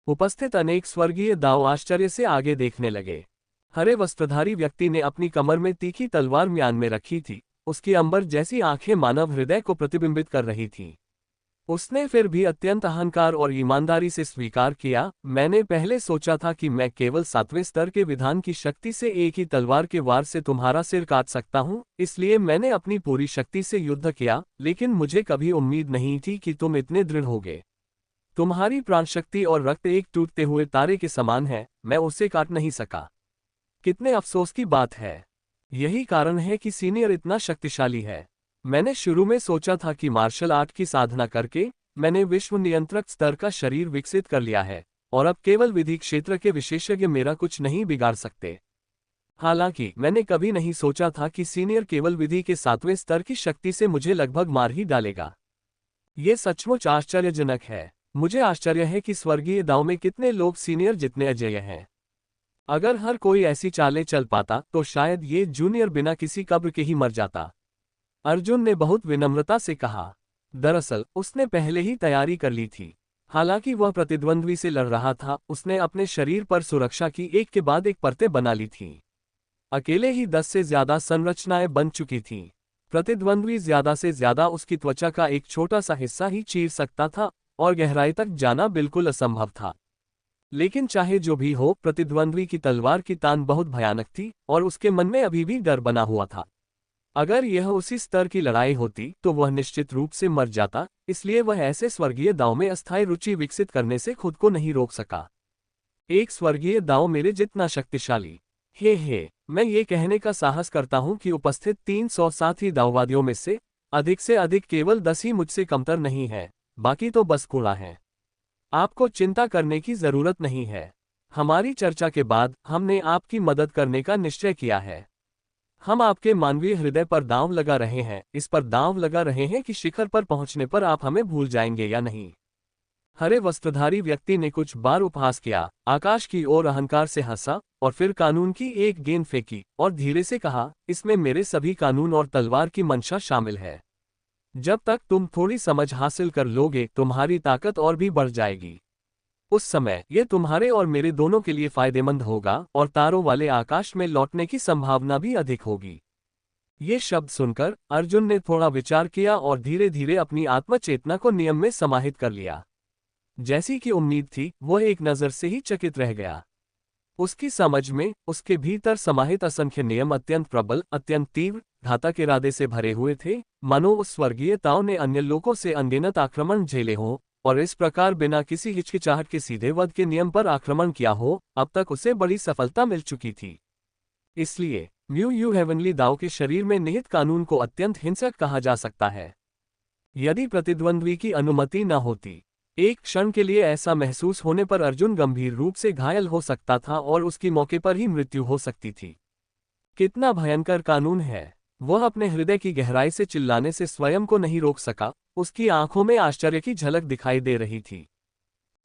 उपस्थित अनेक स्वर्गीय दाव आश्चर्य से आगे देखने लगे। हरे वस्त्रधारी व्यक्ति ने अपनी कमर में तीखी तलवार म्यान में रखी थी। उसकी अंबर जैसी आंखें मानव हृदय को प्रतिबिंबित कर रही थीं। उसने फिर भी अत्यंत अहंकार और ईमानदारी से स्वीकार किया, मैंने पहले सोचा था कि मैं केवल 7वें स्तर के विधान की शक्ति से एक ही तलवार के वार से तुम्हारा सिर काट सकता हूं, इसलिए मैंने अपनी पूरी शक्ति से युद्ध किया, लेकिन मुझे कभी उम्मीद नहीं थी कि तुम इतने दृढ़ होगे। तुम्हारी प्राणशक्ति और रक्त एक टूटते हुए तारे के समान है, मैं उसे काट नहीं सका। कितने अफसोस की बात है। यही कारण है कि सीनियर इतना शक्तिशाली है। मैंने शुरू में सोचा था कि मार्शल आर्ट की साधना करके मैंने विश्व नियंत्रक स्तर का शरीर विकसित कर लिया है, और अब केवल विधि क्षेत्र के विशेषज्ञ मेरा कुछ नहीं बिगाड़ सकते। हालांकि मैंने कभी नहीं सोचा था कि सीनियर केवल विधि के 7वें स्तर की शक्ति से मुझे लगभग मार ही डालेगा। ये सचमुच आश्चर्यजनक है। मुझे आश्चर्य है कि स्वर्गीय दाव में कितने लोग सीनियर जितने अजेय हैं। अगर हर कोई ऐसी चालें चल पाता तो शायद ये जूनियर बिना किसी कब्र के ही मर जाता। अर्जुन ने बहुत विनम्रता से कहा। दरअसल उसने पहले ही तैयारी कर ली थी। हालांकि वह प्रतिद्वंद्वी से लड़ रहा था, उसने अपने शरीर पर सुरक्षा की एक के बाद एक परतें बना ली थीं। अकेले ही 10 से ज्यादा संरचनाएं बन चुकी थीं। प्रतिद्वंद्वी ज्यादा से ज्यादा उसकी त्वचा का एक छोटा सा हिस्सा ही चीर सकता था, और गहराई तक जाना बिल्कुल असंभव था। लेकिन चाहे जो भी हो, प्रतिद्वंद्वी की तलवार की तान बहुत भयानक थी, और उसके मन में अभी भी डर बना हुआ था। अगर यह उसी स्तर की लड़ाई होती तो वह निश्चित रूप से मर जाता, इसलिए वह ऐसे स्वर्गीय दाव में अस्थायी रुचि विकसित करने से खुद को नहीं रोक सका। एक स्वर्गीय दाव मेरे जितना शक्तिशाली। हे, मैं ये कहने का साहस करता हूं कि उपस्थित 300 साथी दाववादियों में से अधिक केवल 10 ही मुझसे कमतर नहीं है, बाकी तो बस कूड़ा है। आपको चिंता करने की जरूरत नहीं है। हमारी चर्चा के बाद हमने आपकी मदद करने का निश्चय किया है। हम आपके मानवीय हृदय पर दांव लगा रहे हैं, इस पर दांव लगा रहे हैं कि शिखर पर पहुंचने पर आप हमें भूल जाएंगे या नहीं। हरे वस्त्रधारी व्यक्ति ने कुछ बार उपहास किया, आकाश की ओर अहंकार से हंसा, और फिर कानून की एक गेंद फेंकी और धीरे से कहा, इसमें मेरे सभी कानून और तलवार की मंशा शामिल है। जब तक तुम थोड़ी समझ हासिल कर लोगे, तुम्हारी ताकत और भी बढ़ जाएगी। उस समय ये तुम्हारे और मेरे दोनों के लिए फायदेमंद होगा, और तारों वाले आकाश में लौटने की संभावना भी अधिक होगी। ये शब्द सुनकर अर्जुन ने थोड़ा विचार किया और धीरे धीरे अपनी आत्मचेतना को नियम में समाहित कर लिया। जैसी कि उम्मीद थी, वह एक नज़र से ही चकित रह गया। उसकी समझ में उसके भीतर समाहित असंख्य नियम अत्यंत प्रबल, अत्यंत तीव्र, घातक इरादे से भरे हुए थे, मानो उस स्वर्गीय ताऊ ने अन्य लोगों से अनगिनत आक्रमण झेले हों, और इस प्रकार बिना किसी हिचकिचाहट के सीधे वध के नियम पर आक्रमण किया हो। अब तक उसे बड़ी सफलता मिल चुकी थी। इसलिए म्यू हेवनली दाव के शरीर में निहित कानून को अत्यंत हिंसक कहा जा सकता है। यदि प्रतिद्वंद्वी की अनुमति न होती, एक क्षण के लिए ऐसा महसूस होने पर अर्जुन गंभीर रूप से घायल हो सकता था और उसकी मौके पर ही मृत्यु हो सकती थी। कितना भयंकर कानून है। वह अपने हृदय की गहराई से चिल्लाने से स्वयं को नहीं रोक सका। उसकी आंखों में आश्चर्य की झलक दिखाई दे रही थी।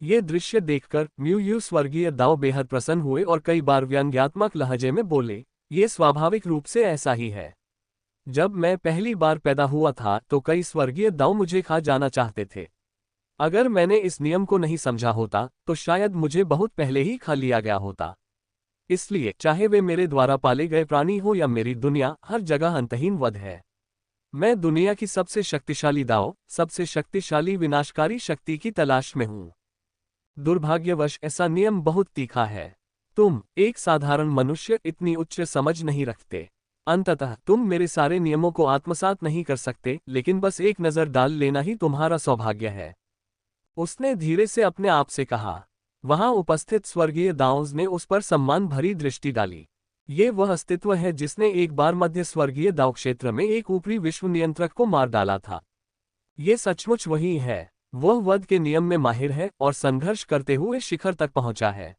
ये दृश्य देखकर म्यू स्वर्गीय दाव बेहद प्रसन्न हुए और कई बार व्यंग्यात्मक लहजे में बोले, ये स्वाभाविक रूप से ऐसा ही है। जब मैं पहली बार पैदा हुआ था तो कई स्वर्गीय दाव मुझे खा जाना चाहते थे। अगर मैंने इस नियम को नहीं समझा होता तो शायद मुझे बहुत पहले ही खा लिया गया होता। इसलिए चाहे वे मेरे द्वारा पाले गए प्राणी हो या मेरी दुनिया, हर जगह अंतहीन वध है। मैं दुनिया की सबसे शक्तिशाली दाव, सबसे शक्तिशाली विनाशकारी शक्ति की तलाश में हूं। दुर्भाग्यवश ऐसा नियम बहुत तीखा है। तुम, एक साधारण मनुष्य, इतनी उच्च समझ नहीं रखते। अंततः तुम मेरे सारे नियमों को आत्मसात नहीं कर सकते, लेकिन बस एक नज़र डाल लेना ही तुम्हारा सौभाग्य है। उसने धीरे से अपने आप से कहा। वहां उपस्थित स्वर्गीय दाऊज ने उस पर सम्मान भरी दृष्टि डाली। ये वह अस्तित्व है जिसने एक बार मध्य स्वर्गीय दाव क्षेत्र में एक ऊपरी विश्व नियंत्रक को मार डाला था। ये सचमुच वही है। वह वध के नियम में माहिर है और संघर्ष करते हुए शिखर तक पहुंचा है।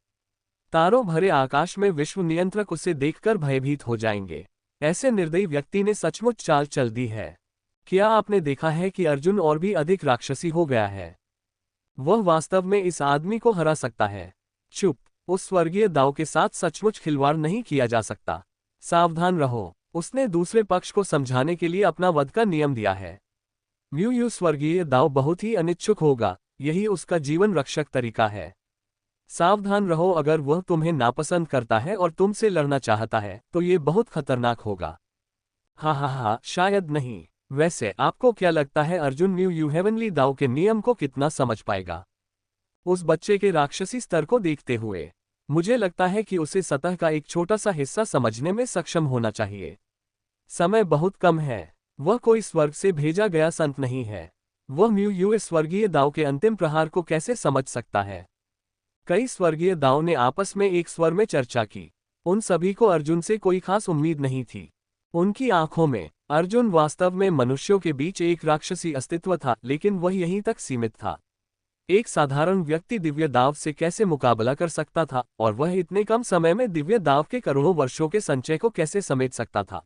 तारों भरे आकाश में विश्व नियंत्रक उसे देखकर भयभीत हो जाएंगे। ऐसे निर्दयी व्यक्ति ने सचमुच चाल चल दी है। क्या आपने देखा है कि अर्जुन और भी अधिक राक्षसी हो गया है? वह वास्तव में इस आदमी को हरा सकता है। चुप, उस स्वर्गीय दाव के साथ सचमुच खिलवाड़ नहीं किया जा सकता। सावधान रहो। उसने दूसरे पक्ष को समझाने के लिए अपना वध का नियम दिया है। म्यू स्वर्गीय दाव बहुत ही अनिच्छुक होगा, यही उसका जीवन रक्षक तरीका है। सावधान रहो, अगर वह तुम्हें नापसंद करता है और तुमसे लड़ना चाहता है तो ये बहुत खतरनाक होगा। हा, शायद नहीं। वैसे आपको क्या लगता है अर्जुन म्यू यू हेवनली दाव के नियम को कितना समझ पाएगा? उस बच्चे के राक्षसी स्तर को देखते हुए मुझे लगता है कि उसे सतह का एक छोटा सा हिस्सा समझने में सक्षम होना चाहिए। समय बहुत कम है। वह कोई स्वर्ग से भेजा गया संत नहीं है। वह म्यू यू इस स्वर्गीय दाव के अंतिम प्रहार को कैसे समझ सकता है? कई स्वर्गीय दाव ने आपस में एक स्वर में चर्चा की। उन सभी को अर्जुन से कोई खास उम्मीद नहीं थी। उनकी आंखों में अर्जुन वास्तव में मनुष्यों के बीच एक राक्षसी अस्तित्व था, लेकिन वह यहीं तक सीमित था। एक साधारण व्यक्ति दिव्य दाव से कैसे मुकाबला कर सकता था, और वह इतने कम समय में दिव्य दाव के करोड़ों वर्षों के संचय को कैसे समेट सकता था?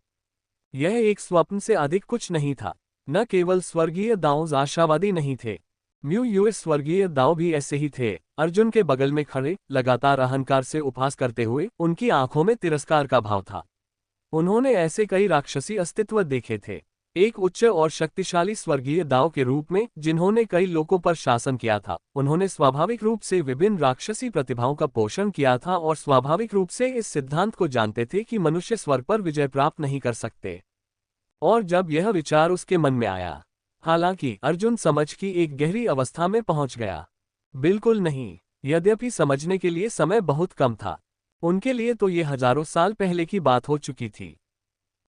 यह एक स्वप्न से अधिक कुछ नहीं था। न केवल स्वर्गीय दाव आशावादी नहीं थे, म्यू यूएस स्वर्गीय दाव भी ऐसे ही थे। अर्जुन के बगल में खड़े, लगातार अहंकार से उपहास करते हुए, उनकी आंखों में तिरस्कार का भाव था। उन्होंने ऐसे कई राक्षसी अस्तित्व देखे थे, एक उच्च और शक्तिशाली स्वर्गीय दाव के रूप में जिन्होंने कई लोगों पर शासन किया था। उन्होंने स्वाभाविक रूप से विभिन्न राक्षसी प्रतिभाओं का पोषण किया था और स्वाभाविक रूप से इस सिद्धांत को जानते थे कि मनुष्य स्वर्ग पर विजय प्राप्त नहीं कर सकते। और जब यह विचार उसके मन में आया, हालांकि अर्जुन समझ की एक गहरी अवस्था में पहुंच गया। बिल्कुल नहीं। यद्यपि समझने के लिए समय बहुत कम था, उनके लिए तो ये हजारों साल पहले की बात हो चुकी थी।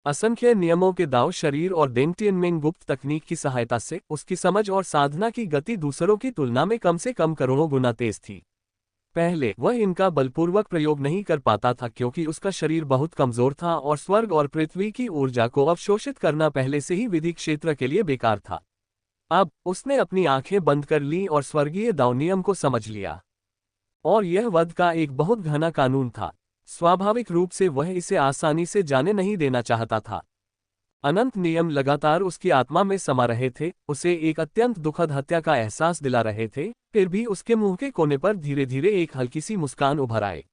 असंख्य नियमों के दाव शरीर और डेंगटियनमेंग गुप्त तकनीक की सहायता से उसकी समझ और साधना की गति दूसरों की तुलना में कम से कम करोड़ों गुना तेज थी। पहले वह इनका बलपूर्वक प्रयोग नहीं कर पाता था क्योंकि उसका शरीर बहुत कमजोर था और स्वर्ग और पृथ्वी की ऊर्जा को अवशोषित करना पहले से ही विधि क्षेत्र के लिए बेकार था। अब उसने अपनी आंखें बंद कर ली और स्वर्गीय दाव नियम को समझ लिया। और यह वध का एक बहुत घना कानून था। स्वाभाविक रूप से वह इसे आसानी से जाने नहीं देना चाहता था। अनंत नियम लगातार उसकी आत्मा में समा रहे थे, उसे एक अत्यंत दुखद हत्या का एहसास दिला रहे थे। फिर भी उसके मुंह के कोने पर धीरे धीरे एक हल्की सी मुस्कान उभर आई।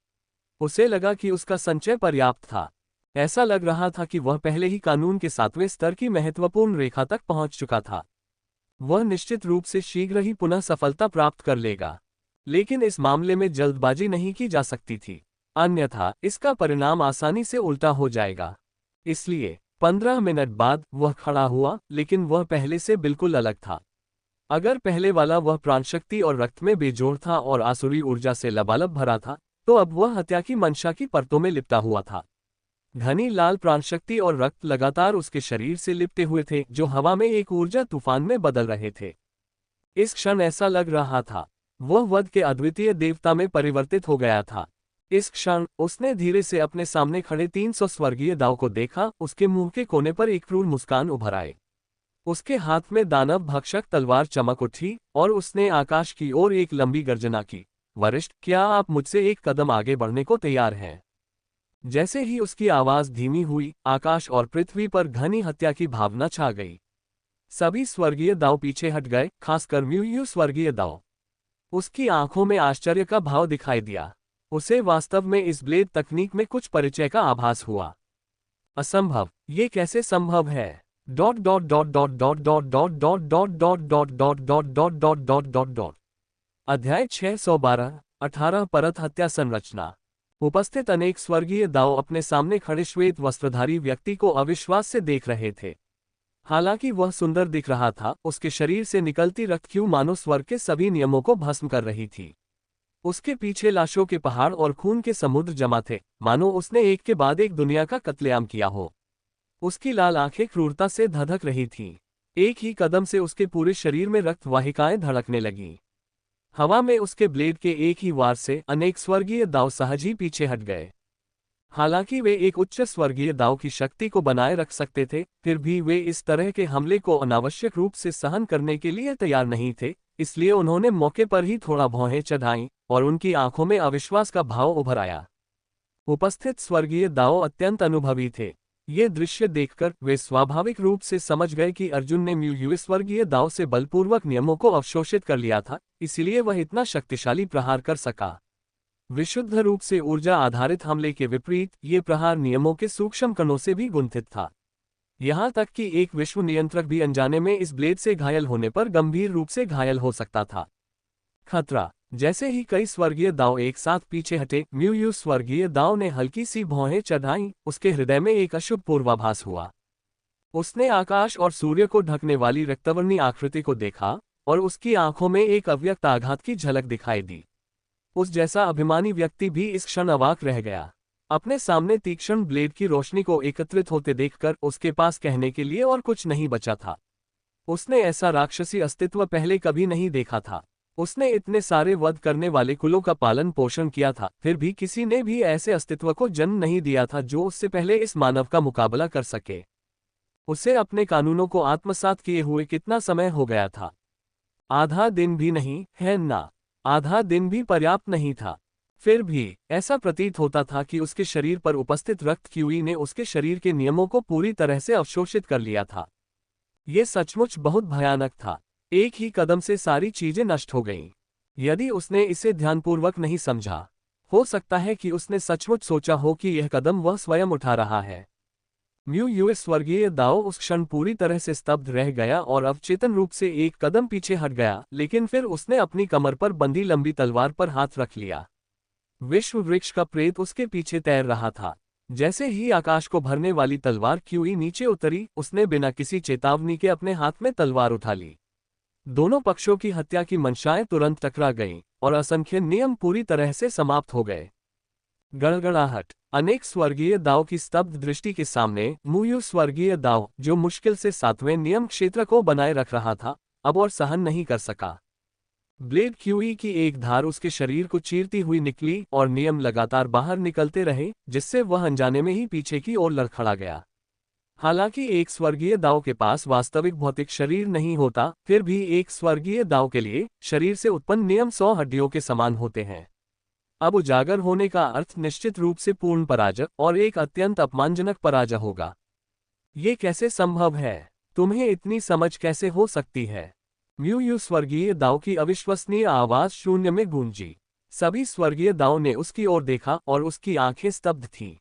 उसे लगा कि उसका संचय पर्याप्त था। ऐसा लग रहा था कि वह पहले ही कानून के 7वें स्तर की महत्वपूर्ण रेखा तक पहुंच चुका था। वह निश्चित रूप से शीघ्र ही पुनः सफलता प्राप्त कर लेगा, लेकिन इस मामले में जल्दबाजी नहीं की जा सकती थी, अन्यथा इसका परिणाम आसानी से उल्टा हो जाएगा। इसलिए 15 मिनट बाद वह खड़ा हुआ, लेकिन वह पहले से बिल्कुल अलग था। अगर पहले वाला वह प्राणशक्ति और रक्त में बेजोड़ था और आसुरी ऊर्जा से लबालब भरा था, तो अब वह हत्या की मंशा की परतों में लिपटा हुआ था। घनी लाल प्राणशक्ति और रक्त लगातार उसके शरीर से लिपटे हुए थे, जो हवा में एक ऊर्जा तूफान में बदल रहे थे। इस क्षण ऐसा लग रहा था वह वध के अद्वितीय देवता में परिवर्तित हो गया था। इस क्षण उसने धीरे से अपने सामने खड़े 300 स्वर्गीय दाव को देखा। उसके मुंह के कोने पर एक क्रूर मुस्कान उभर आए। उसके हाथ में दानव भक्षक तलवार चमक उठी और उसने आकाश की ओर एक लंबी गर्जना की। वरिष्ठ, क्या आप मुझसे एक कदम आगे बढ़ने को तैयार हैं? जैसे ही उसकी आवाज धीमी हुई, आकाश और पृथ्वी पर घनी हत्या की भावना छा गई। सभी स्वर्गीय दाव पीछे हट गए, खासकर म्यू यू स्वर्गीय दाव। उसकी आंखों में आश्चर्य का भाव दिखाई दिया। उसे वास्तव में इस ब्लेड तकनीक में कुछ परिचय का आभास हुआ। असंभव, ये कैसे संभव है? Dot dot dot dot dot dot dot dot dot dot dot dot dot dot dot dot dot dot. अध्याय 612, 18 परत हत्या संरचना। उपस्थित अनेक स्वर्गीय दाव अपने सामने खड़े श्वेत वस्त्रधारी व्यक्ति को अविश्वास से देख रहे थे। हालांकि वह सुंदर दिख रहा था, उसके शरीर से निकलती रक्तक्यू मानो स्वर्ग के सभी नियमों को भस्म कर रही थी। उसके पीछे लाशों के पहाड़ और खून के समुद्र जमा थे, मानो उसने एक के बाद एक दुनिया का कत्लेआम किया हो। उसकी लाल आंखें क्रूरता से धधक रही थीं। एक ही कदम से उसके पूरे शरीर में रक्त वाहिकाएं धड़कने लगीं। हवा में उसके ब्लेड के एक ही वार से अनेक स्वर्गीय दाव सहज ही पीछे हट गए। हालांकि वे एक उच्च स्वर्गीय दाव की शक्ति को बनाए रख सकते थे, फिर भी वे इस तरह के हमले को अनावश्यक रूप से सहन करने के लिए तैयार नहीं थे। इसलिए उन्होंने मौके पर ही थोड़ा भौहें चढ़ाईं और उनकी आंखों में अविश्वास का भाव उभर आया। उपस्थित स्वर्गीय दाव अत्यंत अनुभवी थे। ये दृश्य देखकर वे स्वाभाविक रूप से समझ गए कि अर्जुन ने म्यू यू स्वर्गीय दाव से बलपूर्वक नियमों को अवशोषित कर लिया था, इसलिए वह इतना शक्तिशाली प्रहार कर सका। विशुद्ध रूप से ऊर्जा आधारित हमले के विपरीत ये प्रहार नियमों के सूक्ष्म कणों से भी गुंथित था। यहाँ तक कि एक विश्व नियंत्रक भी अनजाने में इस ब्लेड से घायल होने पर गंभीर रूप से घायल हो सकता था। खतरा। जैसे ही कई स्वर्गीय दाव एक साथ पीछे हटे, म्यू स्वर्गीय दाव ने हल्की सी भौहें चढ़ाईं, उसके हृदय में एक अशुभ पूर्वाभास हुआ। उसने आकाश और सूर्य को ढकने वाली रक्तवर्णी आकृति को देखा, और उसकी आंखों में एक अव्यक्त आघात की झलक दिखाई दी। उस जैसा अभिमानी व्यक्ति भी इस क्षण अवाक रह गया। अपने सामने तीक्ष्ण ब्लेड की रोशनी को एकत्रित होते देखकर उसके पास कहने के लिए और कुछ नहीं बचा था। उसने ऐसा राक्षसी अस्तित्व पहले कभी नहीं देखा था। उसने इतने सारे वध करने वाले कुलों का पालन पोषण किया था, फिर भी किसी ने भी ऐसे अस्तित्व को जन्म नहीं दिया था जो उससे पहले इस मानव का मुकाबला कर सके। उसे अपने कानूनों को आत्मसात किए हुए कितना समय हो गया था? आधा दिन भी नहीं है ना? आधा दिन भी पर्याप्त नहीं था। फिर भी ऐसा प्रतीत होता था कि उसके शरीर पर उपस्थित रक्त क्यूई ने उसके शरीर के नियमों को पूरी तरह से अवशोषित कर लिया था। ये सचमुच बहुत भयानक था। एक ही कदम से सारी चीजें नष्ट हो गईं। यदि उसने इसे ध्यानपूर्वक नहीं समझा, हो सकता है कि उसने सचमुच सोचा हो कि यह कदम वह स्वयं उठा रहा है। म्यू स्वर्गीय दाओ उस क्षण पूरी तरह से स्तब्ध रह गया और अवचेतन रूप से एक कदम पीछे हट गया, लेकिन फिर उसने अपनी कमर पर बंधी लंबी तलवार पर हाथ रख लिया। विश्व वृक्ष का प्रेत उसके पीछे तैर रहा था। जैसे ही आकाश को भरने वाली तलवार क्यूई नीचे उतरी, उसने बिना किसी चेतावनी के अपने हाथ में तलवार उठा ली। दोनों पक्षों की हत्या की मंशाएं तुरंत टकरा गईं, और असंख्य नियम पूरी तरह से समाप्त हो गए। गड़गड़ाहट। अनेक स्वर्गीय दाव की स्तब्ध दृष्टि के सामने म्यू स्वर्गीय दाव, जो मुश्किल से 7वें नियम क्षेत्र को बनाए रख रहा था, अब और सहन नहीं कर सका। ब्लेड क्यूई की एक धार उसके शरीर को चीरती हुई निकली और नियम लगातार बाहर निकलते रहे, जिससे वह अनजाने में ही पीछे की ओर लड़खड़ा गया। हालांकि एक स्वर्गीय दाव के पास वास्तविक भौतिक शरीर नहीं होता, फिर भी एक स्वर्गीय दाव के लिए शरीर से उत्पन्न नियम 100 हड्डियों के समान होते हैं। अब उजागर होने का अर्थ निश्चित रूप से पूर्ण पराजय और एक अत्यंत अपमानजनक पराजय होगा। ये कैसे संभव है? तुम्हें इतनी समझ कैसे हो सकती है? म्यू स्वर्गीय दाव की अविश्वसनीय आवाज शून्य में गूंजी। सभी स्वर्गीय दाव ने उसकी ओर देखा और उसकी आंखें स्तब्ध थीं।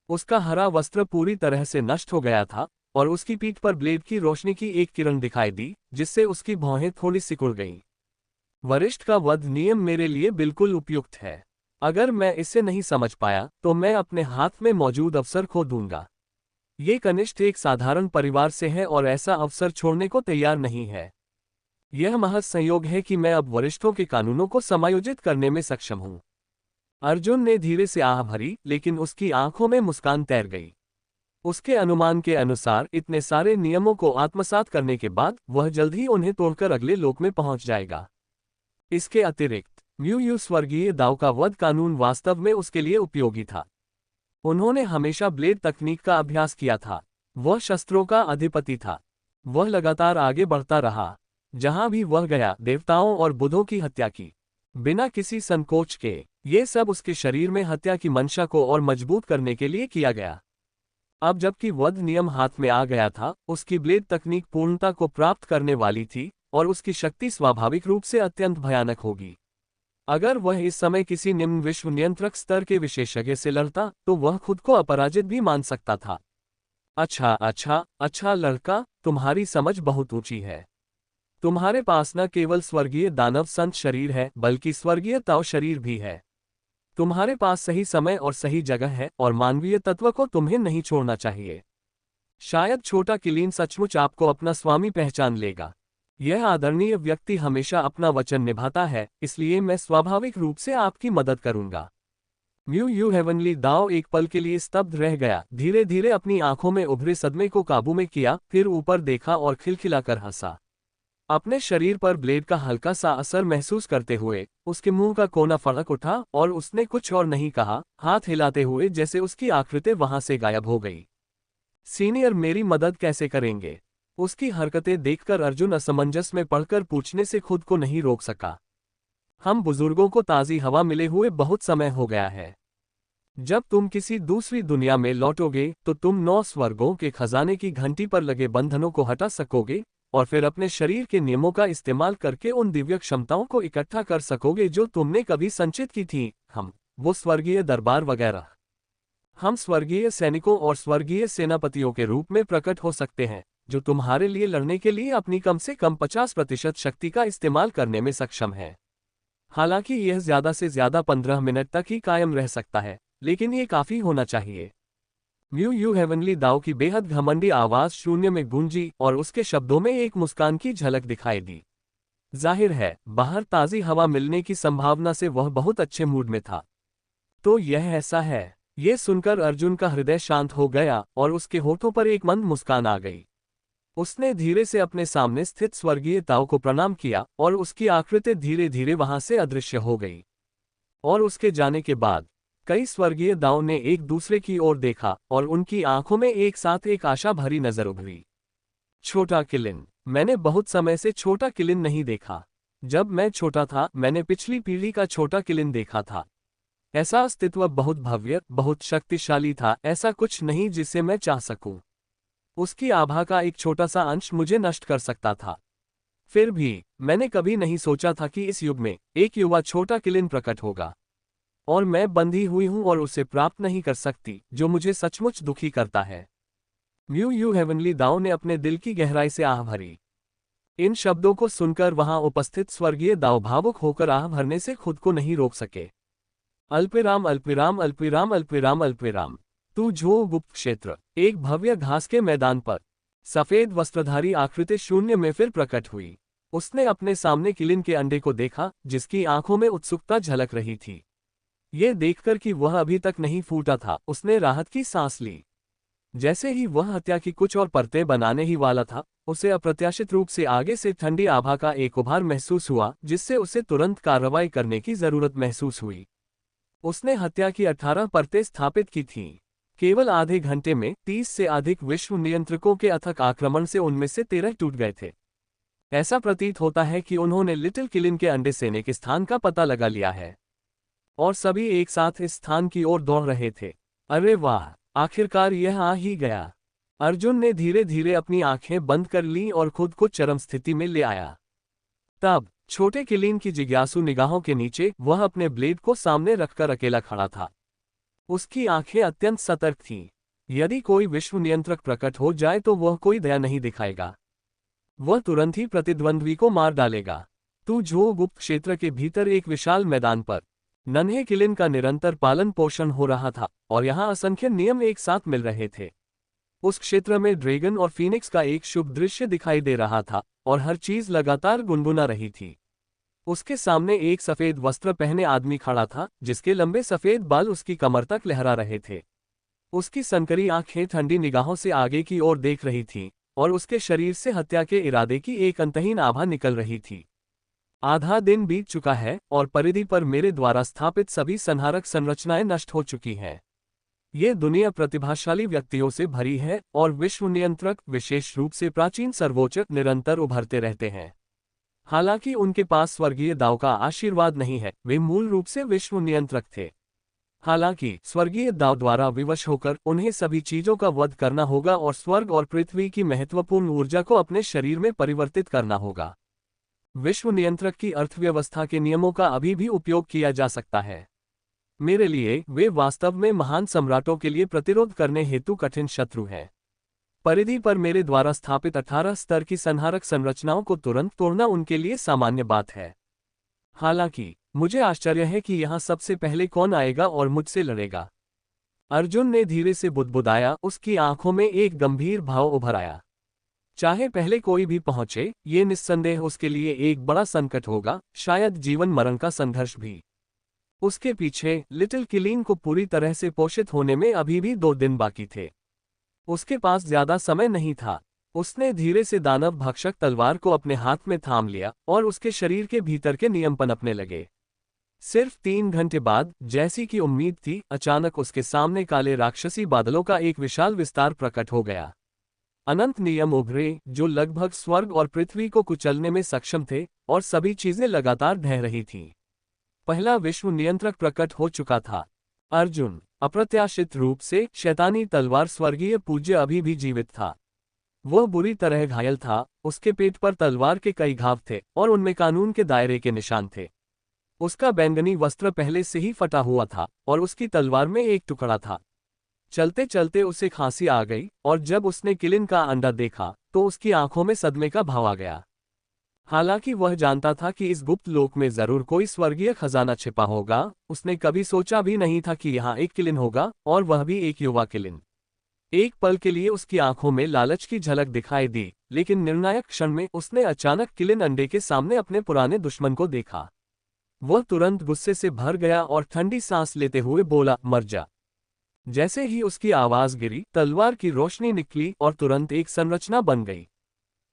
उसका हरा वस्त्र पूरी तरह से नष्ट हो गया था, और उसकी पीठ पर ब्लेड की रोशनी की एक किरण दिखाई दी, जिससे उसकी भौहें थोड़ी सिकुड़ गईं। वरिष्ठ का वध नियम मेरे लिए बिल्कुल उपयुक्त है। अगर मैं इसे नहीं समझ पाया तो मैं अपने हाथ में मौजूद अवसर खो दूंगा। ये कनिष्ठ एक साधारण परिवार से है और ऐसा अवसर छोड़ने को तैयार नहीं है। यह महज संयोग है कि मैं अब वरिष्ठों के कानूनों को समायोजित करने में सक्षम हूं। अर्जुन ने धीरे से आह भरी, लेकिन उसकी आंखों में मुस्कान तैर गई। उसके अनुमान के अनुसार इतने सारे नियमों को आत्मसात करने के बाद वह जल्द ही उन्हें तोड़कर अगले लोक में पहुंच जाएगा। इसके अतिरिक्त म्यू स्वर्गीय दाव का वध कानून वास्तव में उसके लिए उपयोगी था। उन्होंने हमेशा ब्लेड तकनीक का अभ्यास किया था। वह शस्त्रों का अधिपति था। वह लगातार आगे बढ़ता रहा। जहां भी वह गया, देवताओं और बुद्धों की हत्या की, बिना किसी संकोच के। ये सब उसके शरीर में हत्या की मंशा को और मजबूत करने के लिए किया गया। अब जबकि वध नियम हाथ में आ गया था, उसकी ब्लेड तकनीक पूर्णता को प्राप्त करने वाली थी, और उसकी शक्ति स्वाभाविक रूप से अत्यंत भयानक होगी। अगर वह इस समय किसी निम्न विश्व नियंत्रक स्तर के विशेषज्ञ से लड़ता, तो वह खुद को अपराजित भी मान सकता था। अच्छा लड़का, तुम्हारी समझ बहुत ऊंची है। तुम्हारे पास न केवल स्वर्गीय दानव संत शरीर है, बल्कि स्वर्गीय ताव शरीर भी है। तुम्हारे पास सही समय और सही जगह है, और मानवीय तत्व को तुम्हें नहीं छोड़ना चाहिए। शायद छोटा किलीन सचमुच आपको अपना स्वामी पहचान लेगा। यह आदरणीय व्यक्ति हमेशा अपना वचन निभाता है, इसलिए मैं स्वाभाविक रूप से आपकी मदद करूंगा। म्यू हेवनली दाव एक पल के लिए स्तब्ध रह गया, धीरे धीरे अपनी आंखों में उभरे सदमे को काबू में किया, फिर ऊपर देखा और खिलखिलाकर हंसा। अपने शरीर पर ब्लेड का हल्का सा असर महसूस करते हुए उसके मुंह का कोना फड़क उठा, और उसने कुछ और नहीं कहा, हाथ हिलाते हुए जैसे उसकी आकृति वहां से गायब हो गई। सीनियर, मेरी मदद कैसे करेंगे? उसकी हरकतें देखकर अर्जुन असमंजस में पड़कर पूछने से खुद को नहीं रोक सका। हम बुजुर्गों को ताज़ी हवा मिले हुए बहुत समय हो गया है। जब तुम किसी दूसरी दुनिया में लौटोगे तो तुम 9 स्वर्गों के खजाने की घंटी पर लगे बंधनों को हटा सकोगे, और फिर अपने शरीर के नियमों का इस्तेमाल करके उन दिव्य क्षमताओं को इकट्ठा कर सकोगे जो तुमने कभी संचित की थी। वो स्वर्गीय दरबार वगैरह। हम स्वर्गीय सैनिकों और स्वर्गीय सेनापतियों के रूप में प्रकट हो सकते हैं, जो तुम्हारे लिए लड़ने के लिए अपनी कम से कम 50% शक्ति का इस्तेमाल करने में सक्षम है। हालांकि यह ज्यादा से ज्यादा 15 मिनट तक ही कायम रह सकता है, लेकिन ये काफी होना चाहिए। म्यू यू हेवनली दाव की बेहद घमंडी आवाज शून्य में गूंजी और उसके शब्दों में एक मुस्कान की झलक दिखाई दी। जाहिर है, बाहर ताजी हवा मिलने की संभावना से वह बहुत अच्छे मूड में था। तो यह ऐसा है। ये सुनकर अर्जुन का हृदय शांत हो गया और उसके होठों पर एक मंद मुस्कान आ गई। उसने धीरे से अपने सामने स्थित स्वर्गीय ताऊ को प्रणाम किया और उसकी आकृति धीरे धीरे वहां से अदृश्य हो गई। और उसके जाने के बाद कई स्वर्गीय दाऊ ने एक दूसरे की ओर देखा और उनकी आंखों में एक साथ एक आशा भरी नजर उभरी। छोटा किलिन। मैंने बहुत समय से छोटा किलिन नहीं देखा। जब मैं छोटा था मैंने पिछली पीढ़ी का छोटा किलिन देखा था। ऐसा अस्तित्व बहुत भव्य, बहुत शक्तिशाली था, ऐसा कुछ नहीं जिसे मैं चाह सकूं। उसकी आभा का एक छोटा सा अंश मुझे नष्ट कर सकता था। फिर भी मैंने कभी नहीं सोचा था कि इस युग में एक युवा छोटा किलिन प्रकट होगा। और मैं बंधी हुई हूं और उसे प्राप्त नहीं कर सकती, जो मुझे सचमुच दुखी करता है। म्यू यू हेवनली दाऊ ने अपने दिल की गहराई से आह भरी। इन शब्दों को सुनकर वहां उपस्थित स्वर्गीय दाऊ भावुक होकर आह भरने से खुद को नहीं रोक सके। अल्पिराम अल्पिराम अल्पिराम अल्पिराम अल्पिराम। तू झो गुप्त क्षेत्र। एक भव्य घास के मैदान पर सफेद वस्त्रधारी आकृति शून्य में फिर प्रकट हुई। उसने अपने सामने किलिन के अंडे को देखा, जिसकी आंखों में उत्सुकता झलक रही थी। ये देखकर कि वह अभी तक नहीं फूटा था, उसने राहत की सांस ली। जैसे ही वह हत्या की कुछ और परतें बनाने ही वाला था, उसे अप्रत्याशित रूप से आगे से ठंडी आभा का एक उभार महसूस हुआ, जिससे उसे तुरंत कार्रवाई करने की जरूरत महसूस हुई। उसने हत्या की 18 परतें स्थापित की थीं। केवल आधे घंटे में 30 से अधिक विश्व नियंत्रकों के अथक आक्रमण से उनमें से 13 टूट गए थे। ऐसा प्रतीत होता है कि उन्होंने लिटिल किलिन के अंडे सेने के स्थान का पता लगा लिया है और सभी एक साथ इस स्थान की ओर दौड़ रहे थे। अरे वाह, आखिरकार यह आ ही गया। अर्जुन ने धीरे धीरे अपनी आंखें बंद कर लीं और खुद को चरम स्थिति में ले आया। तब छोटे किलिन की जिज्ञासु निगाहों के नीचे वह अपने ब्लेड को सामने रखकर अकेला खड़ा था। उसकी आंखें अत्यंत सतर्क थीं। यदि कोई विश्व नियंत्रक प्रकट हो जाए तो वह कोई दया नहीं दिखाएगा। वह तुरंत ही प्रतिद्वंद्वी को मार डालेगा। तू झो गुप्त क्षेत्र के भीतर एक विशाल मैदान पर नन्हे किलिन का निरंतर पालन पोषण हो रहा था और यहाँ असंख्य नियम एक साथ मिल रहे थे। उस क्षेत्र में ड्रैगन और फीनिक्स का एक शुभ दृश्य दिखाई दे रहा था और हर चीज लगातार गुनगुना रही थी। उसके सामने एक सफेद वस्त्र पहने आदमी खड़ा था, जिसके लंबे सफेद बाल उसकी कमर तक लहरा रहे थे। उसकी संकरी आंखें ठंडी निगाहों से आगे की ओर देख रही थीं और उसके शरीर से हत्या के इरादे की एक अंतहीन आभा निकल रही थी। आधा दिन बीत चुका है और परिधि पर मेरे द्वारा स्थापित सभी संहारक संरचनाएं नष्ट हो चुकी हैं। ये दुनिया प्रतिभाशाली व्यक्तियों से भरी है और विश्व नियंत्रक, विशेष रूप से प्राचीन सर्वोच्च, निरंतर उभरते रहते हैं। हालांकि उनके पास स्वर्गीय दाव का आशीर्वाद नहीं है, वे मूल रूप से विश्व नियंत्रक थे। हालांकि स्वर्गीय दाव द्वारा विवश होकर उन्हें सभी चीजों का वध करना होगा और स्वर्ग और पृथ्वी की महत्वपूर्ण ऊर्जा को अपने शरीर में परिवर्तित करना होगा। विश्व नियंत्रक की अर्थव्यवस्था के नियमों का अभी भी उपयोग किया जा सकता है। मेरे लिए वे वास्तव में महान सम्राटों के लिए प्रतिरोध करने हेतु कठिन शत्रु हैं। परिधि पर मेरे द्वारा स्थापित 18 स्तर की संहारक संरचनाओं को तुरंत तोड़ना उनके लिए सामान्य बात है। हालांकि मुझे आश्चर्य है कि यहाँ सबसे पहले कौन आएगा और मुझसे लड़ेगा। अर्जुन ने धीरे से बुदबुदाया, उसकी आंखों में एक गंभीर भाव उभर आया। चाहे पहले कोई भी पहुंचे, ये निस्संदेह उसके लिए एक बड़ा संकट होगा, शायद जीवन मरण का संघर्ष भी। उसके पीछे लिटिल किलिन को पूरी तरह से पोषित होने में अभी भी 2 दिन बाकी थे। उसके पास ज्यादा समय नहीं था। उसने धीरे से दानव भक्षक तलवार को अपने हाथ में थाम लिया और उसके शरीर के भीतर के नियम पनपने लगे। सिर्फ 3 घंटे बाद, जैसी कि उम्मीद थी, अचानक उसके सामने काले राक्षसी बादलों का एक विशाल विस्तार प्रकट हो गया। अनंत नियम उभरे, जो लगभग स्वर्ग और पृथ्वी को कुचलने में सक्षम थे, और सभी चीजें लगातार ढह रही थीं। पहला विश्व नियंत्रक प्रकट हो चुका था, अर्जुन। अप्रत्याशित रूप से शैतानी तलवार स्वर्गीय पूज्य अभी भी जीवित था। वह बुरी तरह घायल था, उसके पेट पर तलवार के कई घाव थे और उनमें कानून के दायरे के निशान थे। उसका बैंगनी वस्त्र पहले से ही फटा हुआ था और उसकी तलवार में एक टुकड़ा था। चलते चलते उसे खांसी आ गई और जब उसने किलिन का अंडा देखा तो उसकी आंखों में सदमे का भाव आ गया। हालांकि वह जानता था कि इस गुप्त लोक में जरूर कोई स्वर्गीय खजाना छिपा होगा, उसने कभी सोचा भी नहीं था कि यहाँ एक किलिन होगा, और वह भी एक युवा किलिन। एक पल के लिए उसकी आंखों में लालच की झलक दिखाई दी, लेकिन निर्णायक क्षण में उसने अचानक किलिन अंडे के सामने अपने पुराने दुश्मन को देखा। वह तुरंत गुस्से से भर गया और ठंडी सांस लेते हुए बोला, मर जा। जैसे ही उसकी आवाज गिरी, तलवार की रोशनी निकली और तुरंत एक संरचना बन गई।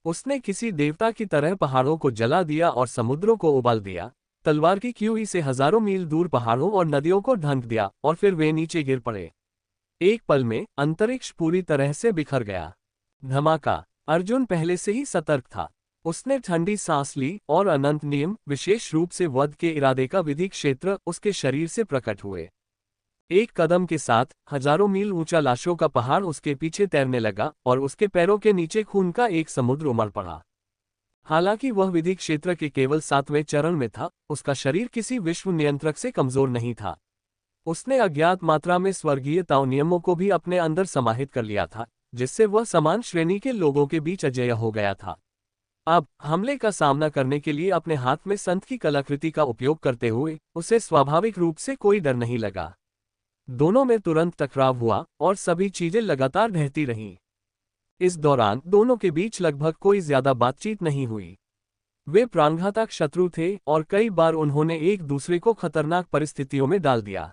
उसने किसी देवता की तरह पहाड़ों को जला दिया और समुद्रों को उबाल दिया। तलवार की क्यूई से हजारों मील दूर पहाड़ों और नदियों को ढंक दिया और फिर वे नीचे गिर पड़े। एक पल में अंतरिक्ष पूरी तरह से बिखर गया। धमाका। अर्जुन पहले से ही सतर्क था। उसने ठंडी सांस ली और अनंत नियम, विशेष रूप से वध के इरादे का विधि क्षेत्र उसके शरीर से प्रकट हुए। एक कदम के साथ हजारों मील ऊंचा लाशों का पहाड़ उसके पीछे तैरने लगा और उसके पैरों के नीचे खून का एक समुद्र उमड़ पड़ा। हालांकि वह विधि क्षेत्र के केवल 7वें चरण में था, उसका शरीर किसी विश्व नियंत्रक से कमजोर नहीं था। उसने अज्ञात मात्रा में स्वर्गीय ताओ नियमों को भी अपने अंदर समाहित कर लिया था, जिससे वह समान श्रेणी के लोगों के बीच अजेय हो गया था। अब हमले का सामना करने के लिए अपने हाथ में संत की कलाकृति का उपयोग करते हुए उसे स्वाभाविक रूप से कोई डर नहीं लगा। दोनों में तुरंत टकराव हुआ और सभी चीजें लगातार ढहती रहीं। इस दौरान दोनों के बीच लगभग कोई ज्यादा बातचीत नहीं हुई। वे प्राणघातक शत्रु थे और कई बार उन्होंने एक दूसरे को खतरनाक परिस्थितियों में डाल दिया।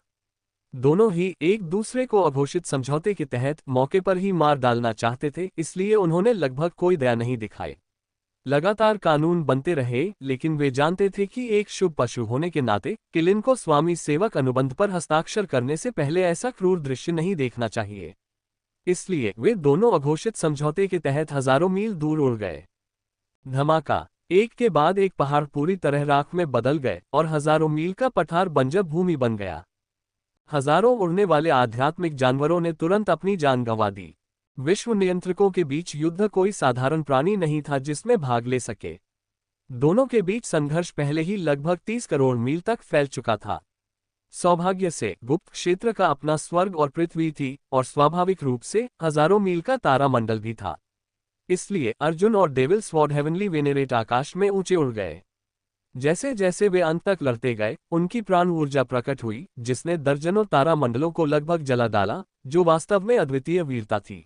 दोनों ही एक दूसरे को अघोषित समझौते के तहत मौके पर ही मार डालना चाहते थे, इसलिए उन्होंने लगभग कोई दया नहीं दिखाई। लगातार कानून बनते रहे, लेकिन वे जानते थे कि एक शुभ पशु होने के नाते किलिन को स्वामी सेवक अनुबंध पर हस्ताक्षर करने से पहले ऐसा क्रूर दृश्य नहीं देखना चाहिए। इसलिए वे दोनों अघोषित समझौते के तहत हजारों मील दूर उड़ गए। धमाका। एक के बाद एक पहाड़ पूरी तरह राख में बदल गए और हजारों मील का पठार बंजर भूमि बन गया। हजारों उड़ने वाले आध्यात्मिक जानवरों ने तुरंत अपनी जान गंवा दी। विश्व नियंत्रकों के बीच युद्ध कोई साधारण प्राणी नहीं था जिसमें भाग ले सके। दोनों के बीच संघर्ष पहले ही लगभग 30 करोड़ मील तक फैल चुका था। सौभाग्य से गुप्त क्षेत्र का अपना स्वर्ग और पृथ्वी थी, और स्वाभाविक रूप से हजारों मील का तारामंडल भी था। इसलिए अर्जुन और डेविल स्वॉर्ड हेवनली वेनेरेट आकाश में ऊंचे उड़ गए। जैसे जैसे वे अंत तक लड़ते गए, उनकी प्राण ऊर्जा प्रकट हुई, जिसने दर्जनों तारामंडलों को लगभग जला डाला, जो वास्तव में अद्वितीय वीरता थी।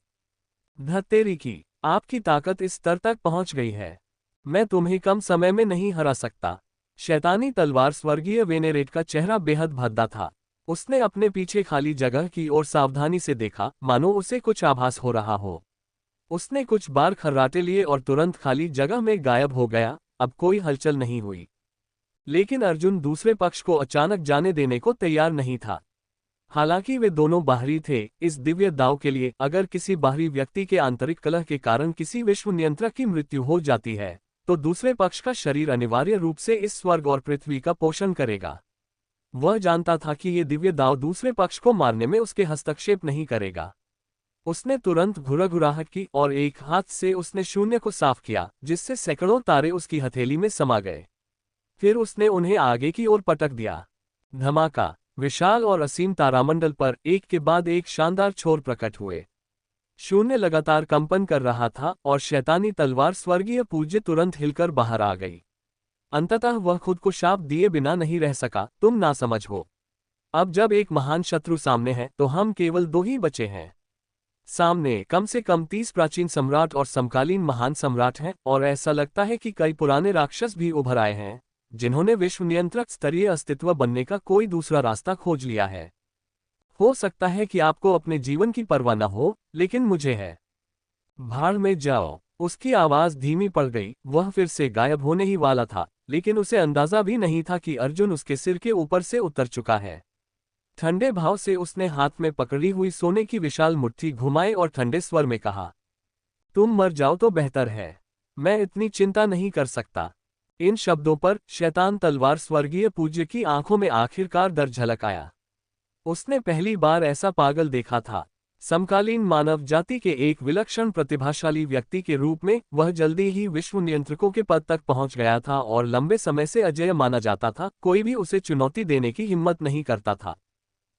धत्तेरी की, आपकी ताकत इस स्तर तक पहुंच गई है। मैं तुम्हें कम समय में नहीं हरा सकता। शैतानी तलवार स्वर्गीय वेनेरेट का चेहरा बेहद भद्दा था। उसने अपने पीछे खाली जगह की ओर सावधानी से देखा, मानो उसे कुछ आभास हो रहा हो। उसने कुछ बार खर्राटे लिए और तुरंत खाली जगह में गायब हो गया। अब कोई हलचल नहीं हुई। लेकिन अर्जुन दूसरे पक्ष को अचानक जाने देने को तैयार नहीं था। हालांकि वे दोनों बाहरी थे, इस दिव्य दांव के लिए अगर किसी बाहरी व्यक्ति के आंतरिक कलह के कारण किसी विश्व नियंत्रक की मृत्यु हो जाती है, तो दूसरे पक्ष का शरीर अनिवार्य रूप से इस स्वर्ग और पृथ्वी का पोषण करेगा। वह जानता था कि ये दिव्य दांव दूसरे पक्ष को मारने में उसके हस्तक्षेप नहीं करेगा। उसने तुरंत घुराघुराहट की और एक हाथ से उसने शून्य को साफ किया, जिससे सैकड़ों तारे उसकी हथेली में समा गए। फिर उसने उन्हें आगे की ओर पटक दिया। धमाका। विशाल और असीम तारामंडल पर एक के बाद एक शानदार छोर प्रकट हुए। शून्य लगातार कंपन कर रहा था और शैतानी तलवार स्वर्गीय पूज्य तुरंत हिलकर बाहर आ गई। अंततः वह खुद को शाप दिए बिना नहीं रह सका, तुम नासमझ हो। अब जब एक महान शत्रु सामने है तो हम केवल 2 ही बचे हैं। सामने कम से कम 30 प्राचीन सम्राट और समकालीन महान सम्राट हैं, और ऐसा लगता है कि कई पुराने राक्षस भी उभर आए हैं, जिन्होंने विश्व नियंत्रक स्तरीय अस्तित्व बनने का कोई दूसरा रास्ता खोज लिया है। हो सकता है कि आपको अपने जीवन की परवाह न हो, लेकिन मुझे है। भाड़ में जाओ। उसकी आवाज धीमी पड़ गई। वह फिर से गायब होने ही वाला था, लेकिन उसे अंदाजा भी नहीं था कि अर्जुन उसके सिर के ऊपर से उतर चुका है। ठंडे भाव से उसने हाथ में पकड़ी हुई सोने की विशाल मुट्ठी घुमाई और ठंडे स्वर में कहा, तुम मर जाओ तो बेहतर है। मैं इतनी चिंता नहीं कर सकता। इन शब्दों पर शैतान तलवार स्वर्गीय पूज्य की आंखों में आखिरकार डर झलक आया। उसने पहली बार ऐसा पागल देखा था। समकालीन मानव जाति के एक विलक्षण प्रतिभाशाली व्यक्ति के रूप में वह जल्दी ही विश्व नियंत्रकों के पद तक पहुंच गया था और लंबे समय से अजेय माना जाता था। कोई भी उसे चुनौती देने की हिम्मत नहीं करता था।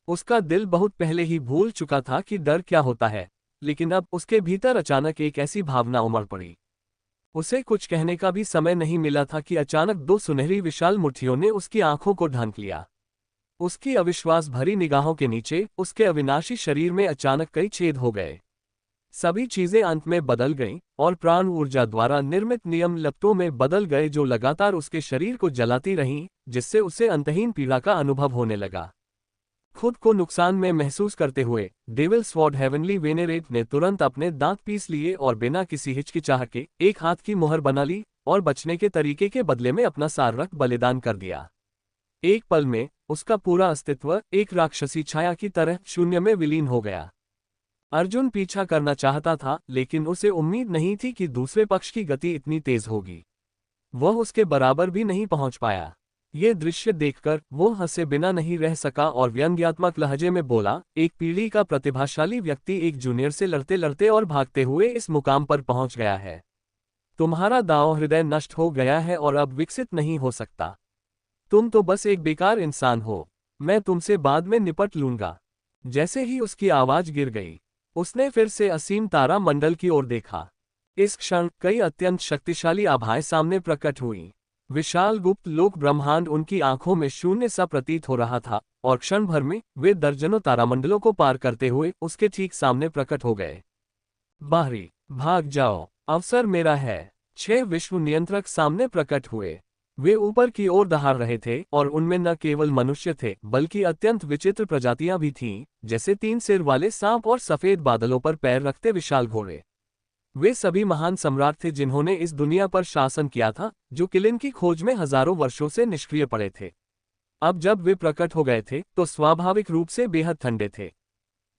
उसका दिल बहुत पहले ही भूल चुका था कि डर क्या होता है, लेकिन अब उसके भीतर अचानक एक ऐसी भावना उमड़ पड़ी। उसे कुछ कहने का भी समय नहीं मिला था कि अचानक दो सुनहरी विशाल मुट्ठियों ने उसकी आंखों को ढांक लिया। उसकी अविश्वास भरी निगाहों के नीचे उसके अविनाशी शरीर में अचानक कई छेद हो गए। सभी चीजें अंत में बदल गईं और प्राण ऊर्जा द्वारा निर्मित नियम लपटों में बदल गए जो लगातार उसके शरीर को जलाती रहीं, जिससे उसे अंतहीन पीड़ा का अनुभव होने लगा। खुद को नुकसान में महसूस करते हुए डेविल स्वॉर्ड हेवनली वेनेरेट ने तुरंत अपने दांत पीस लिए और बिना किसी हिचकिचाहट के एक हाथ की मुहर बना ली और बचने के तरीके के बदले में अपना सार रक्त बलिदान कर दिया। एक पल में उसका पूरा अस्तित्व एक राक्षसी छाया की तरह शून्य में विलीन हो गया। अर्जुन पीछा करना चाहता था, लेकिन उसे उम्मीद नहीं थी कि दूसरे पक्ष की गति इतनी तेज होगी। वह उसके बराबर भी नहीं पहुंच पाया। ये दृश्य देखकर वो हंसे बिना नहीं रह सका और व्यंग्यात्मक लहजे में बोला, एक पीढ़ी का प्रतिभाशाली व्यक्ति एक जूनियर से लड़ते लड़ते और भागते हुए इस मुकाम पर पहुंच गया है। तुम्हारा दांव हृदय नष्ट हो गया है और अब विकसित नहीं हो सकता। तुम तो बस एक बेकार इंसान हो। मैं तुमसे बाद में निपट लूंगा। जैसे ही उसकी आवाज गिर गई, उसने फिर से असीम तारा मंडल की ओर देखा। इस क्षण कई अत्यंत शक्तिशाली आभाएं सामने प्रकट हुईं। विशाल गुप्त लोक ब्रह्मांड उनकी आंखों में शून्य सा प्रतीत हो रहा था और क्षण भर में वे दर्जनों तारामंडलों को पार करते हुए उसके ठीक सामने प्रकट हो गए। बाहरी, भाग जाओ, अवसर मेरा है। 6 विश्व नियंत्रक सामने प्रकट हुए। वे ऊपर की ओर दहाड़ रहे थे और उनमें न केवल मनुष्य थे बल्कि अत्यंत विचित्र प्रजातियां भी थीं, जैसे 3 सिर वाले सांप और सफेद बादलों पर पैर रखते विशाल घोड़े। वे सभी महान सम्राट थे जिन्होंने इस दुनिया पर शासन किया था, जो किलिन की खोज में हजारों वर्षों से निष्क्रिय पड़े थे। अब जब वे प्रकट हो गए थे तो स्वाभाविक रूप से बेहद ठंडे थे।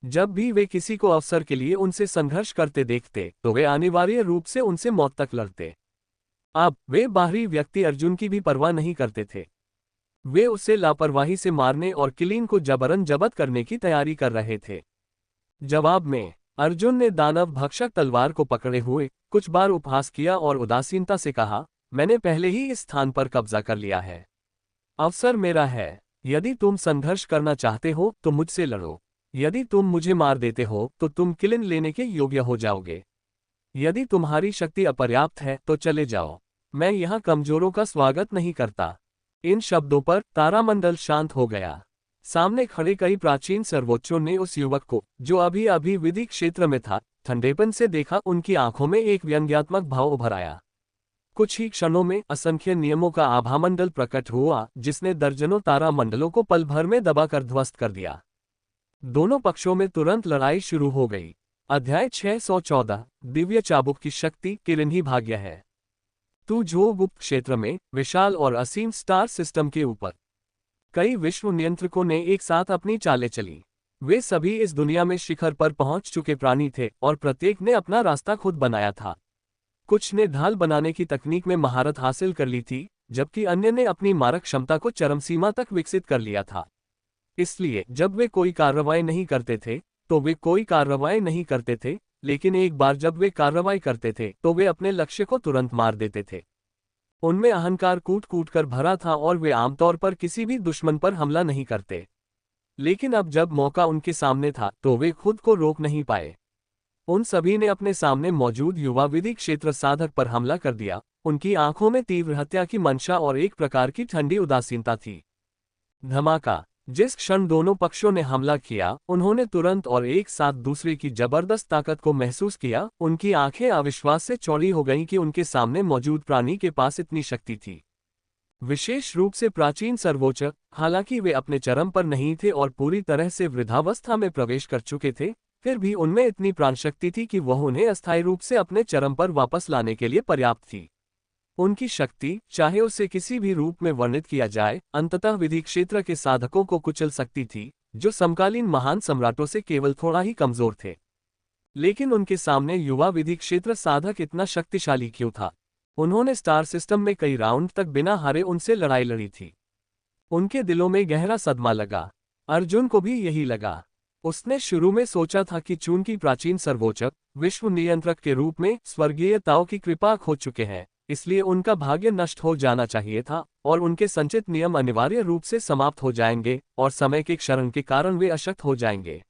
जब भी वे किसी को अवसर के लिए उनसे संघर्ष करते देखते तो वे अनिवार्य रूप से उनसे मौत तक लड़ते। अब वे बाहरी व्यक्ति अर्जुन की भी परवाह नहीं करते थे। वे उसे लापरवाही से मारने और किलिन को जबरन जब्त करने की तैयारी कर रहे थे। जवाब में अर्जुन ने दानव भक्षक तलवार को पकड़े हुए कुछ बार उपहास किया और उदासीनता से कहा, मैंने पहले ही इस स्थान पर कब्जा कर लिया है। अवसर मेरा है। यदि तुम संघर्ष करना चाहते हो तो मुझसे लड़ो। यदि तुम मुझे मार देते हो तो तुम किलिन लेने के योग्य हो जाओगे। यदि तुम्हारी शक्ति अपर्याप्त है तो चले जाओ। मैं यहाँ कमजोरों का स्वागत नहीं करता। इन शब्दों पर तारामंडल शांत हो गया। सामने खड़े कई प्राचीन सर्वोच्चों ने उस युवक को, जो अभी अभी विधि क्षेत्र में था, ठंडेपन से देखा। उनकी आंखों में एक व्यंग्यात्मक भाव उभर आया। कुछ ही क्षणों में असंख्य नियमों का आभामंडल प्रकट हुआ, जिसने दर्जनों तारामंडलों को पल भर में दबाकर ध्वस्त कर दिया। दोनों पक्षों में तुरंत लड़ाई शुरू हो गई। अध्याय 614 दिव्य चाबुक की शक्ति, किलिन ही भाग्य है। तू जो गुप्त क्षेत्र में विशाल और असीम स्टार सिस्टम के ऊपर कई विश्व नियंत्रकों ने एक साथ अपनी चालें चली। वे सभी इस दुनिया में शिखर पर पहुंच चुके प्राणी थे और प्रत्येक ने अपना रास्ता खुद बनाया था। कुछ ने ढाल बनाने की तकनीक में महारत हासिल कर ली थी, जबकि अन्य ने अपनी मारक क्षमता को चरम सीमा तक विकसित कर लिया था। इसलिए जब वे कोई कार्रवाई नहीं करते थे तो वे कोई कार्रवाई नहीं करते थे, लेकिन एक बार जब वे कार्रवाई करते थे तो वे अपने लक्ष्य को तुरंत मार देते थे। उनमें अहंकार कूट कूट कर भरा था और वे आमतौर पर किसी भी दुश्मन पर हमला नहीं करते। लेकिन अब जब मौका उनके सामने था तो वे खुद को रोक नहीं पाए। उन सभी ने अपने सामने मौजूद युवा विधि क्षेत्र साधक पर हमला कर दिया। उनकी आंखों में तीव्र हत्या की मंशा और एक प्रकार की ठंडी उदासीनता थी। धमाका। जिस क्षण दोनों पक्षों ने हमला किया, उन्होंने तुरंत और एक साथ दूसरे की जबरदस्त ताकत को महसूस किया। उनकी आंखें अविश्वास से चौड़ी हो गईं कि उनके सामने मौजूद प्राणी के पास इतनी शक्ति थी। विशेष रूप से प्राचीन सर्वोच्च, हालांकि वे अपने चरम पर नहीं थे और पूरी तरह से वृद्धावस्था में प्रवेश कर चुके थे, फिर भी उनमें इतनी प्राणशक्ति थी कि वह उन्हें अस्थायी रूप से अपने चरम पर वापस लाने के लिए पर्याप्त थी। उनकी शक्ति, चाहे उसे किसी भी रूप में वर्णित किया जाए, अंततः विधि क्षेत्र के साधकों को कुचल सकती थी, जो समकालीन महान सम्राटों से केवल थोड़ा ही कमजोर थे। लेकिन उनके सामने युवा विधि क्षेत्र साधक इतना शक्तिशाली क्यों था? उन्होंने स्टार सिस्टम में कई राउंड तक बिना हारे उनसे लड़ाई लड़ी थी। उनके दिलों में गहरा सदमा लगा। अर्जुन को भी यही लगा। उसने शुरू में सोचा था कि चूंकि प्राचीन सर्वोच्च विश्व नियंत्रक के रूप में स्वर्गीय ताओ की कृपा खो चुके हैं, इसलिए उनका भाग्य नष्ट हो जाना चाहिए था और उनके संचित नियम अनिवार्य रूप से समाप्त हो जाएंगे और समय के क्षरण के कारण वे अशक्त हो जाएंगे।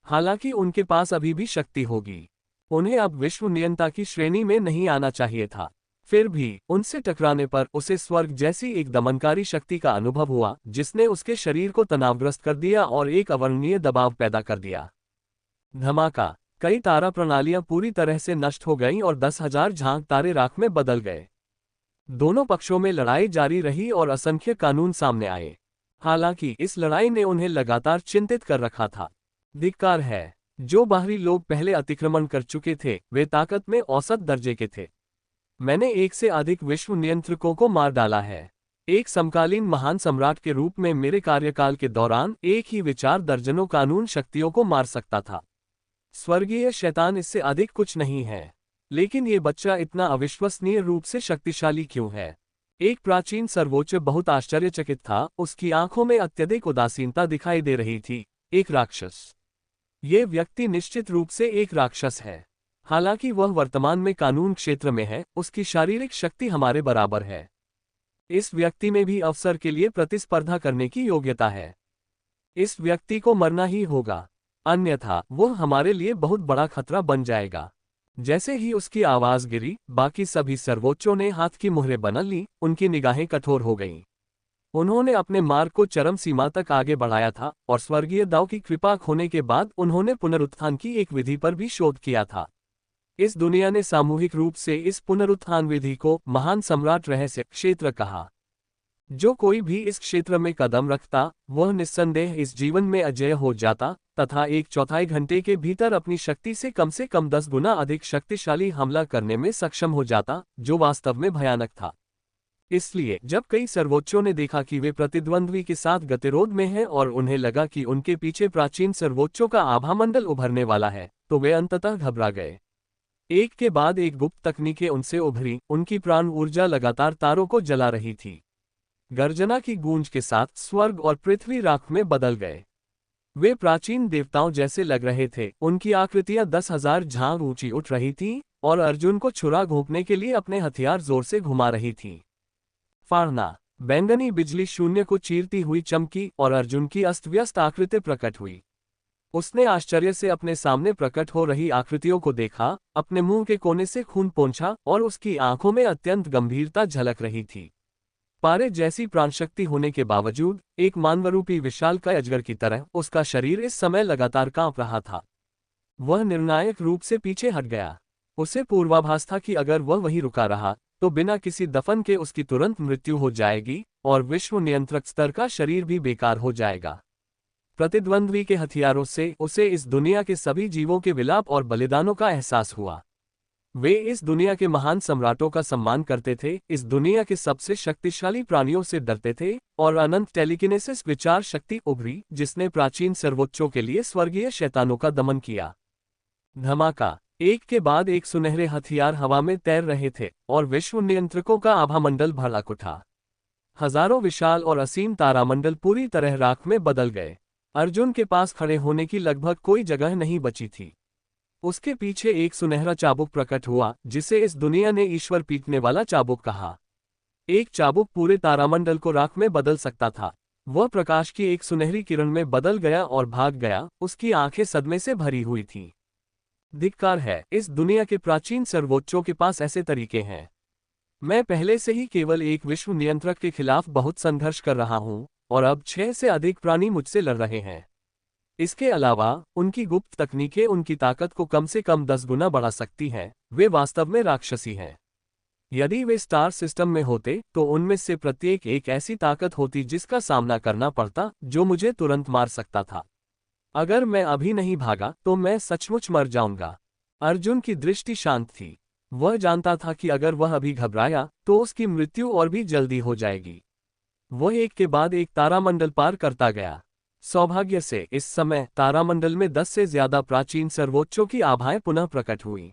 हालांकि उनके पास अभी भी शक्ति होगी। उन्हें अब विश्व नियंता की श्रेणी में नहीं आना चाहिए था। फिर भी उनसे टकराने पर उसे स्वर्ग जैसी एक दमनकारी शक्ति का अनुभव हुआ, जिसने उसके शरीर को तनावग्रस्त कर दिया और एक अवर्णनीय दबाव पैदा कर दिया। धमाका। कई तारा प्रणालियां पूरी तरह से नष्ट हो गईं और 10,000 झांक तारे राख में बदल गए। दोनों पक्षों में लड़ाई जारी रही और असंख्य कानून सामने आए। हालांकि इस लड़ाई ने उन्हें लगातार चिंतित कर रखा था। धिक्कार है, जो बाहरी लोग पहले अतिक्रमण कर चुके थे वे ताकत में औसत दर्जे के थे। मैंने एक से अधिक विश्व नियंत्रकों को मार डाला है। एक समकालीन महान सम्राट के रूप में मेरे कार्यकाल के दौरान एक ही विचार दर्जनों कानून शक्तियों को मार सकता था। स्वर्गीय शैतान इससे अधिक कुछ नहीं है। लेकिन ये बच्चा इतना अविश्वसनीय रूप से शक्तिशाली क्यों है? एक प्राचीन सर्वोच्च बहुत आश्चर्यचकित था, उसकी आंखों में अत्यधिक उदासीनता दिखाई दे रही थी। एक राक्षस। ये व्यक्ति निश्चित रूप से एक राक्षस है। हालांकि वह वर्तमान में कानून क्षेत्र में है, उसकी शारीरिक शक्ति हमारे बराबर है। इस व्यक्ति में भी अवसर के लिए प्रतिस्पर्धा करने की योग्यता है। इस व्यक्ति को मरना ही होगा, अन्यथा वह हमारे लिए बहुत बड़ा खतरा बन जाएगा। जैसे ही उसकी आवाज गिरी, बाकी सभी सर्वोच्चों ने हाथ की मुहरें बना ली, उनकी निगाहें कठोर हो गईं। उन्होंने अपने मार्ग को चरम सीमा तक आगे बढ़ाया था और स्वर्गीय दाव की कृपा होने के बाद उन्होंने पुनरुत्थान की एक विधि पर भी शोध किया था। इस दुनिया ने सामूहिक रूप से इस पुनरुत्थान विधि को महान सम्राट रहस्य क्षेत्र कहा। जो कोई भी इस क्षेत्र में कदम रखता, वह निस्संदेह इस जीवन में अजेय हो जाता तथा 1/4 घंटे के भीतर अपनी शक्ति से कम 10 गुना अधिक शक्तिशाली हमला करने में सक्षम हो जाता, जो वास्तव में भयानक था। इसलिए जब कई सर्वोच्चों ने देखा कि वे प्रतिद्वंद्वी के साथ गतिरोध में हैं और उन्हें लगा कि उनके पीछे प्राचीन सर्वोच्चों का आभामंडल उभरने वाला है, तो वे अंततः घबरा गए। एक के बाद एक गुप्त तकनीकें उनसे उभरी, उनकी प्राण ऊर्जा लगातार तारों को जला रही थी। गर्जना की गूंज के साथ स्वर्ग और पृथ्वी राख में बदल गए। वे प्राचीन देवताओं जैसे लग रहे थे, उनकी आकृतियां 10,000 झांग ऊंची उठ रही थीं और अर्जुन को छुरा घोंपने के लिए अपने हथियार जोर से घुमा रही थीं। फाड़ना। बैंगनी बिजली शून्य को चीरती हुई चमकी और अर्जुन की अस्त-व्यस्त आकृति प्रकट हुई। उसने आश्चर्य से अपने सामने प्रकट हो रही आकृतियों को देखा, अपने मुंह के कोने से खून पोंछा और उसकी आंखों में अत्यंत गंभीरता झलक रही थी। पारे जैसी प्राणशक्ति होने के बावजूद एक मानवरूपी विशालकाय अजगर की तरह उसका शरीर इस समय लगातार कांप रहा था। वह निर्णायक रूप से पीछे हट गया। उसे पूर्वाभास था कि अगर वह वहीं रुका रहा तो बिना किसी दफन के उसकी तुरंत मृत्यु हो जाएगी और विश्व नियंत्रक स्तर का शरीर भी बेकार हो जाएगा। प्रतिद्वंद्वी के हथियारों से उसे इस दुनिया के सभी जीवों के विलाप और बलिदानों का एहसास हुआ। वे इस दुनिया के महान सम्राटों का सम्मान करते थे, इस दुनिया के सबसे शक्तिशाली प्राणियों से डरते थे और अनंत टेलीकिनेसिस विचार शक्ति उभरी, जिसने प्राचीन सर्वोच्चों के लिए स्वर्गीय शैतानों का दमन किया। धमाका। एक के बाद एक सुनहरे हथियार हवा में तैर रहे थे और विश्व नियंत्रकों का आभामंडल भड़क उठा। हजारों विशाल और असीम तारामंडल पूरी तरह राख में बदल गए। अर्जुन के पास खड़े होने की लगभग कोई जगह नहीं बची थी। उसके पीछे एक सुनहरा चाबुक प्रकट हुआ, जिसे इस दुनिया ने ईश्वर पीटने वाला चाबुक कहा। एक चाबुक पूरे तारामंडल को राख में बदल सकता था। वह प्रकाश की एक सुनहरी किरण में बदल गया और भाग गया, उसकी आंखें सदमे से भरी हुई थीं। धिक्कार है, इस दुनिया के प्राचीन सर्वोच्चों के पास ऐसे तरीके हैं। मैं पहले से ही केवल एक विश्व नियंत्रक के खिलाफ बहुत संघर्ष कर रहा हूं और अब 6 से अधिक प्राणी मुझसे लड़ रहे हैं। इसके अलावा उनकी गुप्त तकनीकें उनकी ताकत को कम से कम 10 गुना बढ़ा सकती हैं। वे वास्तव में राक्षसी हैं। यदि वे स्टार सिस्टम में होते तो उनमें से प्रत्येक एक ऐसी ताकत होती जिसका सामना करना पड़ता, जो मुझे तुरंत मार सकता था। अगर मैं अभी नहीं भागा तो मैं सचमुच मर जाऊंगा। अर्जुन की दृष्टि शांत थी। वह जानता था कि अगर वह अभी घबराया तो उसकी मृत्यु और भी जल्दी हो जाएगी। वह एक के बाद एक तारामंडल पार करता गया। सौभाग्य से इस समय तारामंडल में 10 से ज्यादा प्राचीन सर्वोच्चों की आभाएं पुनः प्रकट हुई।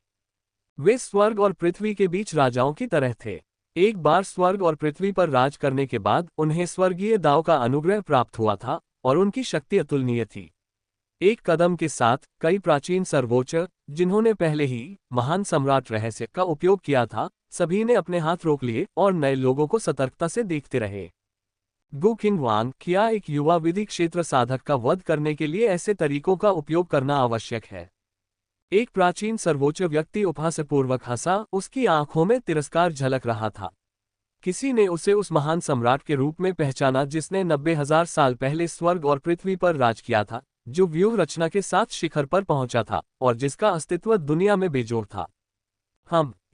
वे स्वर्ग और पृथ्वी के बीच राजाओं की तरह थे। एक बार स्वर्ग और पृथ्वी पर राज करने के बाद उन्हें स्वर्गीय दाव का अनुग्रह प्राप्त हुआ था और उनकी शक्ति अतुलनीय थी। एक कदम के साथ कई प्राचीन सर्वोच्च, जिन्होंने पहले ही महान सम्राट रहस्य का उपयोग किया था, सभी ने अपने हाथ रोक लिए और नए लोगों को सतर्कता से देखते रहे। गु किंगवान, क्या एक युवा विधि क्षेत्र साधक का वध करने के लिए ऐसे तरीकों का उपयोग करना आवश्यक है? एक प्राचीन सर्वोच्च व्यक्ति उपहासपूर्वक हंसा, उसकी आंखों में तिरस्कार झलक रहा था। किसी ने उसे उस महान सम्राट के रूप में पहचाना जिसने 90,000 साल पहले स्वर्ग और पृथ्वी पर राज किया था, जो व्यूह रचना के साथ शिखर पर पहुंचा था और जिसका अस्तित्व दुनिया में बेजोड़ था।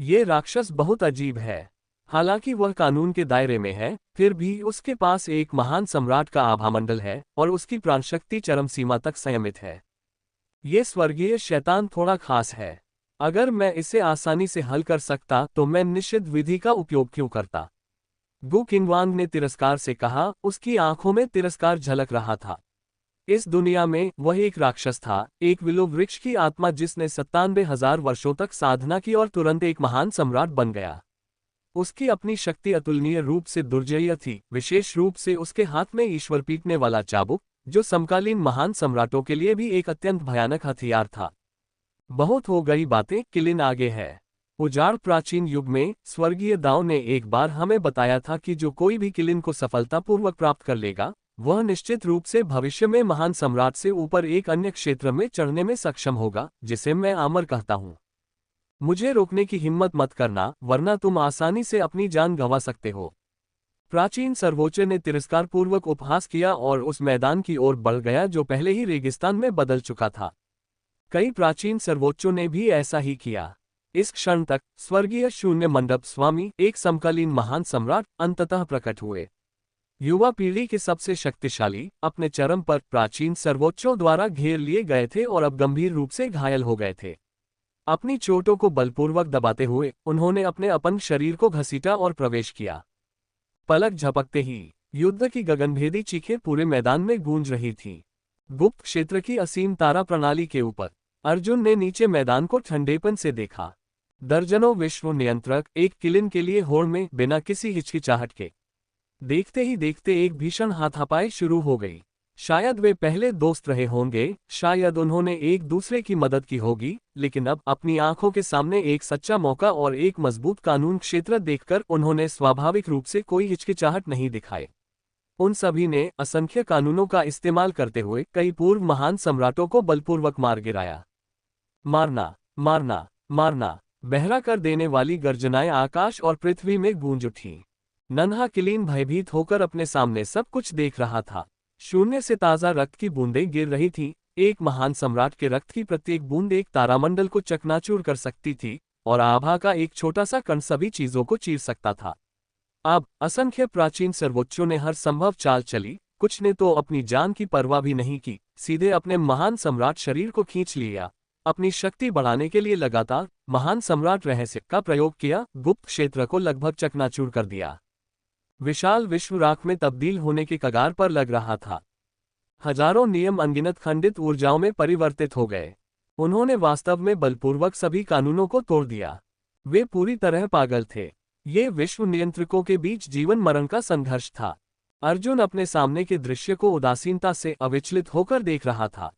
ये राक्षस बहुत अजीब है। हालांकि वह कानून के दायरे में है, फिर भी उसके पास एक महान सम्राट का आभामंडल है और उसकी प्राणशक्ति चरम सीमा तक संयमित है। ये स्वर्गीय शैतान थोड़ा खास है। अगर मैं इसे आसानी से हल कर सकता तो मैं निषिद्ध विधि का उपयोग क्यों करता? गु किंगवांग ने तिरस्कार से कहा, उसकी आंखों में तिरस्कार झलक रहा था। इस दुनिया में वह एक राक्षस था, एक विलुप्त वृक्ष की आत्मा जिसने 97,000 वर्षों तक साधना की और तुरंत एक महान सम्राट बन गया। उसकी अपनी शक्ति अतुलनीय रूप से दुर्जय थी, विशेष रूप से उसके हाथ में ईश्वर पीटने वाला चाबुक, जो समकालीन महान सम्राटों के लिए भी एक अत्यंत भयानक हथियार था। बहुत हो गई बातें, किलिन आगे है। उजाड़ प्राचीन युग में स्वर्गीय दाओ ने एक बार हमें बताया था कि जो कोई भी किलिन को सफलतापूर्वक प्राप्त कर लेगा, वह निश्चित रूप से भविष्य में महान सम्राट से ऊपर एक अन्य क्षेत्र में चढ़ने में सक्षम होगा, जिसे मैं आमर कहता हूँ। मुझे रोकने की हिम्मत मत करना, वरना तुम आसानी से अपनी जान गंवा सकते हो। प्राचीन सर्वोच्च ने तिरस्कारपूर्वक उपहास किया और उस मैदान की ओर बढ़ गया जो पहले ही रेगिस्तान में बदल चुका था। कई प्राचीन सर्वोच्चों ने भी ऐसा ही किया। इस क्षण तक स्वर्गीय शून्य मंडप स्वामी, एक समकालीन महान सम्राट, अंततः प्रकट हुए। युवा पीढ़ी के सबसे शक्तिशाली, अपने चरम पर प्राचीन सर्वोच्चों द्वारा घेर लिए गए थे और अब गंभीर रूप से घायल हो गए थे। अपनी चोटों को बलपूर्वक दबाते हुए उन्होंने अपने अपंग शरीर को घसीटा और प्रवेश किया। पलक झपकते ही युद्ध की गगनभेदी चीखें पूरे मैदान में गूंज रही थीं। गुप्त क्षेत्र की असीम तारा प्रणाली के ऊपर अर्जुन ने नीचे मैदान को ठंडेपन से देखा। दर्जनों विश्व नियंत्रक एक किलिन के लिए होड़ में बिना किसी हिचकिचाहट के। देखते ही देखते एक भीषण हाथापाई शुरू हो गई। शायद वे पहले दोस्त रहे होंगे, शायद उन्होंने एक दूसरे की मदद की होगी, लेकिन अब अपनी आंखों के सामने एक सच्चा मौका और एक मजबूत कानून क्षेत्र देखकर उन्होंने स्वाभाविक रूप से कोई हिचकिचाहट नहीं दिखाई। उन सभी ने असंख्य कानूनों का इस्तेमाल करते हुए कई पूर्व महान सम्राटों को बलपूर्वक मार गिराया। मारना, मारना, मारना, बहरा कर देने वाली गर्जनाएं आकाश और पृथ्वी में गूंज उठी। नन्हा किलिन भयभीत होकर अपने सामने सब कुछ देख रहा था। शून्य से ताजा रक्त की बूंदें गिर रही थीं। एक महान सम्राट के रक्त की प्रत्येक बूंद एक तारामंडल को चकनाचूर कर सकती थी और आभा का एक छोटा सा कण सभी चीजों को चीर सकता था। अब असंख्य प्राचीन सर्वोच्चों ने हर संभव चाल चली। कुछ ने तो अपनी जान की परवाह भी नहीं की, सीधे अपने महान सम्राट शरीर को खींच लिया। अपनी शक्ति बढ़ाने के लिए लगातार महान सम्राट रहस्य का प्रयोग किया, गुप्त क्षेत्र को लगभग चकनाचूर कर दिया। विशाल विश्व राख में तब्दील होने के कगार पर लग रहा था। हजारों नियम अनगिनत खंडित ऊर्जाओं में परिवर्तित हो गए। उन्होंने वास्तव में बलपूर्वक सभी कानूनों को तोड़ दिया। वे पूरी तरह पागल थे। ये विश्व नियंत्रकों के बीच जीवन मरण का संघर्ष था। अर्जुन अपने सामने के दृश्य को उदासीनता से अविचलित होकर देख रहा था।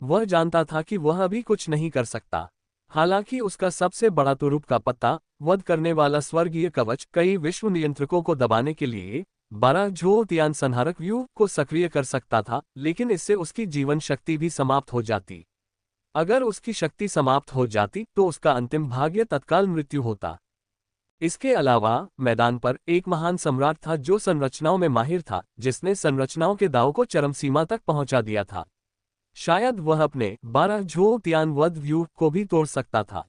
वह जानता था कि वह अभी कुछ नहीं कर सकता। हालांकि उसका सबसे बड़ा तुरुप का पत्ता, वध करने वाला स्वर्गीय कवच, कई विश्व नियंत्रकों को दबाने के लिए 12 ज्योतियान संहारक व्यूह को सक्रिय कर सकता था, लेकिन इससे उसकी जीवन शक्ति भी समाप्त हो जाती। अगर उसकी शक्ति समाप्त हो जाती तो उसका अंतिम भाग्य तत्काल मृत्यु होता। इसके अलावा मैदान पर एक महान सम्राट था जो संरचनाओं में माहिर था, जिसने संरचनाओं के दांव को चरम सीमा तक पहुंचा दिया था। शायद वह अपने 12 ज्योतियान वध व्यूह को भी तोड़ सकता था।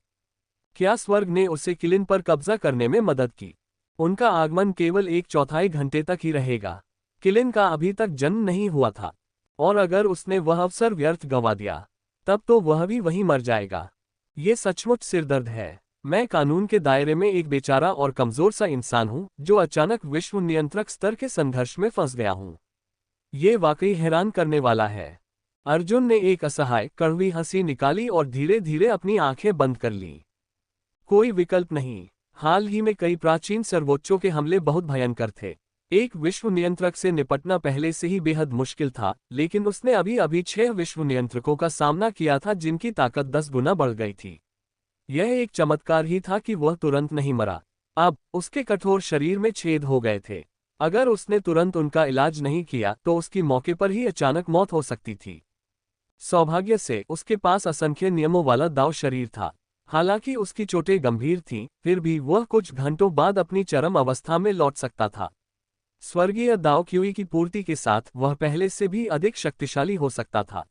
क्या स्वर्ग ने उसे किलिन पर कब्जा करने में मदद की? उनका आगमन केवल 1/4 घंटे तक ही रहेगा। किलिन का अभी तक जन्म नहीं हुआ था, और अगर उसने वह अवसर व्यर्थ गंवा दिया, तब तो वह भी वहीं मर जाएगा। ये सचमुच सिरदर्द है। मैं कानून के दायरे में एक बेचारा और कमजोर सा इंसान हूं, जो अचानक विश्व नियंत्रक स्तर के संघर्ष में फंस गया हूं। ये वाकई हैरान करने वाला है। अर्जुन ने एक असहाय कड़वी हंसी निकाली और धीरे धीरे अपनी आंखें बंद कर लीं। कोई विकल्प नहीं। हाल ही में कई प्राचीन सर्वोच्चों के हमले बहुत भयंकर थे। एक विश्व नियंत्रक से निपटना पहले से ही बेहद मुश्किल था, लेकिन उसने अभी 6 विश्व नियंत्रकों का सामना किया था जिनकी ताकत 10 गुना बढ़ गई थी। यह एक चमत्कार ही था कि वह तुरंत नहीं मरा। अब उसके कठोर शरीर में छेद हो गए थे। अगर उसने तुरंत उनका इलाज नहीं किया तो उसकी मौके पर ही अचानक मौत हो सकती थी। सौभाग्य से उसके पास असंख्य नियमों वाला दाव शरीर था। हालांकि उसकी चोटें गंभीर थीं, फिर भी वह कुछ घंटों बाद अपनी चरम अवस्था में लौट सकता था। स्वर्गीय दाव क्यूई की पूर्ति के साथ वह पहले से भी अधिक शक्तिशाली हो सकता था।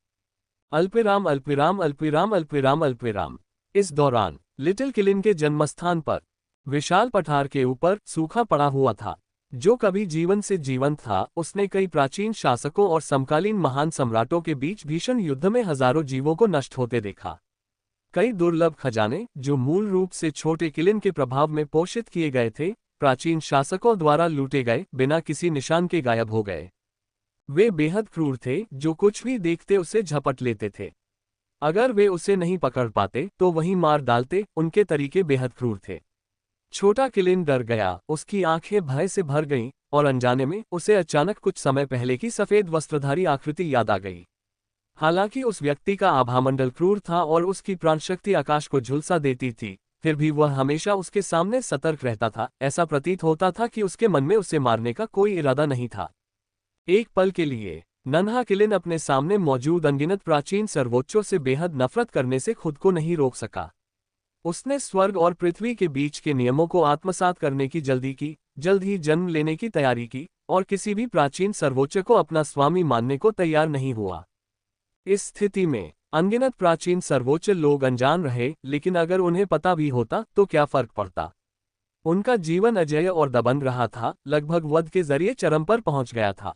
अल्पविराम अल्पविराम अल्पविराम अल्पविराम अल्पविराम। इस दौरान लिटिल किलिन के जन्मस्थान पर विशाल पठार के ऊपर सूखा पड़ा हुआ था, जो कभी जीवन से जीवंत था। उसने कई प्राचीन शासकों और समकालीन महान सम्राटों के बीच भीषण युद्ध में हजारों जीवों को नष्ट होते देखा। कई दुर्लभ खजाने, जो मूल रूप से छोटे किलिन के प्रभाव में पोषित किए गए थे, प्राचीन शासकों द्वारा लूटे गए, बिना किसी निशान के गायब हो गए। वे बेहद क्रूर थे, जो कुछ भी देखते उसे झपट लेते थे। अगर वे उसे नहीं पकड़ पाते तो वहीं मार डालते। उनके तरीके बेहद क्रूर थे। छोटा किलिन डर गया, उसकी आंखें भय से भर गईं, और अनजाने में उसे अचानक कुछ समय पहले की सफेद वस्त्रधारी आकृति याद आ गई। हालांकि उस व्यक्ति का आभामंडल क्रूर था और उसकी प्राणशक्ति आकाश को झुलसा देती थी, फिर भी वह हमेशा उसके सामने सतर्क रहता था। ऐसा प्रतीत होता था कि उसके मन में उसे मारने का कोई इरादा नहीं था। एक पल के लिए नन्हा किलिन अपने सामने मौजूद अनगिनत प्राचीन सर्वोच्चों से बेहद नफरत करने से खुद को नहीं रोक सका। उसने स्वर्ग और पृथ्वी के बीच के नियमों को आत्मसात करने की जल्द ही जन्म लेने की तैयारी की, और किसी भी प्राचीन सर्वोच्च को अपना स्वामी मानने को तैयार नहीं हुआ। इस स्थिति में अनगिनत प्राचीन सर्वोच्च लोग अनजान रहे, लेकिन अगर उन्हें पता भी होता तो क्या फर्क पड़ता। उनका जीवन अजेय और दबंग रहा था, लगभग वध के जरिए चरम पर पहुंच गया था।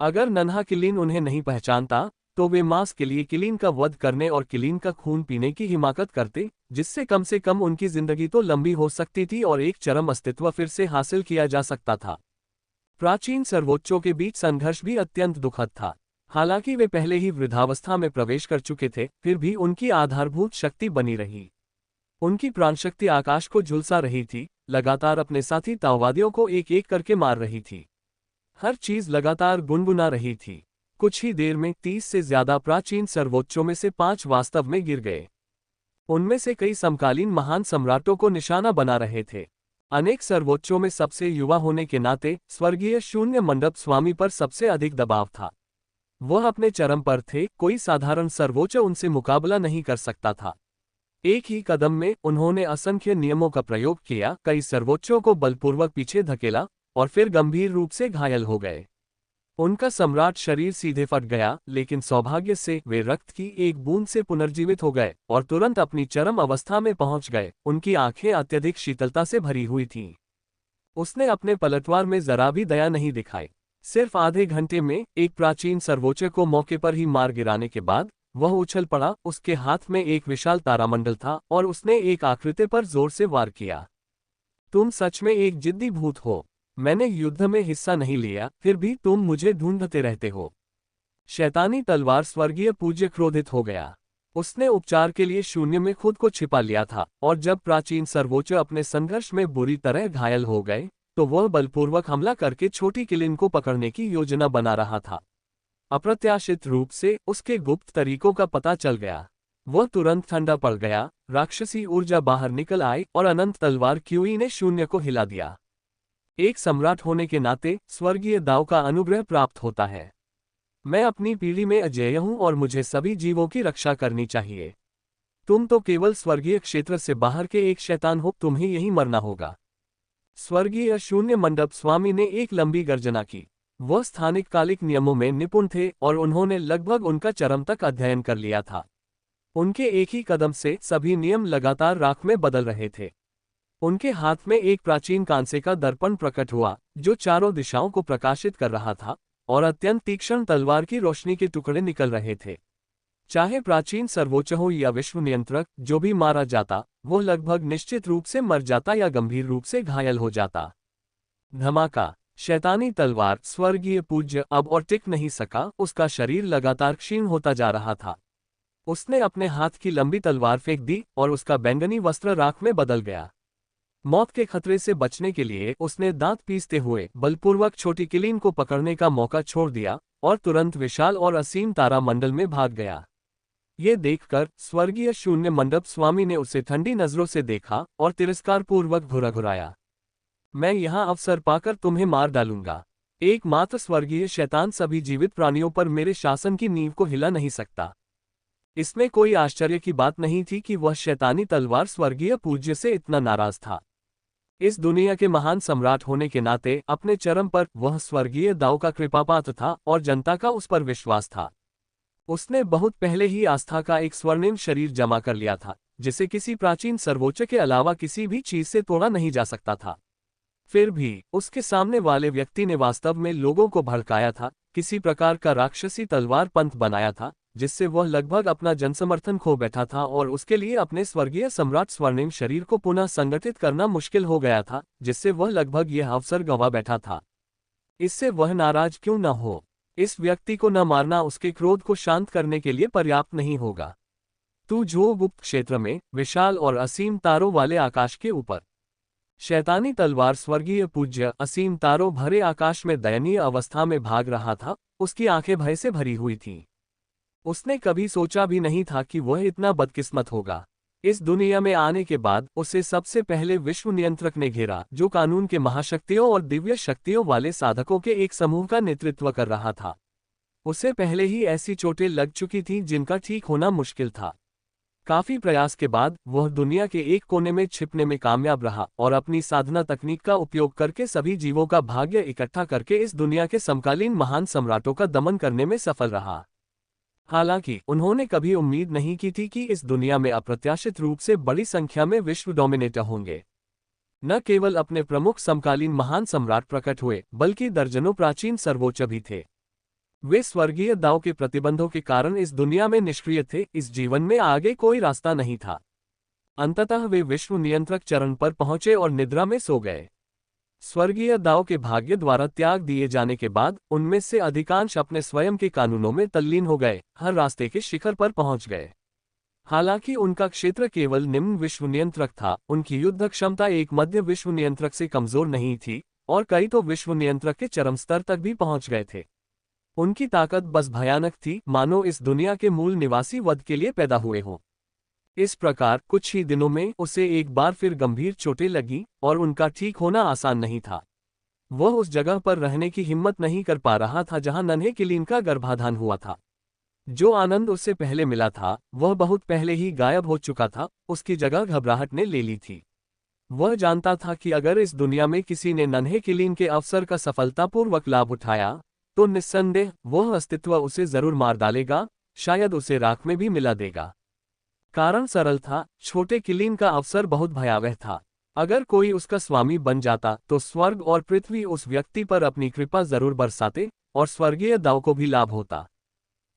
अगर नन्हा किलिन उन्हें नहीं पहचानता तो वे मांस के लिए किलिन का वध करने और किलिन का खून पीने की हिमाकत करते, जिससे कम से कम उनकी जिंदगी तो लंबी हो सकती थी और एक चरम अस्तित्व फिर से हासिल किया जा सकता था। प्राचीन सर्वोच्चों के बीच संघर्ष भी अत्यंत दुखद था। हालांकि वे पहले ही वृद्धावस्था में प्रवेश कर चुके थे, फिर भी उनकी आधारभूत शक्ति बनी रही। उनकी प्राणशक्ति आकाश को झुलसा रही थी, लगातार अपने साथी ताओवादियों को एक एक करके मार रही थी। हर चीज लगातार गुनगुना रही थी। कुछ ही देर में 30 से ज्यादा प्राचीन सर्वोच्चों में से 5 वास्तव में गिर गए। उनमें से कई समकालीन महान सम्राटों को निशाना बना रहे थे। अनेक सर्वोच्चों में सबसे युवा होने के नाते स्वर्गीय शून्य मंडप स्वामी पर सबसे अधिक दबाव था। वह अपने चरम पर थे, कोई साधारण सर्वोच्च उनसे मुकाबला नहीं कर सकता था। एक ही कदम में उन्होंने असंख्य नियमों का प्रयोग किया, कई सर्वोच्चों को बलपूर्वक पीछे धकेला और फिर गंभीर रूप से घायल हो गए। उनका सम्राट शरीर सीधे फट गया, लेकिन सौभाग्य से वे रक्त की एक बूंद से पुनर्जीवित हो गए और तुरंत अपनी चरम अवस्था में पहुंच गए। उनकी आंखें अत्यधिक शीतलता से भरी हुई थीं। उसने अपने पलटवार में जरा भी दया नहीं दिखाई। सिर्फ आधे घंटे में एक प्राचीन सर्वोच्च को मौके पर ही मार गिराने के बाद वह उछल पड़ा। उसके हाथ में एक विशाल तारामंडल था और उसने एक आकृति पर जोर से वार किया। तुम सच में एक जिद्दी भूत हो। मैंने युद्ध में हिस्सा नहीं लिया, फिर भी तुम मुझे ढूंढते रहते हो। शैतानी तलवार स्वर्गीय पूज्य क्रोधित हो गया। उसने उपचार के लिए शून्य में खुद को छिपा लिया था, और जब प्राचीन सर्वोच्च अपने संघर्ष में बुरी तरह घायल हो गए तो वह बलपूर्वक हमला करके छोटी किलिन को पकड़ने की योजना बना रहा था। अप्रत्याशित रूप से उसके गुप्त तरीकों का पता चल गया। वह तुरंत ठंडा पड़ गया, राक्षसी ऊर्जा बाहर निकल आई और अनंत तलवार क्यूई ने शून्य को हिला दिया। एक सम्राट होने के नाते स्वर्गीय दाव का अनुग्रह प्राप्त होता है। मैं अपनी पीढ़ी में अजेय हूं और मुझे सभी जीवों की रक्षा करनी चाहिए। तुम तो केवल स्वर्गीय क्षेत्र से बाहर के एक शैतान हो, तुम्हें यही मरना होगा। स्वर्गीय शून्य मंडप स्वामी ने एक लंबी गर्जना की। वह स्थानिक कालिक नियमों में निपुण थे और उन्होंने लगभग उनका चरम तक अध्ययन कर लिया था। उनके एक ही कदम से सभी नियम लगातार राख में बदल रहे थे। उनके हाथ में एक प्राचीन कांसे का दर्पण प्रकट हुआ, जो चारों दिशाओं को प्रकाशित कर रहा था, और अत्यंत तीक्ष्ण तलवार की रोशनी के टुकड़े निकल रहे थे। चाहे प्राचीन सर्वोच्च हो या विश्व नियंत्रक, जो भी मारा जाता वो लगभग निश्चित रूप से मर जाता या गंभीर रूप से घायल हो जाता। धमाका। शैतानी तलवार स्वर्गीय पूज्य अब और टिक नहीं सका। उसका शरीर लगातार क्षीण होता जा रहा था। उसने अपने हाथ की लंबी तलवार फेंक दी और उसका बैंगनी वस्त्र राख में बदल गया। मौत के खतरे से बचने के लिए उसने दांत पीसते हुए बलपूर्वक छोटी किलिन को पकड़ने का मौका छोड़ दिया और तुरंत विशाल और असीम तारामंडल में भाग गया। ये देखकर स्वर्गीय शून्य मंडप स्वामी ने उसे ठंडी नजरों से देखा और तिरस्कारपूर्वक घुराया। मैं यहाँ अवसर पाकर तुम्हें मार डालूंगा। एकमात्र स्वर्गीय शैतान सभी जीवित प्राणियों पर मेरे शासन की नींव को हिला नहीं सकता। इसमें कोई आश्चर्य की बात नहीं थी कि वह शैतानी तलवार स्वर्गीय पूज्य से इतना नाराज था। इस दुनिया के महान सम्राट होने के नाते अपने चरम पर वह स्वर्गीय दाऊ का कृपापात्र था और जनता का उस पर विश्वास था। उसने बहुत पहले ही आस्था का एक स्वर्णिम शरीर जमा कर लिया था, जिसे किसी प्राचीन सर्वोच्च के अलावा किसी भी चीज से तोड़ा नहीं जा सकता था। फिर भी उसके सामने वाले व्यक्ति ने वास्तव में लोगों को भड़काया था, किसी प्रकार का राक्षसी तलवार पंथ बनाया था, जिससे वह लगभग अपना जनसमर्थन खो बैठा था और उसके लिए अपने स्वर्गीय सम्राट स्वर्णिम शरीर को पुनः संगठित करना मुश्किल हो गया था, जिससे वह लगभग यह अवसर गंवा बैठा था। इससे वह नाराज क्यों न हो, इस व्यक्ति को न मारना उसके क्रोध को शांत करने के लिए पर्याप्त नहीं होगा। तू जो गुप्त क्षेत्र में विशाल और असीम तारों वाले आकाश के ऊपर शैतानी तलवार स्वर्गीय पूज्य असीम तारों भरे आकाश में दयनीय अवस्था में भाग रहा था, उसकी आंखें भय से भरी हुई थीं। उसने कभी सोचा भी नहीं था कि वह इतना बदकिस्मत होगा। इस दुनिया में आने के बाद उसे सबसे पहले विश्व नियंत्रक ने घेरा, जो कानून के महाशक्तियों और दिव्य शक्तियों वाले साधकों के एक समूह का नेतृत्व कर रहा था। उसे पहले ही ऐसी चोटें लग चुकी थीं जिनका ठीक होना मुश्किल था। काफी प्रयास के बाद वह दुनिया के एक कोने में छिपने में कामयाब रहा और अपनी साधना तकनीक का उपयोग करके सभी जीवों का भाग्य इकट्ठा करके इस दुनिया के समकालीन महान सम्राटों का दमन करने में सफल रहा। हालांकि उन्होंने कभी उम्मीद नहीं की थी कि इस दुनिया में अप्रत्याशित रूप से बड़ी संख्या में विश्व डोमिनेटर होंगे। न केवल अपने प्रमुख समकालीन महान सम्राट प्रकट हुए, बल्कि दर्जनों प्राचीन सर्वोच्च भी थे। वे स्वर्गीय दाव के प्रतिबंधों के कारण इस दुनिया में निष्क्रिय थे, इस जीवन में आगे कोई रास्ता नहीं था। अंततः वे विश्व नियंत्रक चरण पर पहुंचे और निद्रा में सो गए। स्वर्गीय दाव के भाग्य द्वारा त्याग दिए जाने के बाद उनमें से अधिकांश अपने स्वयं के कानूनों में तल्लीन हो गए, हर रास्ते के शिखर पर पहुंच गए। हालांकि उनका क्षेत्र केवल निम्न विश्व नियंत्रक था, उनकी युद्ध क्षमता एक मध्य विश्व नियंत्रक से कमजोर नहीं थी और कई तो विश्व नियंत्रक के चरम स्तर तक भी पहुंच गए थे। उनकी ताकत बस भयानक थी, मानो इस दुनिया के मूल निवासी वध के लिए पैदा हुए हों। इस प्रकार कुछ ही दिनों में उसे एक बार फिर गंभीर चोटें लगी और उनका ठीक होना आसान नहीं था। वह उस जगह पर रहने की हिम्मत नहीं कर पा रहा था जहां नन्हे किलीन का गर्भाधान हुआ था। जो आनंद उससे पहले मिला था वह बहुत पहले ही गायब हो चुका था, उसकी जगह घबराहट ने ले ली थी। वह जानता था कि अगर इस दुनिया में किसी ने नन्हे किलीन के अवसर का सफलतापूर्वक लाभ उठाया तो निस्संदेह वह अस्तित्व उसे जरूर मार डालेगा, शायद उसे राख में भी मिला देगा। कारण सरल था, छोटे किलीन का अवसर बहुत भयावह था। अगर कोई उसका स्वामी बन जाता तो स्वर्ग और पृथ्वी उस व्यक्ति पर अपनी कृपा जरूर बरसाते और स्वर्गीय दाव को भी लाभ होता।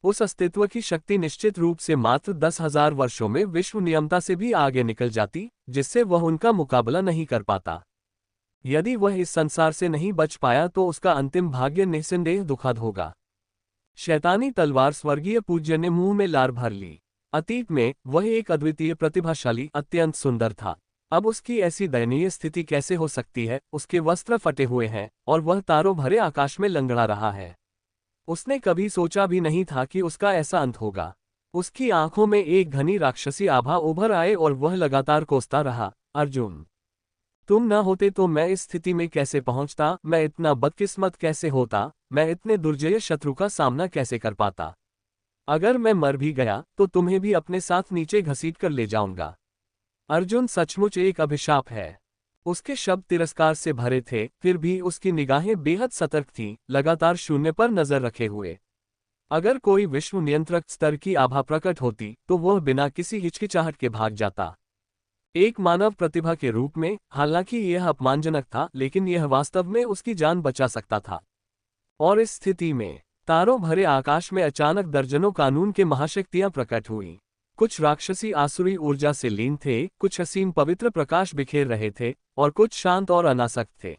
उस अस्तित्व की शक्ति निश्चित रूप से मात्र 10,000 वर्षों में विश्व नियमता से भी आगे निकल जाती, जिससे वह उनका मुकाबला नहीं कर पाता। यदि वह इस संसार से नहीं बच पाया तो उसका अंतिम भाग्य निस्संदेह दुखद होगा। शैतानी तलवार स्वर्गीय पूज्य ने मुंह में लार भर ली। अतीत में वह एक अद्वितीय प्रतिभाशाली, अत्यंत सुंदर था। अब उसकी ऐसी दयनीय स्थिति कैसे हो सकती है? उसके वस्त्र फटे हुए हैं और वह तारों भरे आकाश में लंगड़ा रहा है। उसने कभी सोचा भी नहीं था कि उसका ऐसा अंत होगा। उसकी आंखों में एक घनी राक्षसी आभा उभर आए और वह लगातार कोसता रहा, अर्जुन, तुम न होते तो मैं इस स्थिति में कैसे पहुंचता, मैं इतना बदकिस्मत कैसे होता, मैं इतने दुर्जय शत्रु का सामना कैसे कर पाता। अगर मैं मर भी गया तो तुम्हें भी अपने साथ नीचे घसीट कर ले जाऊंगा। अर्जुन सचमुच एक अभिशाप है। उसके शब्द तिरस्कार से भरे थे, फिर भी उसकी निगाहें बेहद सतर्क थीं, लगातार शून्य पर नजर रखे हुए। अगर कोई विश्व नियंत्रक स्तर की आभा प्रकट होती तो वह बिना किसी हिचकिचाहट के भाग जाता। एक मानव प्रतिभा के रूप में, हालांकि यह अपमानजनक था, लेकिन यह वास्तव में उसकी जान बचा सकता था। और इस स्थिति में तारों भरे आकाश में अचानक दर्जनों कानून के महाशक्तियां प्रकट हुईं। कुछ राक्षसी आसुरी ऊर्जा से लीन थे, कुछ असीम पवित्र प्रकाश बिखेर रहे थे और कुछ शांत और अनासक्त थे।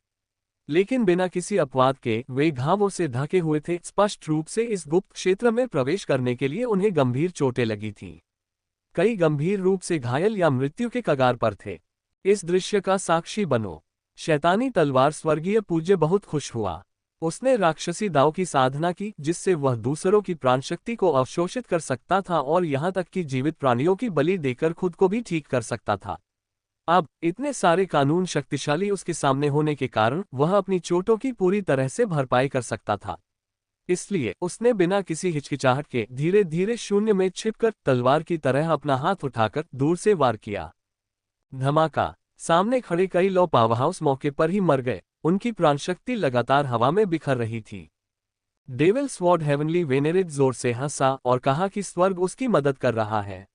लेकिन बिना किसी अपवाद के वे घावों से ढके हुए थे। स्पष्ट रूप से इस गुप्त क्षेत्र में प्रवेश करने के लिए उन्हें गंभीर चोटें लगी थीं। कई गंभीर रूप से घायल या मृत्यु के कगार पर थे। इस दृश्य का साक्षी बनो। शैतानी तलवार स्वर्गीय पूज्य बहुत खुश हुआ। उसने राक्षसी दाव की साधना की, जिससे वह दूसरों की प्राणशक्ति को अवशोषित कर सकता था और यहाँ तक कि जीवित प्राणियों की बलि देकर खुद को भी ठीक कर सकता था। अब इतने सारे कानून शक्तिशाली उसके सामने होने के कारण वह अपनी चोटों की पूरी तरह से भरपाई कर सकता था। इसलिए उसने बिना किसी हिचकिचाहट के धीरे धीरे शून्य में छिपकर तलवार की तरह अपना हाथ उठाकर दूर से वार किया। धमाका! सामने खड़े कई लौ पावरहाउस मौके पर ही मर गए, उनकी प्राणशक्ति लगातार हवा में बिखर रही थी। डेविल स्वॉर्ड हेवनली वेनेरेट जोर से हंसा और कहा कि स्वर्ग उसकी मदद कर रहा है।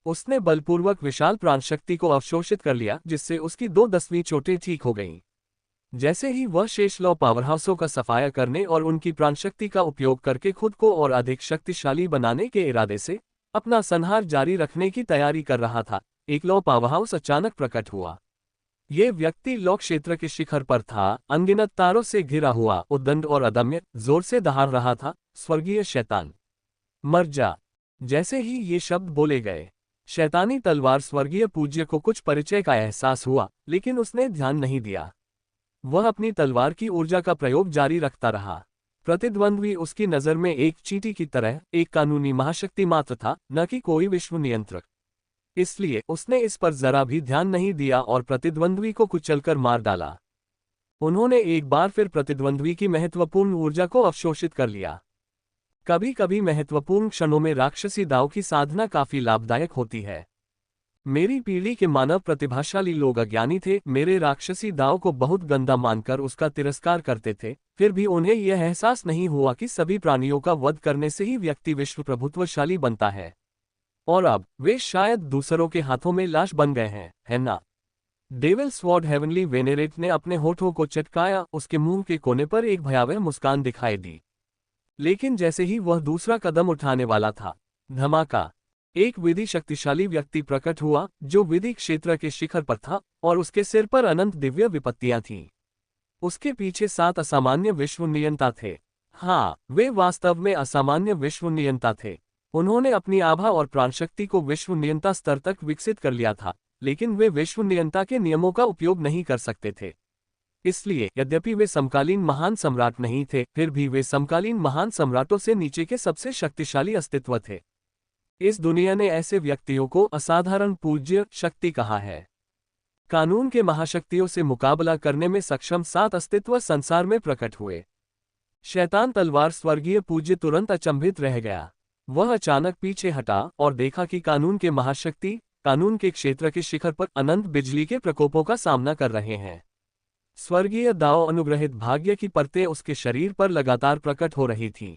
उसने बलपूर्वक विशाल प्राणशक्ति को अवशोषित कर लिया, जिससे उसकी 2/10 चोटें ठीक हो गईं। जैसे ही वह शेष लौ पावरहाउसों का सफाया करने और उनकी प्राणशक्ति का उपयोग करके खुद को और अधिक शक्तिशाली बनाने के इरादे से अपना संहार जारी रखने की तैयारी कर रहा था, एक लौ पावरहाउस अचानक प्रकट हुआ। ये व्यक्ति लौ क्षेत्र के शिखर पर था, अनगिनत तारों से घिरा हुआ, उद्दंड और अदम्य, जोर से दहाड़ रहा था, स्वर्गीय शैतान, मर जा। जैसे ही ये शब्द बोले गए, शैतानी तलवार स्वर्गीय पूज्य को कुछ परिचय का एहसास हुआ, लेकिन उसने ध्यान नहीं दिया। वह अपनी तलवार की ऊर्जा का प्रयोग जारी रखता रहा। प्रतिद्वंद्वी उसकी नज़र में एक चींटी की तरह एक कानूनी महाशक्ति मात्र था, न कि कोई विश्व नियंत्रक। इसलिए उसने इस पर जरा भी ध्यान नहीं दिया और प्रतिद्वंद्वी को कुचलकर मार डाला। उन्होंने एक बार फिर प्रतिद्वंद्वी की महत्वपूर्ण ऊर्जा को अवशोषित कर लिया। कभी कभी महत्वपूर्ण क्षणों में राक्षसी दाव की साधना काफी लाभदायक होती है। मेरी पीढ़ी के मानव प्रतिभाशाली लोग अज्ञानी थे, मेरे राक्षसी दाव को बहुत गंदा मानकर उसका तिरस्कार करते थे, फिर भी उन्हें यह एहसास नहीं हुआ कि सभी प्राणियों का वध करने से ही व्यक्ति विश्व प्रभुत्वशाली बनता है। और अब वे शायद दूसरों के हाथों में लाश बन गए हैं, है ना? डेविल स्वॉर्ड हेवनली वेनेरेट ने अपने होठों को चटकाया, उसके मुंह के कोने पर एक भयावह मुस्कान दिखाई दी। लेकिन जैसे ही वह दूसरा कदम उठाने वाला था, धमाका! एक विधि शक्तिशाली व्यक्ति प्रकट हुआ, जो विधि क्षेत्र के शिखर पर था, और उसके सिर पर अनंत दिव्य विपत्तियां थीं। उसके पीछे 7 असामान्य विश्व नियंता थे। हाँ, वे वास्तव में असामान्य विश्व नियंता थे। उन्होंने अपनी आभा और प्राणशक्ति को विश्व नियंता स्तर तक विकसित कर लिया था, लेकिन वे विश्व नियंता के नियमों का उपयोग नहीं कर सकते थे। इसलिए यद्यपि वे समकालीन महान सम्राट नहीं थे, फिर भी वे समकालीन महान सम्राटों से नीचे के सबसे शक्तिशाली अस्तित्व थे। इस दुनिया ने ऐसे व्यक्तियों को असाधारण पूज्य शक्ति कहा है। कानून के महाशक्तियों से मुकाबला करने में सक्षम 7 अस्तित्व संसार में प्रकट हुए। शैतान तलवार स्वर्गीय पूज्य तुरंत अचंभित रह गया। वह अचानक पीछे हटा और देखा कि कानून के महाशक्ति कानून के क्षेत्र के शिखर पर अनंत बिजली के प्रकोपों का सामना कर रहे हैं। स्वर्गीय दाव अनुग्रहित भाग्य की परतें उसके शरीर पर लगातार प्रकट हो रही थीं।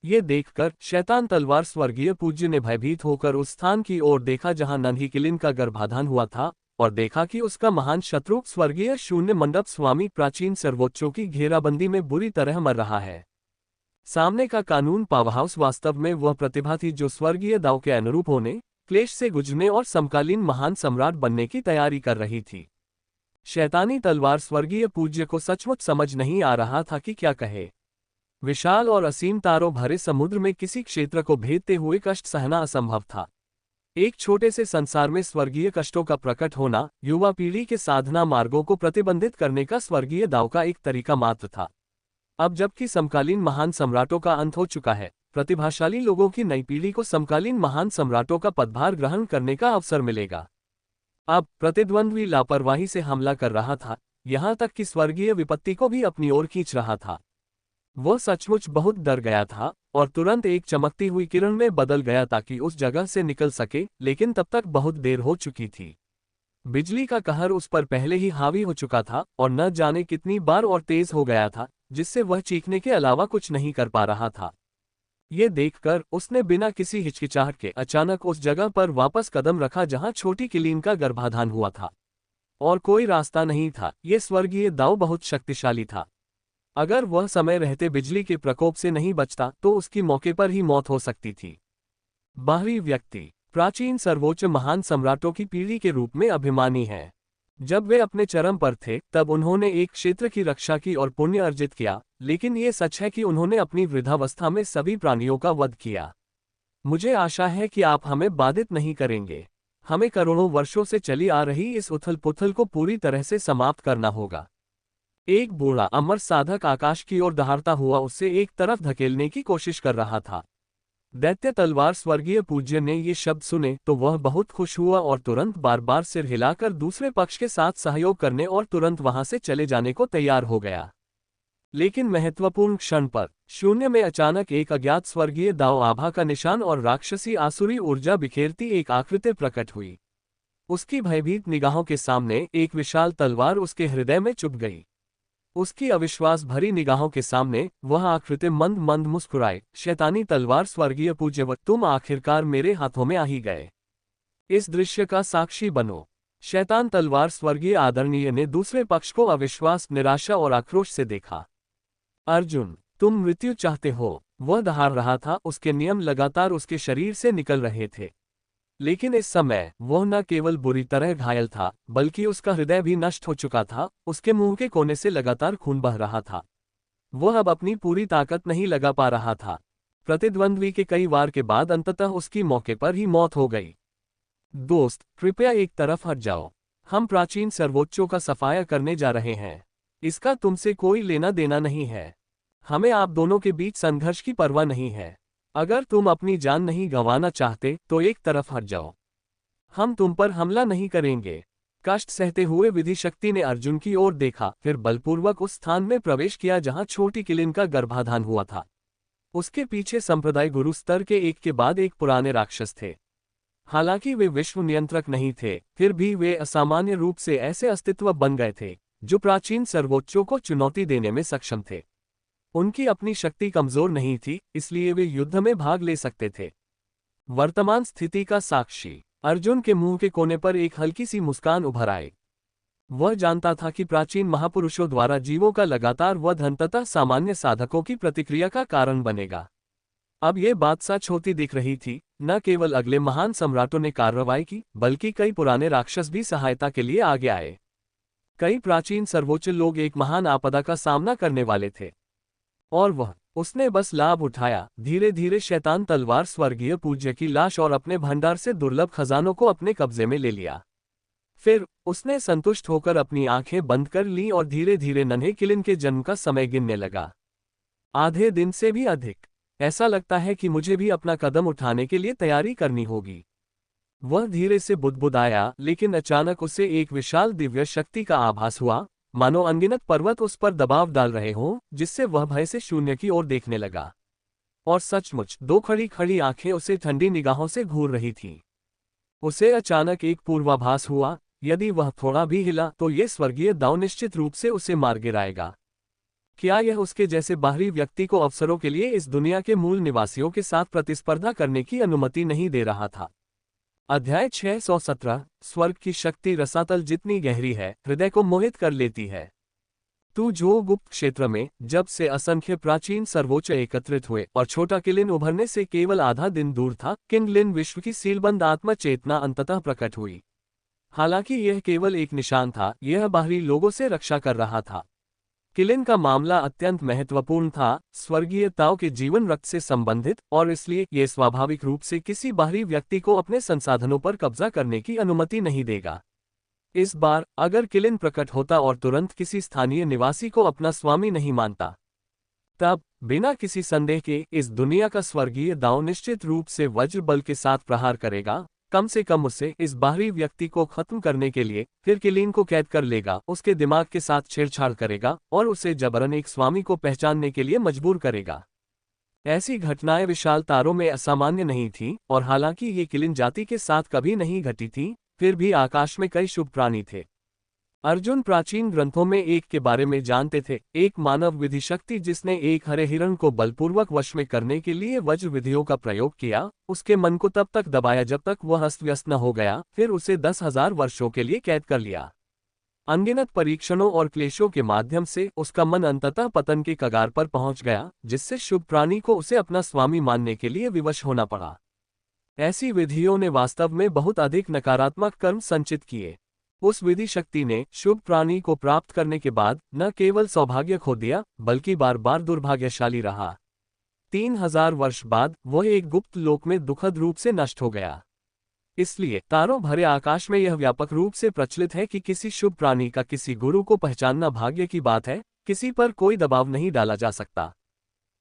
ये देखकर शैतान तलवार स्वर्गीय पूज्य ने भयभीत होकर उस स्थान की ओर देखा जहां नन्ही किलिन का गर्भाधान हुआ था, और देखा कि उसका महान शत्रु स्वर्गीय शून्य मंडप स्वामी प्राचीन सर्वोच्चों की घेराबंदी में बुरी तरह मर रहा है। सामने का कानून पावरहाउस वास्तव में वह प्रतिभा थी जो स्वर्गीय दाव के अनुरूप होने, क्लेश से गुजरने और समकालीन महान सम्राट बनने की तैयारी कर रही थी। शैतानी तलवार स्वर्गीय पूज्य को सचमुच समझ नहीं आ रहा था कि क्या कहे। विशाल और असीम तारों भरे समुद्र में किसी क्षेत्र को भेदते हुए कष्ट सहना असंभव था। एक छोटे से संसार में स्वर्गीय कष्टों का प्रकट होना युवा पीढ़ी के साधना मार्गों को प्रतिबंधित करने का स्वर्गीय दाव का एक तरीका मात्र था। अब जबकि समकालीन महान सम्राटों का अंत हो चुका है, प्रतिभाशाली लोगों की नई पीढ़ी को समकालीन महान सम्राटों का पदभार ग्रहण करने का अवसर मिलेगा। अब प्रतिद्वंद्वी लापरवाही से हमला कर रहा था, यहाँ तक कि स्वर्गीय विपत्ति को भी अपनी ओर खींच रहा था। वह सचमुच बहुत डर गया था और तुरंत एक चमकती हुई किरण में बदल गया ताकि उस जगह से निकल सके, लेकिन तब तक बहुत देर हो चुकी थी। बिजली का कहर उस पर पहले ही हावी हो चुका था और न जाने कितनी बार और तेज हो गया था, जिससे वह चीखने के अलावा कुछ नहीं कर पा रहा था। ये देखकर उसने बिना किसी हिचकिचाहट के अचानक उस जगह पर वापस कदम रखा जहां छोटी किलीन का गर्भाधान हुआ था। और कोई रास्ता नहीं था, ये स्वर्गीय दाव बहुत शक्तिशाली था। अगर वह समय रहते बिजली के प्रकोप से नहीं बचता तो उसकी मौके पर ही मौत हो सकती थी। बाहरी व्यक्ति प्राचीन सर्वोच्च महान सम्राटों की पीढ़ी के रूप में अभिमानी है। जब वे अपने चरम पर थे तब उन्होंने एक क्षेत्र की रक्षा की और पुण्य अर्जित किया, लेकिन ये सच है कि उन्होंने अपनी वृद्धावस्था में सभी प्राणियों का वध किया। मुझे आशा है कि आप हमें बाधित नहीं करेंगे। हमें करोड़ों वर्षों से चली आ रही इस उथल पुथल को पूरी तरह से समाप्त करना होगा। एक बूढ़ा अमर साधक आकाश की ओर दहाड़ता हुआ उससे एक तरफ धकेलने की कोशिश कर रहा था। दैत्य तलवार स्वर्गीय पूज्य ने ये शब्द सुने तो वह बहुत खुश हुआ और तुरंत बार बार सिर हिलाकर दूसरे पक्ष के साथ सहयोग करने और तुरंत वहां से चले जाने को तैयार हो गया। लेकिन महत्वपूर्ण क्षण पर शून्य में अचानक एक अज्ञात स्वर्गीय दाव आभा का निशान और राक्षसी आसुरी ऊर्जा बिखेरती एक आकृति प्रकट हुई। उसकी भयभीत निगाहों के सामने एक विशाल तलवार उसके हृदय में चुभ गई। उसकी अविश्वास भरी निगाहों के सामने वह आकृति मंद मंद मुस्कुराए, शैतानी तलवार स्वर्गीय पूज्यवत, तुम आखिरकार मेरे हाथों में आ ही गए। इस दृश्य का साक्षी बनो। शैतान तलवार स्वर्गीय आदरणीय ने दूसरे पक्ष को अविश्वास, निराशा और आक्रोश से देखा। अर्जुन, तुम मृत्यु चाहते हो? वह दहाड़ रहा था, उसके नियम लगातार उसके शरीर से निकल रहे थे। लेकिन इस समय वह न केवल बुरी तरह घायल था, बल्कि उसका हृदय भी नष्ट हो चुका था। उसके मुंह के कोने से लगातार खून बह रहा था। वह अब अपनी पूरी ताकत नहीं लगा पा रहा था। प्रतिद्वंद्वी के कई वार के बाद अंततः उसकी मौके पर ही मौत हो गई। दोस्त, कृपया एक तरफ हट जाओ। हम प्राचीन सर्वोच्चों का सफाया करने जा रहे हैं। इसका तुमसे कोई लेना देना नहीं है। हमें आप दोनों के बीच संघर्ष की परवाह नहीं है। अगर तुम अपनी जान नहीं गंवाना चाहते तो एक तरफ हट जाओ। हम तुम पर हमला नहीं करेंगे। कष्ट सहते हुए विधि शक्ति ने अर्जुन की ओर देखा, फिर बलपूर्वक उस स्थान में प्रवेश किया जहां छोटी किलिन का गर्भाधान हुआ था। उसके पीछे संप्रदाय गुरु स्तर के एक के बाद एक पुराने राक्षस थे। हालांकि वे विश्व नियंत्रक नहीं थे, फिर भी वे असामान्य रूप से ऐसे अस्तित्व बन गए थे जो प्राचीन सर्वोच्चों को चुनौती देने में सक्षम थे। उनकी अपनी शक्ति कमजोर नहीं थी, इसलिए वे युद्ध में भाग ले सकते थे। वर्तमान स्थिति का साक्षी अर्जुन के मुंह के कोने पर एक हल्की सी मुस्कान उभर आई। वह जानता था कि प्राचीन महापुरुषों द्वारा जीवों का लगातार वध अंततः सामान्य साधकों की प्रतिक्रिया का कारण बनेगा। अब यह बात सच होती दिख रही थी। न केवल अगले महान सम्राटों ने कार्रवाई की, बल्कि कई पुराने राक्षस भी सहायता के लिए आगे आए। कई प्राचीन सर्वोच्च लोग एक महान आपदा का सामना करने वाले थे, और उसने बस लाभ उठाया। धीरे धीरे शैतान तलवार स्वर्गीय पूज्य की लाश और अपने भंडार से दुर्लभ खजानों को अपने कब्जे में ले लिया। फिर उसने संतुष्ट होकर अपनी आंखें बंद कर लीं और धीरे धीरे नन्हे किलिन के जन्म का समय गिनने लगा। आधे दिन से भी अधिक। ऐसा लगता है कि मुझे भी अपना कदम उठाने के लिए तैयारी करनी होगी। वह धीरे से बुदबुदाया, लेकिन अचानक उसे एक विशाल दिव्य शक्ति का आभास हुआ, मानो अनगिनत पर्वत उस पर दबाव डाल रहे हों, जिससे वह भय से शून्य की ओर देखने लगा। और सचमुच दो खड़ी खड़ी आंखें उसे ठंडी निगाहों से घूर रही थीं। उसे अचानक एक पूर्वाभास हुआ, यदि वह थोड़ा भी हिला तो ये स्वर्गीय दाव निश्चित रूप से उसे मार गिराएगा। क्या यह उसके जैसे बाहरी व्यक्ति को अवसरों के लिए इस दुनिया के मूल निवासियों के साथ प्रतिस्पर्धा करने की अनुमति नहीं दे रहा था? अध्याय 617 स्वर्ग की शक्ति रसातल जितनी गहरी है, हृदय को मोहित कर लेती है। तू जो गुप्त क्षेत्र में जब से असंख्य प्राचीन सर्वोच्च एकत्रित हुए और छोटा किलिन उभरने से केवल आधा दिन दूर था, किंगलिन विश्व की सीलबंद आत्मा चेतना अंततः प्रकट हुई। हालांकि यह केवल एक निशान था, यह बाहरी लोगों से रक्षा कर रहा था। किलिन का मामला अत्यंत महत्वपूर्ण था, स्वर्गीय ताओ के जीवन रक्त से संबंधित, और इसलिए यह स्वाभाविक रूप से किसी बाहरी व्यक्ति को अपने संसाधनों पर कब्जा करने की अनुमति नहीं देगा। इस बार अगर किलिन प्रकट होता और तुरंत किसी स्थानीय निवासी को अपना स्वामी नहीं मानता, तब बिना किसी संदेह के इस दुनिया का स्वर्गीय दाओ निश्चित रूप से वज्र बल के साथ प्रहार करेगा। कम से कम उसे इस बाहरी व्यक्ति को खत्म करने के लिए फिर किलिन को कैद कर लेगा, उसके दिमाग के साथ छेड़छाड़ करेगा और उसे जबरन एक स्वामी को पहचानने के लिए मजबूर करेगा। ऐसी घटनाएं विशाल तारों में असामान्य नहीं थीं, और हालांकि ये किलिन जाति के साथ कभी नहीं घटी थीं, फिर भी आकाश में कई शुभ प्राणी थे। अर्जुन प्राचीन ग्रंथों में एक के बारे में जानते थे, एक मानव विधि शक्ति जिसने एक हरे हिरण को बलपूर्वक वश में करने के लिए वज्र विधियों का प्रयोग किया। उसके मन को तब तक दबाया जब तक वह अस्त व्यस्त न हो गया, फिर उसे 10,000 वर्षों के लिए कैद कर लिया। अनगिनत परीक्षणों और क्लेशों के माध्यम से उसका मन अंततः पतन के कगार पर पहुंच गया, जिससे शुभ प्राणी को उसे अपना स्वामी मानने के लिए विवश होना पड़ा। ऐसी विधियों ने वास्तव में बहुत अधिक नकारात्मक कर्म संचित किए। उस विधि शक्ति ने शुभ प्राणी को प्राप्त करने के बाद न केवल सौभाग्य खो दिया, बल्कि बार बार दुर्भाग्यशाली रहा। 3000 वर्ष बाद वह एक गुप्त लोक में दुखद रूप से नष्ट हो गया। इसलिए तारों भरे आकाश में यह व्यापक रूप से प्रचलित है कि किसी शुभ प्राणी का किसी गुरु को पहचानना भाग्य की बात है, किसी पर कोई दबाव नहीं डाला जा सकता।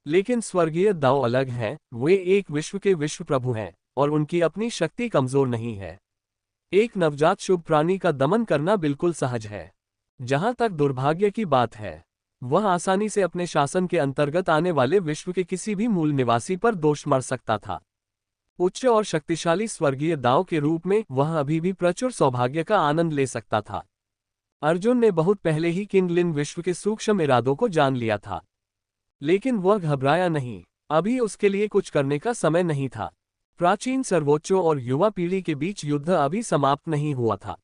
लेकिन स्वर्गीय दाओ अलग हैं, वे एक विश्व के विश्व प्रभु हैं, और उनकी अपनी शक्ति कमजोर नहीं है। एक नवजात शुभ प्राणी का दमन करना बिल्कुल सहज है। जहां तक दुर्भाग्य की बात है, वह आसानी से अपने शासन के अंतर्गत आने वाले विश्व के किसी भी मूल निवासी पर दोष मढ़ सकता था। उच्च और शक्तिशाली स्वर्गीय दाव के रूप में वह अभी भी प्रचुर सौभाग्य का आनंद ले सकता था। अर्जुन ने बहुत पहले ही किंग लिन विश्व के सूक्ष्म इरादों को जान लिया था, लेकिन वह घबराया नहीं। अभी उसके लिए कुछ करने का समय नहीं था। प्राचीन सर्वोच्चों और युवा पीढ़ी के बीच युद्ध अभी समाप्त नहीं हुआ था।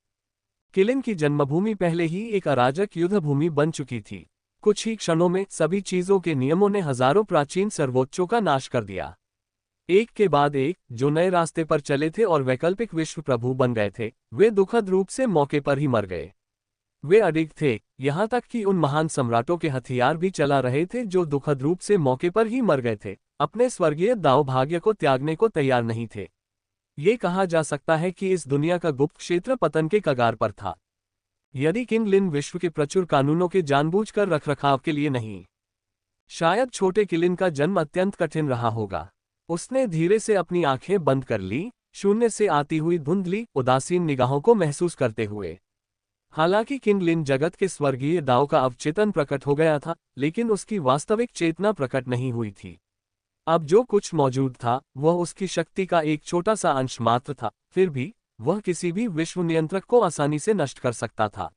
किलिन की जन्मभूमि पहले ही एक अराजक युद्ध भूमि बन चुकी थी। कुछ ही क्षणों में सभी चीजों के नियमों ने हजारों प्राचीन सर्वोच्चों का नाश कर दिया। एक के बाद एक जो नए रास्ते पर चले थे और वैकल्पिक विश्व प्रभु बन गए थे, वे दुखद रूप से मौके पर ही मर गए। वे अडिग थे, यहाँ तक कि उन महान सम्राटों के हथियार भी चला रहे थे जो दुखद रूप से मौके पर ही मर गए थे, अपने स्वर्गीय दाव भाग्य को त्यागने को तैयार नहीं थे। ये कहा जा सकता है कि इस दुनिया का गुप्त क्षेत्र पतन के कगार पर था। यदि किंग लिन विश्व के प्रचुर कानूनों के जानबूझकर रखरखाव के लिए नहीं, शायद छोटे किलिन का जन्म अत्यंत कठिन रहा होगा। उसने धीरे से अपनी आंखें बंद कर ली, शून्य से आती हुई धुंधली उदासीन निगाहों को महसूस करते हुए। हालांकि किंग लिन जगत के स्वर्गीय दाव का अवचेतन प्रकट हो गया था, लेकिन उसकी वास्तविक चेतना प्रकट नहीं हुई थी। अब जो कुछ मौजूद था वह उसकी शक्ति का एक छोटा सा अंश मात्र था, फिर भी वह किसी भी विश्व नियंत्रक को आसानी से नष्ट कर सकता था।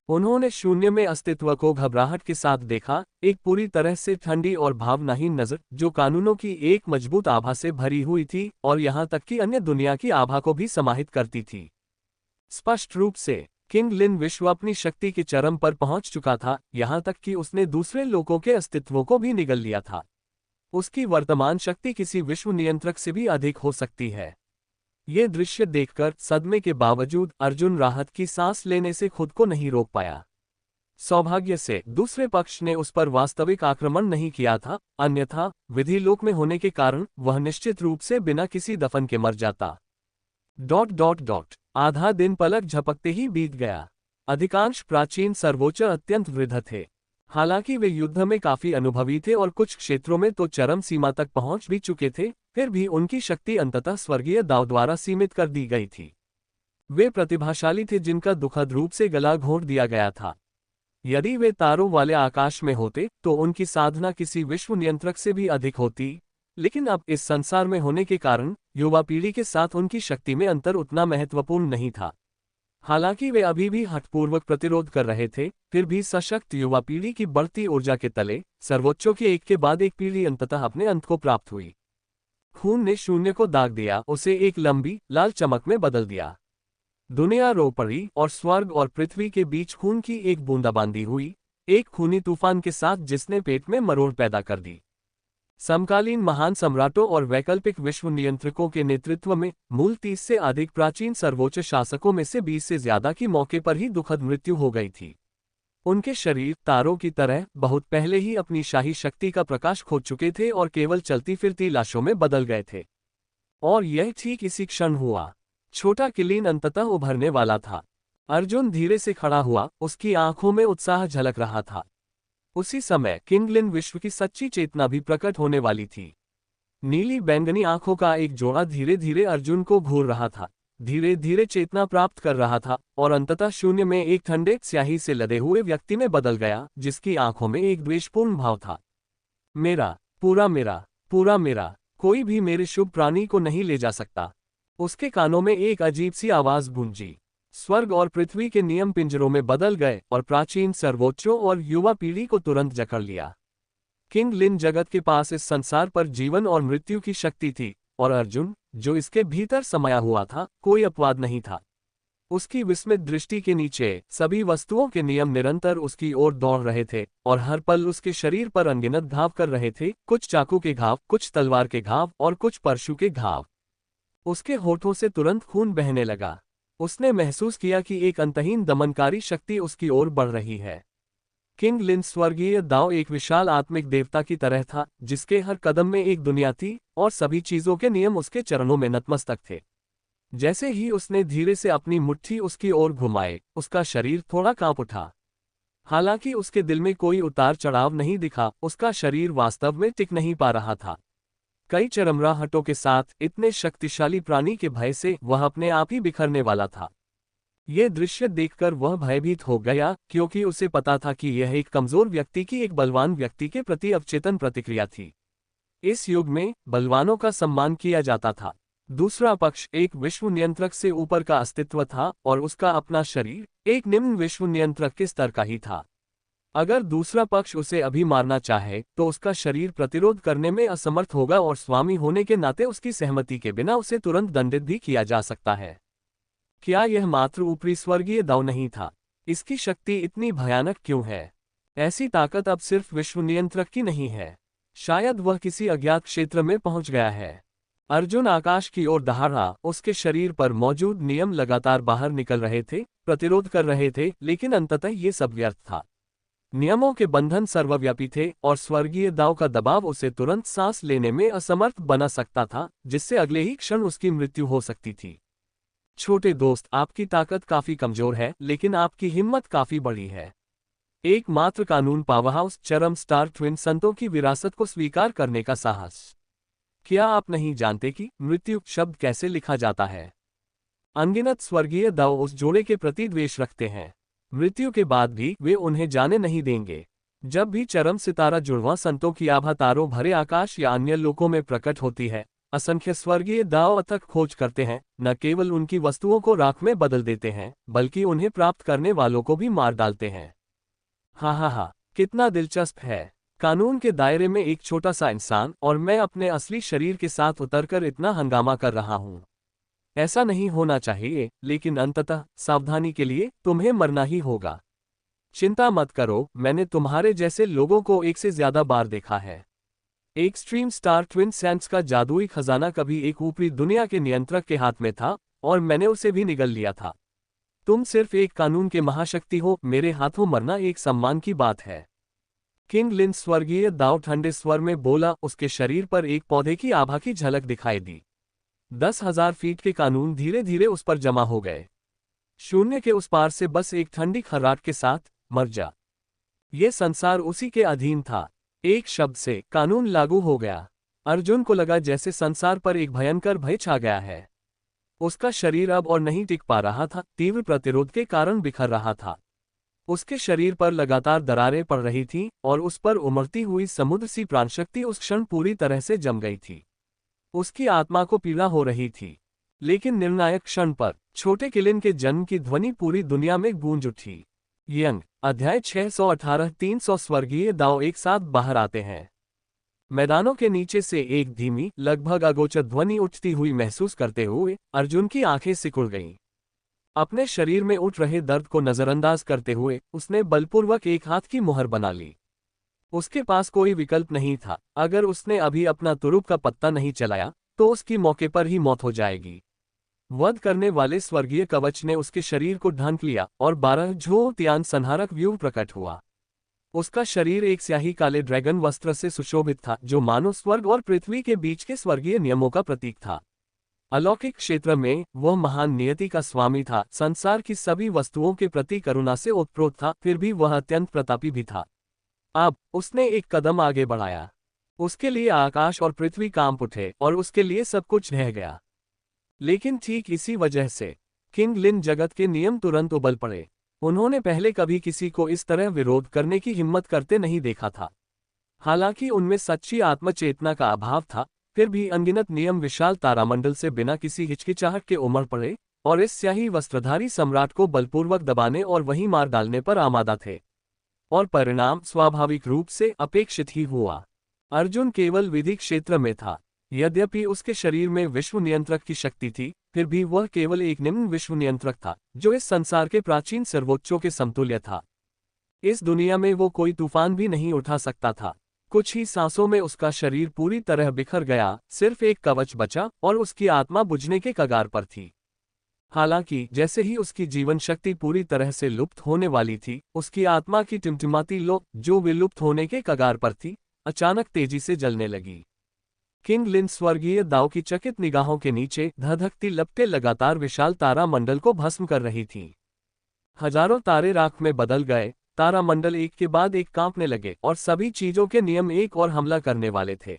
उन्होंने शून्य में अस्तित्व को घबराहट के साथ देखा, एक पूरी तरह से ठंडी और भावनाहीन नजर जो कानूनों की एक मजबूत आभा से भरी हुई थी और यहाँ तक कि अन्य दुनिया की आभा को भी समाहित करती थी। स्पष्ट रूप से किंग लिन विश्व अपनी शक्ति के चरम पर पहुंच चुका था, यहाँ तक कि उसने दूसरे लोगों के अस्तित्वों को भी निगल लिया था। उसकी वर्तमान शक्ति किसी विश्व नियंत्रक से भी अधिक हो सकती है। ये दृश्य देखकर सदमे के बावजूद अर्जुन राहत की सांस लेने से खुद को नहीं रोक पाया। सौभाग्य से दूसरे पक्ष ने उस पर वास्तविक आक्रमण नहीं किया था, अन्यथा विधि लोक में होने के कारण वह निश्चित रूप से बिना किसी दफन के मर जाता। ... आधा दिन पलक झपकते ही बीत गया। अधिकांश प्राचीन सर्वोच्च अत्यंत वृद्ध थे। हालांकि वे युद्ध में काफी अनुभवी थे और कुछ क्षेत्रों में तो चरम सीमा तक पहुंच भी चुके थे, फिर भी उनकी शक्ति अंततः स्वर्गीय दाव द्वारा सीमित कर दी गई थी। वे प्रतिभाशाली थे जिनका दुखद रूप से गला घोंट दिया गया था। यदि वे तारों वाले आकाश में होते तो उनकी साधना किसी विश्व नियंत्रक से भी अधिक होती, लेकिन अब इस संसार में होने के कारण युवा पीढ़ी के साथ उनकी शक्ति में अंतर उतना महत्वपूर्ण नहीं था। हालांकि वे अभी भी हठपूर्वक प्रतिरोध कर रहे थे, फिर भी सशक्त युवा पीढ़ी की बढ़ती ऊर्जा के तले सर्वोच्चों की एक के बाद एक पीढ़ी अंततः अपने अंत को प्राप्त हुई। खून ने शून्य को दाग दिया, उसे एक लंबी लाल चमक में बदल दिया। दुनिया रो पड़ी और स्वर्ग और पृथ्वी के बीच खून की एक बूंदाबांदी हुई, एक खूनी तूफान के साथ जिसने पेट में मरोड़ पैदा कर दी। समकालीन महान सम्राटों और वैकल्पिक विश्व नियंत्रकों के नेतृत्व में मूल 30 से अधिक प्राचीन सर्वोच्च शासकों में से 20 से ज्यादा की मौके पर ही दुखद मृत्यु हो गई थी। उनके शरीर तारों की तरह बहुत पहले ही अपनी शाही शक्ति का प्रकाश खो चुके थे और केवल चलती फिरती लाशों में बदल गए थे। और यह ठीक इसी क्षण हुआ। छोटा किलिन अंततः उभरने वाला था। अर्जुन धीरे से खड़ा हुआ, उसकी आंखों में उत्साह झलक रहा था। उसी समय किंग लिन विश्व की सच्ची चेतना भी प्रकट होने वाली थी। नीली बैंगनी आंखों का एक जोड़ा धीरे धीरे अर्जुन को घूर रहा था, धीरे धीरे चेतना प्राप्त कर रहा था और अंततः शून्य में एक ठंडे स्याही से लदे हुए व्यक्ति में बदल गया, जिसकी आंखों में एक द्वेषपूर्ण भाव था। मेरा, पूरा मेरा, कोई भी मेरे शुभ प्राणी को नहीं ले जा सकता। उसके कानों में एक अजीब सी आवाज गूंजी। स्वर्ग और पृथ्वी के नियम पिंजरों में बदल गए और प्राचीन सर्वोच्चों और युवा पीढ़ी को तुरंत जकड़ लिया। किंग लिन जगत के पास इस संसार पर जीवन और मृत्यु की शक्ति थी, और अर्जुन, जो इसके भीतर समाया हुआ था, कोई अपवाद नहीं था। उसकी विस्मित दृष्टि के नीचे सभी वस्तुओं के नियम निरंतर उसकी ओर दौड़ रहे थे और हर पल उसके शरीर पर अनगिनत घाव कर रहे थे, कुछ चाकू के घाव, कुछ तलवार के घाव और कुछ परशु के घाव। उसके होठों से तुरंत खून बहने लगा। उसने महसूस किया कि एक अंतहीन दमनकारी शक्ति उसकी ओर बढ़ रही है। किंग लिन स्वर्गीय दाव एक विशाल आत्मिक देवता की तरह था, जिसके हर कदम में एक दुनिया थी और सभी चीजों के नियम उसके चरणों में नतमस्तक थे। जैसे ही उसने धीरे से अपनी मुट्ठी उसकी ओर घुमाए, उसका शरीर थोड़ा कांप उठा। हालांकि उसके दिल में कोई उतार चढ़ाव नहीं दिखा, उसका शरीर वास्तव में टिक नहीं पा रहा था। कई चरमराहटों के साथ इतने शक्तिशाली प्राणी के भय से वह अपने आप ही बिखरने वाला था। ये दृश्य देखकर वह भयभीत हो गया, क्योंकि उसे पता था कि यह एक कमजोर व्यक्ति की एक बलवान व्यक्ति के प्रति अवचेतन प्रतिक्रिया थी। इस युग में बलवानों का सम्मान किया जाता था। दूसरा पक्ष एक विश्व नियंत्रक से ऊपर का अस्तित्व था और उसका अपना शरीर एक निम्न विश्व नियंत्रक के स्तर का ही था। अगर दूसरा पक्ष उसे अभी मारना चाहे तो उसका शरीर प्रतिरोध करने में असमर्थ होगा और स्वामी होने के नाते उसकी सहमति के बिना उसे तुरंत दंडित भी किया जा सकता है। क्या यह मात्र ऊपरी स्वर्गीय दाव नहीं था? इसकी शक्ति इतनी भयानक क्यों है? ऐसी ताकत अब सिर्फ विश्व नियंत्रक की नहीं है। शायद वह किसी अज्ञात क्षेत्र में पहुंच गया है। अर्जुन आकाश की ओर दहाड़ा। उसके शरीर पर मौजूद नियम लगातार बाहर निकल रहे थे, प्रतिरोध कर रहे थे, लेकिन अंततः ये सब व्यर्थ था। नियमों के बंधन सर्वव्यापी थे और स्वर्गीय दाव का दबाव उसे तुरंत सांस लेने में असमर्थ बना सकता था, जिससे अगले ही क्षण उसकी मृत्यु हो सकती थी। छोटे दोस्त, आपकी ताकत काफी कमजोर है, लेकिन आपकी हिम्मत काफी बड़ी है। एकमात्र कानून पावरहाउस चरम स्टार ट्विन संतों की विरासत को स्वीकार करने का साहस। क्या आप नहीं जानते कि मृत्यु शब्द कैसे लिखा जाता है? अनगिनत स्वर्गीय दाव उस जोड़े के प्रति द्वेष रखते हैं। मृत्यु के बाद भी वे उन्हें जाने नहीं देंगे। जब भी चरम सितारा जुड़वां संतों की आभा तारों भरे आकाश या अन्य लोकों में प्रकट होती है, असंख्य स्वर्गीय दाव अथक खोज करते हैं। न केवल उनकी वस्तुओं को राख में बदल देते हैं, बल्कि उन्हें प्राप्त करने वालों को भी मार डालते हैं। हा, कितना दिलचस्प है। कानून के दायरे में एक छोटा सा इंसान और मैं अपने असली शरीर के साथ उतरकर इतना हंगामा कर रहा हूं। ऐसा नहीं होना चाहिए, लेकिन अंततः सावधानी के लिए तुम्हें मरना ही होगा। चिंता मत करो, मैंने तुम्हारे जैसे लोगों को एक से ज्यादा बार देखा है। एक्सट्रीम स्टार ट्विन सैंड्स का जादुई खजाना कभी एक ऊपरी दुनिया के नियंत्रक के हाथ में था और मैंने उसे भी निगल लिया था। तुम सिर्फ एक कानून के महाशक्ति हो, मेरे हाथों मरना एक सम्मान की बात है। किंग लिन स्वर्गीय दाव ठंडे स्वर में बोला। उसके शरीर पर एक पौधे की आभा की झलक दिखाई दी। 10,000 फीट के कानून धीरे धीरे उस पर जमा हो गए। शून्य के उस पार से बस एक ठंडी खर्राट के साथ, मर जा। ये संसार उसी के अधीन था। एक शब्द से कानून लागू हो गया। अर्जुन को लगा जैसे संसार पर एक भयंकर भय छा गया है। उसका शरीर अब और नहीं टिक पा रहा था, तीव्र प्रतिरोध के कारण बिखर रहा था। उसके शरीर पर लगातार दरारें पड़ रही थीं और उस पर उमड़ती हुई समुद्र सी प्राणशक्ति उस क्षण पूरी तरह से जम गई थी। उसकी आत्मा को पीड़ा हो रही थी। लेकिन निर्णायक क्षण पर छोटे किलिन के जन्म की ध्वनि पूरी दुनिया में गूंज उठी। यंग अध्याय 618 300 स्वर्गीय दाव एक साथ बाहर आते हैं। मैदानों के नीचे से एक धीमी, लगभग अगोचर ध्वनि उठती हुई महसूस करते हुए अर्जुन की आंखें सिकुड़ गईं। अपने शरीर में उठ रहे दर्द को नजरअंदाज करते हुए उसने बलपूर्वक एक हाथ की मुहर बना ली। उसके पास कोई विकल्प नहीं था। अगर उसने अभी अपना तुरुप का पत्ता नहीं चलाया तो उसकी मौके पर ही मौत हो जाएगी। वध करने वाले स्वर्गीय कवच ने उसके शरीर को ढांक लिया और 12 ज्योतियान संहारक व्यूह प्रकट हुआ। उसका शरीर एक स्याही काले ड्रैगन वस्त्र से सुशोभित था, जो मानो स्वर्ग और पृथ्वी के बीच के स्वर्गीय नियमों का प्रतीक था। अलौकिक क्षेत्र में वह महान नियति का स्वामी था, संसार की सभी वस्तुओं के प्रति करुणा से ओतप्रोत था, फिर भी वह अत्यंत प्रतापी भी था। अब उसने एक कदम आगे बढ़ाया। उसके लिए आकाश और पृथ्वी कांप उठे और उसके लिए सब कुछ ढह गया। लेकिन ठीक इसी वजह से किंग लिन जगत के नियम तुरंत उबल पड़े। उन्होंने पहले कभी किसी को इस तरह विरोध करने की हिम्मत करते नहीं देखा था। हालांकि उनमें सच्ची आत्मचेतना का अभाव था, फिर भी अनगिनत नियम विशाल तारामंडल से बिना किसी हिचकिचाहट के उमड़ पड़े और इस स्याही वस्त्रधारी सम्राट को बलपूर्वक दबाने और वहीं मार डालने पर आमादा थे। और परिणाम स्वाभाविक रूप से अपेक्षित ही हुआ। अर्जुन केवल विधि क्षेत्र में था। यद्यपि उसके शरीर में विश्व नियंत्रक की शक्ति थी, फिर भी वह केवल एक निम्न विश्व नियंत्रक था, जो इस संसार के प्राचीन सर्वोच्चों के समतुल्य था। इस दुनिया में वो कोई तूफान भी नहीं उठा सकता था। कुछ ही सांसों में उसका शरीर पूरी तरह बिखर गया, सिर्फ एक कवच बचा और उसकी आत्मा बुझने के कगार पर थी। हालांकि जैसे ही उसकी जीवन शक्ति पूरी तरह से लुप्त होने वाली थी, उसकी आत्मा की टिमटिमाती लो, जो विलुप्त होने के कगार पर थी, अचानक तेजी से जलने लगी। किंग लिन स्वर्गीय दाव की चकित निगाहों के नीचे धधकती लपटें लगातार विशाल तारामंडल को भस्म कर रही थीं। हजारों तारे राख में बदल गए, तारामंडल एक के बाद एक कांपने लगे और सभी चीजों के नियम एक और हमला करने वाले थे।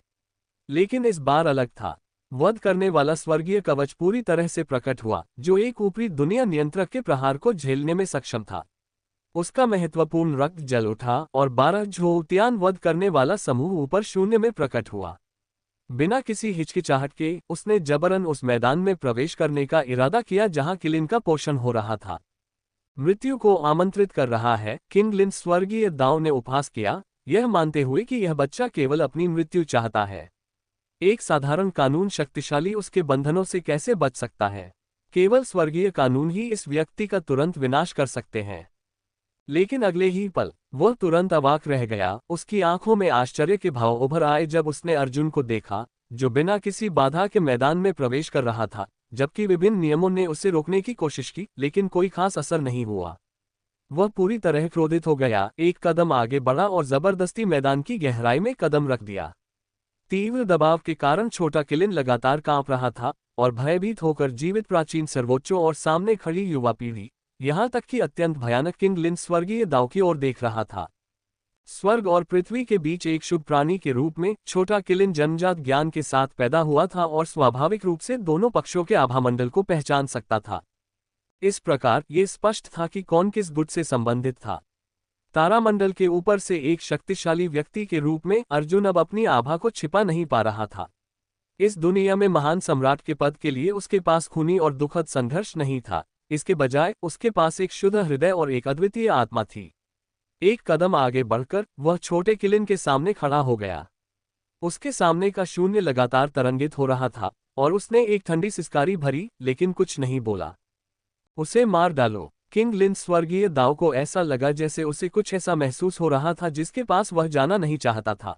लेकिन इस बार अलग था। वध करने वाला स्वर्गीय कवच पूरी तरह से प्रकट हुआ, जो एक ऊपरी दुनिया नियंत्रक के प्रहार को झेलने में सक्षम था। उसका महत्वपूर्ण रक्त जल उठा और 12 झोटियान वध करने वाला समूह ऊपर शून्य में प्रकट हुआ। बिना किसी हिचकिचाहट के उसने जबरन उस मैदान में प्रवेश करने का इरादा किया जहां किलिन का पोषण हो रहा था। मृत्यु को आमंत्रित कर रहा है, किंग लिन स्वर्गीय दाव ने उपहास किया, यह मानते हुए कि यह बच्चा केवल अपनी मृत्यु चाहता है। एक साधारण कानून शक्तिशाली उसके बंधनों से कैसे बच सकता है? केवल स्वर्गीय कानून ही इस व्यक्ति का तुरंत विनाश कर सकते हैं। लेकिन अगले ही पल वह तुरंत अवाक रह गया। उसकी आंखों में आश्चर्य के भाव उभर आए जब उसने अर्जुन को देखा, जो बिना किसी बाधा के मैदान में प्रवेश कर रहा था, जबकि विभिन्न नियमों ने उसे रोकने की कोशिश की, लेकिन कोई खास असर नहीं हुआ। वह पूरी तरह क्रोधित हो गया, एक कदम आगे बढ़ा और जबरदस्ती मैदान की गहराई में कदम रख दिया। तीव्र दबाव के कारण छोटा किलिन लगातार कांप रहा था और भयभीत होकर जीवित प्राचीन सर्वोच्चों और सामने खड़ी युवा पीढ़ी, यहां तक कि अत्यंत भयानक किंग लिन स्वर्गीय दाव की ओर देख रहा था। स्वर्ग और पृथ्वी के बीच एक शुभ प्राणी के रूप में छोटा किलिन जन्मजात ज्ञान के साथ पैदा हुआ था और स्वाभाविक रूप से दोनों पक्षों के आभामंडल को पहचान सकता था। इस प्रकार ये स्पष्ट था कि कौन किस गुट से संबंधित था। तारामंडल के ऊपर से एक शक्तिशाली व्यक्ति के रूप में अर्जुन अब अपनी आभा को छिपा नहीं पा रहा था। इस दुनिया में महान सम्राट के पद के लिए उसके पास खूनी और दुखद संघर्ष नहीं था, इसके बजाय उसके पास एक शुद्ध हृदय और एक अद्वितीय आत्मा थी। एक कदम आगे बढ़कर वह छोटे किलिन के सामने खड़ा हो गया। उसके सामने का शून्य लगातार तरंगित हो रहा था और उसने एक ठंडी सिसकारी भरी, लेकिन कुछ नहीं बोला। उसे मार डालो। किंग लिन स्वर्गीय दाव को ऐसा लगा जैसे उसे कुछ ऐसा महसूस हो रहा था जिसके पास वह जाना नहीं चाहता था।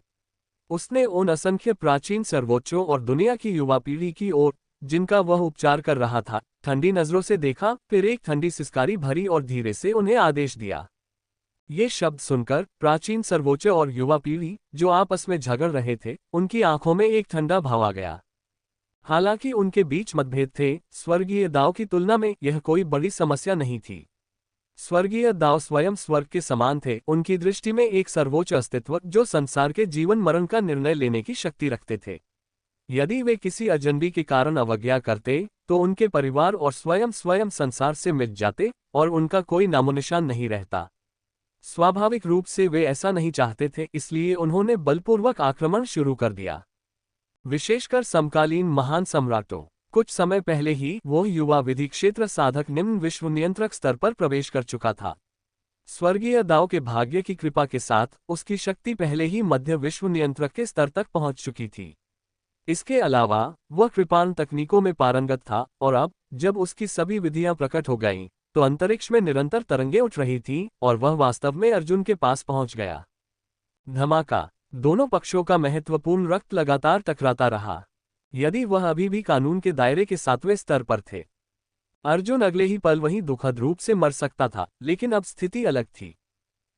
उसने उन असंख्य प्राचीन सर्वोच्चों और दुनिया की युवा पीढ़ी की ओर, जिनका वह उपचार कर रहा था, ठंडी नजरों से देखा, फिर एक ठंडी सिसकारी भरी और धीरे से उन्हें आदेश दिया। ये शब्द सुनकर प्राचीन सर्वोच्च और युवा पीढ़ी, जो आपस में झगड़ रहे थे, उनकी आंखों में एक ठंडा भाव आ गया। हालांकि उनके बीच मतभेद थे, स्वर्गीय दाव की तुलना में यह कोई बड़ी समस्या नहीं थी। स्वर्गीय दाव स्वयं स्वर्ग के समान थे, उनकी दृष्टि में एक सर्वोच्च अस्तित्व जो संसार के जीवन मरण का निर्णय लेने की शक्ति रखते थे। यदि वे किसी अजनबी के कारण अवज्ञा करते, तो उनके परिवार और स्वयं संसार से मिट जाते और उनका कोई नामोनिशान नहीं रहता। स्वाभाविक रूप से वे ऐसा नहीं चाहते थे, इसलिए उन्होंने बलपूर्वक आक्रमण शुरू कर दिया। विशेषकर समकालीन महान सम्राटों। कुछ समय पहले ही वो युवा विधि क्षेत्र साधक निम्न विश्व नियंत्रक स्तर पर प्रवेश कर चुका था। स्वर्गीय दाव के भाग्य की कृपा के साथ उसकी शक्ति पहले ही मध्य विश्व नियंत्रक के स्तर तक पहुंच चुकी थी। इसके अलावा वह कृपाण तकनीकों में पारंगत था और अब जब उसकी सभी विधियां प्रकट हो गईं, तो अंतरिक्ष में निरंतर तरंगें उठ रही थीं और वह वास्तव में अर्जुन के पास पहुंच गया। धमाका। दोनों पक्षों का महत्वपूर्ण रक्त लगातार टकराता रहा। यदि वह अभी भी कानून के दायरे के 7वें स्तर पर थे, अर्जुन अगले ही पल वहीं दुखद रूप से मर सकता था, लेकिन अब स्थिति अलग थी।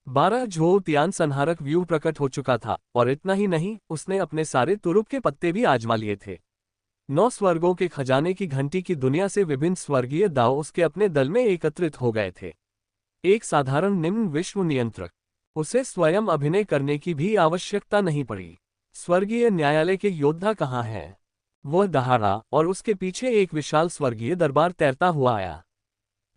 12 झोटियान संहारक व्यूह प्रकट हो चुका था और इतना ही नहीं, उसने अपने सारे तुरुप के पत्ते भी आजमा लिए थे। 9 स्वर्गों के खजाने की घंटी की दुनिया से विभिन्न स्वर्गीय दाव उसके अपने दल में एकत्रित हो गए थे। एक साधारण निम्न विश्व नियंत्रक। उसे स्वयं अभिनय करने की भी आवश्यकता नहीं पड़ी। स्वर्गीय न्यायालय के योद्धा कहाँ हैं? वह दहाड़ा और उसके पीछे एक विशाल स्वर्गीय दरबार तैरता हुआ आया।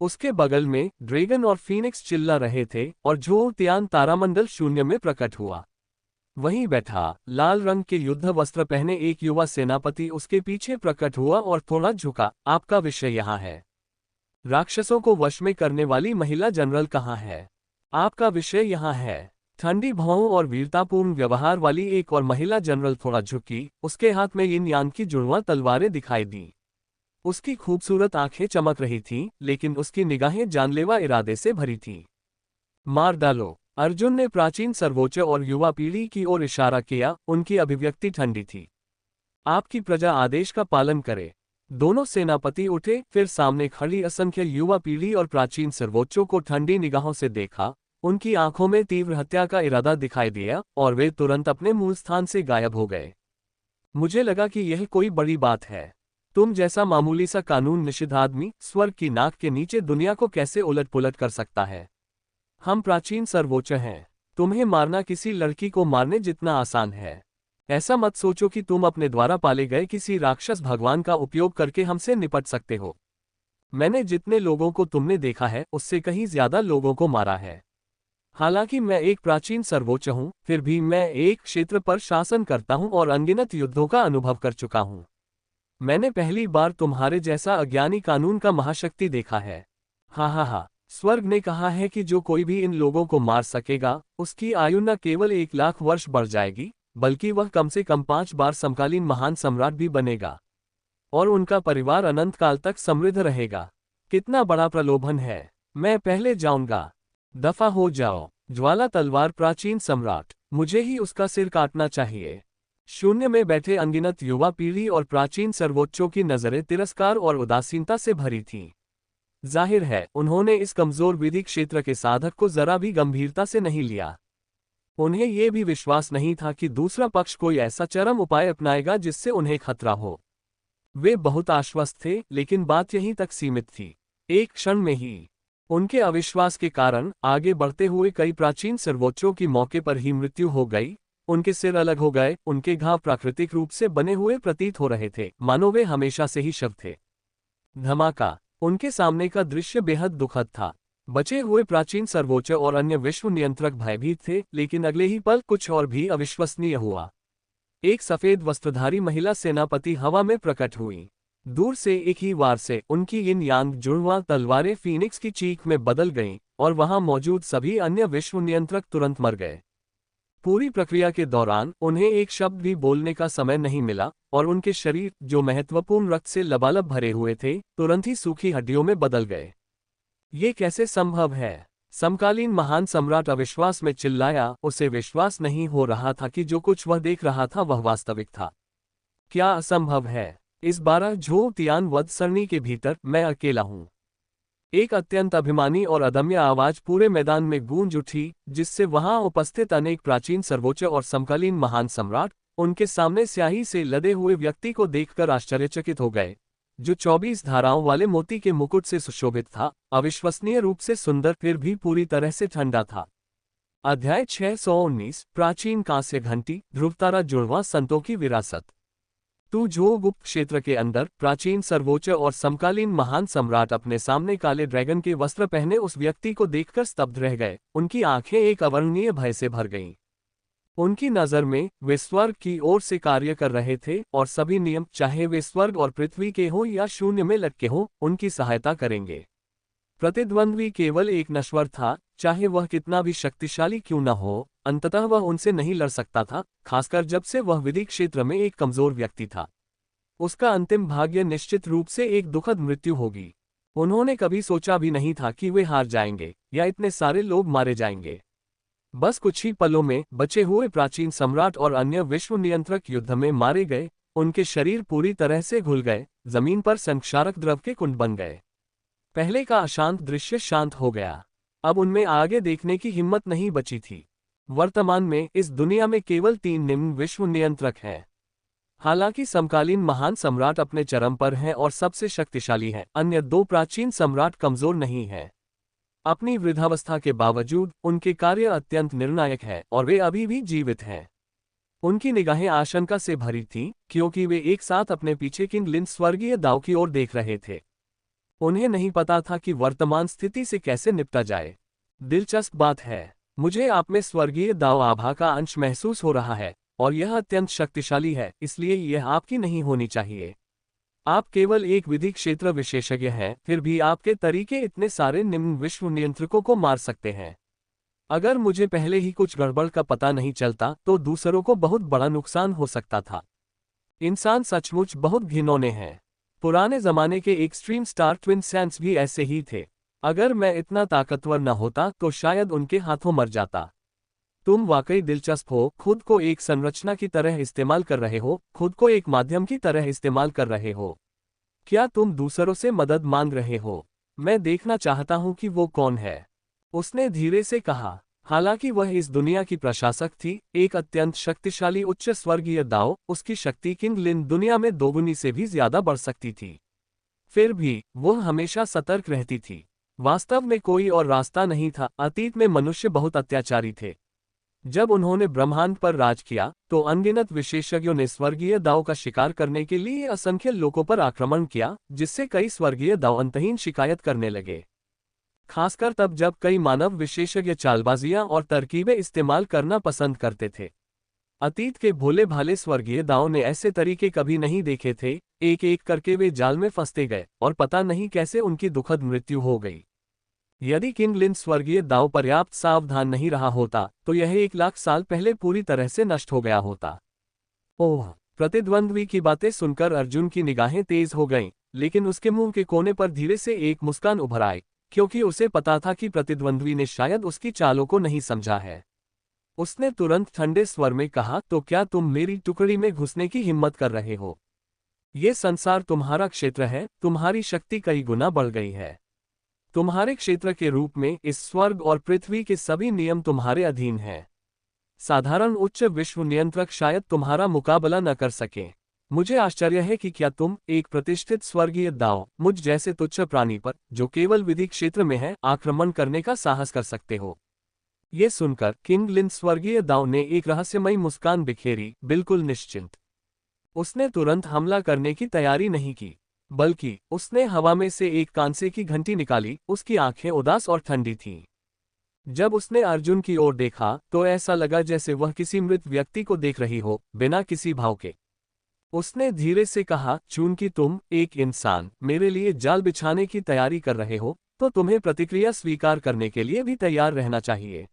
उसके बगल में ड्रैगन और फीनिक्स चिल्ला रहे थे और झोटियान तारामंडल शून्य में प्रकट हुआ। वहीं बैठा लाल रंग के युद्ध वस्त्र पहने एक युवा सेनापति उसके पीछे प्रकट हुआ और थोड़ा झुका। आपका विषय यहाँ है। राक्षसों को वश में करने वाली महिला जनरल कहाँ है? आपका विषय यहाँ है। ठंडी भौं और वीरतापूर्ण व्यवहार वाली एक और महिला जनरल थोड़ा झुकी, उसके हाथ में यिन यान की जुड़वां तलवारें दिखाई दी। उसकी खूबसूरत आंखें चमक रही थीं, लेकिन उसकी निगाहें जानलेवा इरादे से भरी थीं। मार डालो। अर्जुन ने प्राचीन सर्वोच्च और युवा पीढ़ी की ओर इशारा किया, उनकी अभिव्यक्ति ठंडी थी। आपकी प्रजा आदेश का पालन करे। दोनों सेनापति उठे, फिर सामने खड़ी असंख्य युवा पीढ़ी और प्राचीन सर्वोच्चों को ठंडी निगाहों से देखा। उनकी आंखों में तीव्र हत्या का इरादा दिखाई दिया और वे तुरंत अपने मूल स्थान से गायब हो गए। मुझे लगा कि यह कोई बड़ी बात है। तुम जैसा मामूली सा कानून निषिद्ध आदमी स्वर्ग की नाक के नीचे दुनिया को कैसे उलट पुलट कर सकता है? हम प्राचीन सर्वोच्च हैं। तुम्हें मारना किसी लड़की को मारने जितना आसान है। ऐसा मत सोचो कि तुम अपने द्वारा पाले गए किसी राक्षस भगवान का उपयोग करके हमसे निपट सकते हो। मैंने जितने लोगों को तुमने देखा है उससे कहीं ज्यादा लोगों को मारा है। हालांकि मैं एक प्राचीन सर्वोच्च हूं, फिर भी मैं एक क्षेत्र पर शासन करता हूं और अनगिनत युद्धों का अनुभव कर चुका हूं। मैंने पहली बार तुम्हारे जैसा अज्ञानी कानून का महाशक्ति देखा है। हा हा हा। स्वर्ग ने कहा है कि जो कोई भी इन लोगों को मार सकेगा उसकी आयु न केवल 1 लाख वर्ष बढ़ जाएगी, बल्कि वह कम से कम 5 बार समकालीन महान सम्राट भी बनेगा और उनका परिवार अनंत काल तक समृद्ध रहेगा। कितना बड़ा प्रलोभन है। मैं पहले जाऊंगा। दफा हो जाओ। ज्वाला तलवार प्राचीन सम्राट, मुझे ही उसका सिर काटना चाहिए। शून्य में बैठे अनगिनत युवा पीढ़ी और प्राचीन सर्वोच्चों की नजरें तिरस्कार और उदासीनता से भरी थीं। जाहिर है उन्होंने इस कमजोर विधि क्षेत्र के साधक को जरा भी गंभीरता से नहीं लिया। उन्हें यह भी विश्वास नहीं था कि दूसरा पक्ष कोई ऐसा चरम उपाय अपनाएगा जिससे उन्हें खतरा हो। वे बहुत आश्वस्त थे, लेकिन बात यहीं तक सीमित थी। एक क्षण में ही उनके अविश्वास के कारण आगे बढ़ते हुए कई प्राचीन सर्वोच्चों की मौके पर ही मृत्यु हो गई। उनके सिर अलग हो गए, उनके घाव प्राकृतिक रूप से बने हुए प्रतीत हो रहे थे, मानो वे हमेशा से ही शव थे। धमाका। उनके सामने का दृश्य बेहद दुखद था। बचे हुए प्राचीन सर्वोच्च और अन्य विश्व नियंत्रक भयभीत थे, लेकिन अगले ही पल कुछ और भी अविश्वसनीय हुआ। एक सफेद वस्त्रधारी महिला सेनापति हवा में प्रकट हुई। दूर से एक ही वार से उनकी yin यांग जुड़वा तलवारें फीनिक्स की चीख में बदल गईं और वहां मौजूद सभी अन्य विश्व नियंत्रक तुरंत मर गए। पूरी प्रक्रिया के दौरान उन्हें एक शब्द भी बोलने का समय नहीं मिला और उनके शरीर, जो महत्वपूर्ण रक्त से लबालब भरे हुए थे, तुरंत ही सूखी हड्डियों में बदल गए। ये कैसे संभव है? समकालीन महान सम्राट अविश्वास में चिल्लाया। उसे विश्वास नहीं हो रहा था कि जो कुछ वह देख रहा था वह वास्तविक था। क्या असंभव है? इस 12 झो तियान वध सरणी के भीतर मैं अकेला हूं। एक अत्यंत अभिमानी और अदम्य आवाज पूरे मैदान में गूंज उठी, जिससे वहां उपस्थित अनेक प्राचीन सर्वोच्च और समकालीन महान सम्राट उनके सामने स्याही से लदे हुए व्यक्ति को देखकर आश्चर्यचकित हो गए, जो 24 धाराओं वाले मोती के मुकुट से सुशोभित था, अविश्वसनीय रूप से सुंदर, फिर भी पूरी तरह से ठंडा था। अध्याय 619 प्राचीन कांस्य घंटी, ध्रुवतारा जुड़वां संतों की विरासत। तू जो गुप्त क्षेत्र के अंदर प्राचीन सर्वोच्च और समकालीन महान सम्राट अपने सामने काले ड्रैगन के वस्त्र पहने उस व्यक्ति को देखकर स्तब्ध रह गए। उनकी आंखें एक अवर्णनीय भय से भर गईं। उनकी नजर में वे स्वर्ग की ओर से कार्य कर रहे थे और सभी नियम, चाहे वे स्वर्ग और पृथ्वी के हों या शून्य में लटके हों, उनकी सहायता करेंगे। प्रतिद्वंद्वी केवल एक नश्वर था, चाहे वह कितना भी शक्तिशाली क्यों न हो, अंततः वह उनसे नहीं लड़ सकता था, खासकर जब से वह विधि क्षेत्र में एक कमजोर व्यक्ति था। उसका अंतिम भाग्य निश्चित रूप से एक दुखद मृत्यु होगी। उन्होंने कभी सोचा भी नहीं था कि वे हार जाएंगे या इतने सारे लोग मारे जाएंगे। बस कुछ ही पलों में बचे हुए प्राचीन सम्राट और अन्य विश्व नियंत्रक युद्ध में मारे गए। उनके शरीर पूरी तरह से घुल गए, जमीन पर संक्षारक द्रव के कुंड बन गए। पहले का अशांत दृश्य शांत हो गया। अब उनमें आगे देखने की हिम्मत नहीं बची थी। वर्तमान में इस दुनिया में केवल 3 निम्न विश्व नियंत्रक हैं। हालांकि समकालीन महान सम्राट अपने चरम पर हैं और सबसे शक्तिशाली हैं, अन्य 2 प्राचीन सम्राट कमजोर नहीं हैं। अपनी वृद्धावस्था के बावजूद उनके कार्य अत्यंत निर्णायक है और वे अभी भी जीवित हैं। उनकी निगाहें आशंका से भरी थीं, क्योंकि वे एक साथ अपने पीछे किंग लिन स्वर्गीय दाव की ओर देख रहे थे। उन्हें नहीं पता था कि वर्तमान स्थिति से कैसे निपटा जाए। दिलचस्प बात है, मुझे आप में स्वर्गीय दाव आभा का अंश महसूस हो रहा है और यह अत्यंत शक्तिशाली है, इसलिए यह आपकी नहीं होनी चाहिए। आप केवल एक विधि क्षेत्र विशेषज्ञ हैं, फिर भी आपके तरीके इतने सारे निम्न विश्व नियंत्रकों को मार सकते हैं। अगर मुझे पहले ही कुछ गड़बड़ का पता नहीं चलता तो दूसरों को बहुत बड़ा नुकसान हो सकता था। इंसान सचमुच बहुत घिनौने हैं। पुराने जमाने के एक्सट्रीम स्टार ट्विन सैंस भी ऐसे ही थे। अगर मैं इतना ताकतवर न होता तो शायद उनके हाथों मर जाता। तुम वाकई दिलचस्प हो, खुद को एक संरचना की तरह इस्तेमाल कर रहे हो, खुद को एक माध्यम की तरह इस्तेमाल कर रहे हो। क्या तुम दूसरों से मदद मांग रहे हो? मैं देखना चाहता हूं कि वो कौन है, उसने धीरे से कहा। हालांकि वह इस दुनिया की प्रशासक थी, एक अत्यंत शक्तिशाली उच्च स्वर्गीय दाव, उसकी शक्ति किंग लिन दुनिया में दोगुनी से भी ज्यादा बढ़ सकती थी। फिर भी वह हमेशा सतर्क रहती थी। वास्तव में कोई और रास्ता नहीं था। अतीत में मनुष्य बहुत अत्याचारी थे। जब उन्होंने ब्रह्मांड पर राज किया तो अनगिनत विशेषज्ञों ने स्वर्गीय दाव का शिकार करने के लिए असंख्य लोगों पर आक्रमण किया, जिससे कई स्वर्गीय दाव अंतहीन शिकायत करने लगे। खासकर तब जब कई मानव विशेषज्ञ चालबाजियां और तरकीबें इस्तेमाल करना पसंद करते थे। अतीत के भोले भाले स्वर्गीय दाव ने ऐसे तरीके कभी नहीं देखे थे, एक एक करके वे जाल में फंसते गए और पता नहीं कैसे उनकी दुखद मृत्यु हो गई। यदि किंग लिन स्वर्गीय दाव पर्याप्त सावधान नहीं रहा होता तो यह 1 लाख साल पहले पूरी तरह से नष्ट हो गया होता। ओह! प्रतिद्वंद्वी की बातें सुनकर अर्जुन की निगाहें तेज हो गईं, लेकिन उसके मुंह के कोने पर धीरे से एक मुस्कान उभर आई, क्योंकि उसे पता था कि प्रतिद्वंद्वी ने शायद उसकी चालों को नहीं समझा है। उसने तुरंत ठंडे स्वर में कहा, तो क्या तुम मेरी टुकड़ी में घुसने की हिम्मत कर रहे हो? ये संसार तुम्हारा क्षेत्र है, तुम्हारी शक्ति कई गुना बढ़ गई है। तुम्हारे क्षेत्र के रूप में इस स्वर्ग और पृथ्वी के सभी नियम तुम्हारे अधीन हैं। साधारण उच्च विश्व नियंत्रक शायद तुम्हारा मुकाबला न कर सके। मुझे आश्चर्य है कि क्या तुम, एक प्रतिष्ठित स्वर्गीय दाव, मुझ जैसे तुच्छ प्राणी पर, जो केवल विधि क्षेत्र में है, आक्रमण करने का साहस कर सकते हो। ये सुनकर किंग लिन स्वर्गीय दाव ने एक रहस्यमयी मुस्कान बिखेरी, बिल्कुल निश्चिंत। उसने तुरंत हमला करने की तैयारी नहीं की, बल्कि उसने हवा में से एक कांसे की घंटी निकाली। उसकी आंखें उदास और ठंडी थीं। जब उसने अर्जुन की ओर देखा तो ऐसा लगा जैसे वह किसी मृत व्यक्ति को देख रही हो, बिना किसी भाव के। उसने धीरे से कहा, चूंकि तुम, एक इंसान, मेरे लिए जाल बिछाने की तैयारी कर रहे हो, तो तुम्हें प्रतिक्रिया स्वीकार करने के लिए भी तैयार रहना चाहिए।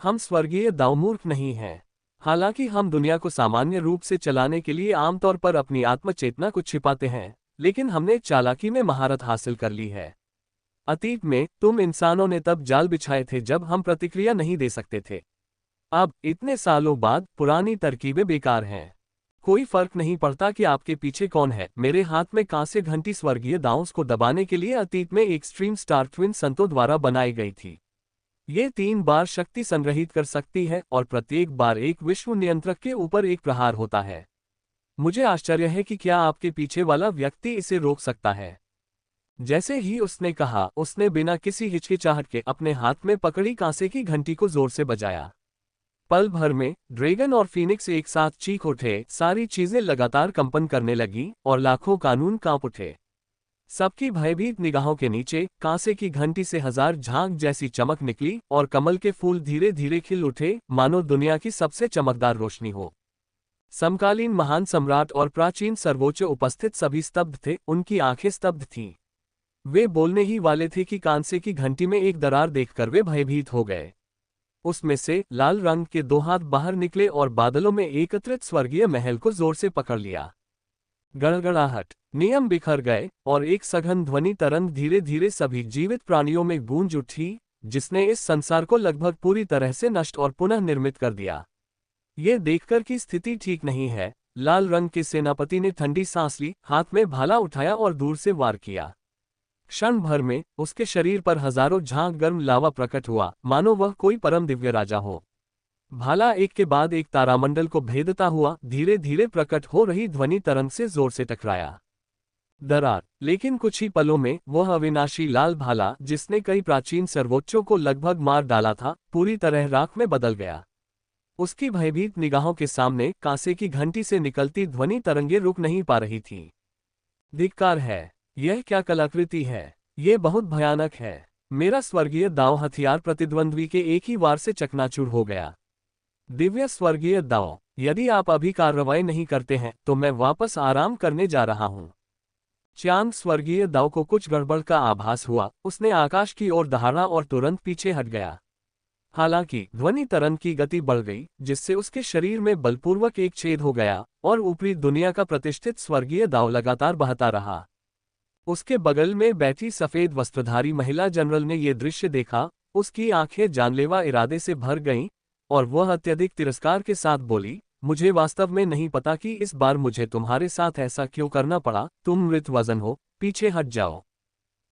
हम स्वर्गीय दाव मूर्ख नहीं हैं। हालांकि हम दुनिया को सामान्य रूप से चलाने के लिए आमतौर पर अपनी आत्मचेतना को छिपाते हैं, लेकिन हमने चालाकी में महारत हासिल कर ली है। अतीत में तुम इंसानों ने तब जाल बिछाए थे जब हम प्रतिक्रिया नहीं दे सकते थे। अब, इतने सालों बाद, पुरानी तरकीबें बेकार हैं। कोई फर्क नहीं पड़ता कि आपके पीछे कौन है। मेरे हाथ में कांस्य घंटी स्वर्गीय दावों को दबाने के लिए अतीत में एक्सट्रीम स्टार ट्विन संतों द्वारा बनाई गई थी। ये 3 बार शक्ति संग्रहित कर सकती है और प्रत्येक बार एक विश्व नियंत्रक के ऊपर एक प्रहार होता है। मुझे आश्चर्य है कि क्या आपके पीछे वाला व्यक्ति इसे रोक सकता है। जैसे ही उसने कहा, उसने बिना किसी हिचकिचाहट के अपने हाथ में पकड़ी कांसे की घंटी को जोर से बजाया। पल भर में ड्रैगन और फीनिक्स एक साथ चीख उठे, सारी चीजें लगातार कंपन करने लगीं और लाखों कानून कांप उठे। सबकी भयभीत निगाहों के नीचे कांसे की घंटी से 1000 झांक जैसी चमक निकली और कमल के फूल धीरे धीरे खिल उठे, मानो दुनिया की सबसे चमकदार रोशनी हो। समकालीन महान सम्राट और प्राचीन सर्वोच्च उपस्थित सभी स्तब्ध थे, उनकी आंखें स्तब्ध थीं। वे बोलने ही वाले थे कि कांसे की घंटी में एक दरार देखकर वे भयभीत हो गए। उसमें से लाल रंग के 2 हाथ बाहर निकले और बादलों में एकत्रित स्वर्गीय महल को जोर से पकड़ लिया। गड़गड़ाहट, नियम बिखर गए और एक सघन ध्वनि तरंग धीरे धीरे सभी जीवित प्राणियों में गूंज उठी, जिसने इस संसार को लगभग पूरी तरह से नष्ट और पुनः निर्मित कर दिया। ये देखकर कि स्थिति ठीक नहीं है, लाल रंग के सेनापति ने ठंडी सांस ली, हाथ में भाला उठाया और दूर से वार किया। क्षण भर में उसके शरीर पर हजारों झांक गर्म लावा प्रकट हुआ, मानो वह कोई परम दिव्य राजा हो। भाला एक के बाद एक तारामंडल को भेदता हुआ धीरे धीरे प्रकट हो रही ध्वनि तरंग से जोर से टकराया। दरार, लेकिन कुछ ही पलों में वह अविनाशी लाल भाला, जिसने कई प्राचीन सर्वोच्चों को लगभग मार डाला था, पूरी तरह राख में बदल गया। उसकी भयभीत निगाहों के सामने कांसे की घंटी से निकलती ध्वनि तरंगे रुक नहीं पा रही थीं। धिक्कार है, यह क्या कलाकृति है? ये बहुत भयानक है। मेरा स्वर्गीय दाव हथियार प्रतिद्वंद्वी के एक ही वार से चकनाचूर हो गया। दिव्य स्वर्गीय दाव, यदि आप अभी कार्रवाई नहीं करते हैं तो मैं वापस आराम करने जा रहा हूं। चांद स्वर्गीय दाव को कुछ गड़बड़ का आभास हुआ, उसने आकाश की ओर दहाड़ा और तुरंत पीछे हट गया। हालांकि ध्वनि तरंग की गति बढ़ गई, जिससे उसके शरीर में बलपूर्वक एक छेद हो गया और ऊपरी दुनिया का प्रतिष्ठित स्वर्गीय दाव लगातार बहता रहा। उसके बगल में बैठी सफेद वस्त्रधारी महिला जनरल ने यह दृश्य देखा। उसकी आंखें जानलेवा इरादे से भर गईं और वह अत्यधिक तिरस्कार के साथ बोली, मुझे वास्तव में नहीं पता कि इस बार मुझे तुम्हारे साथ ऐसा क्यों करना पड़ा। तुम मृत वजन हो, पीछे हट जाओ।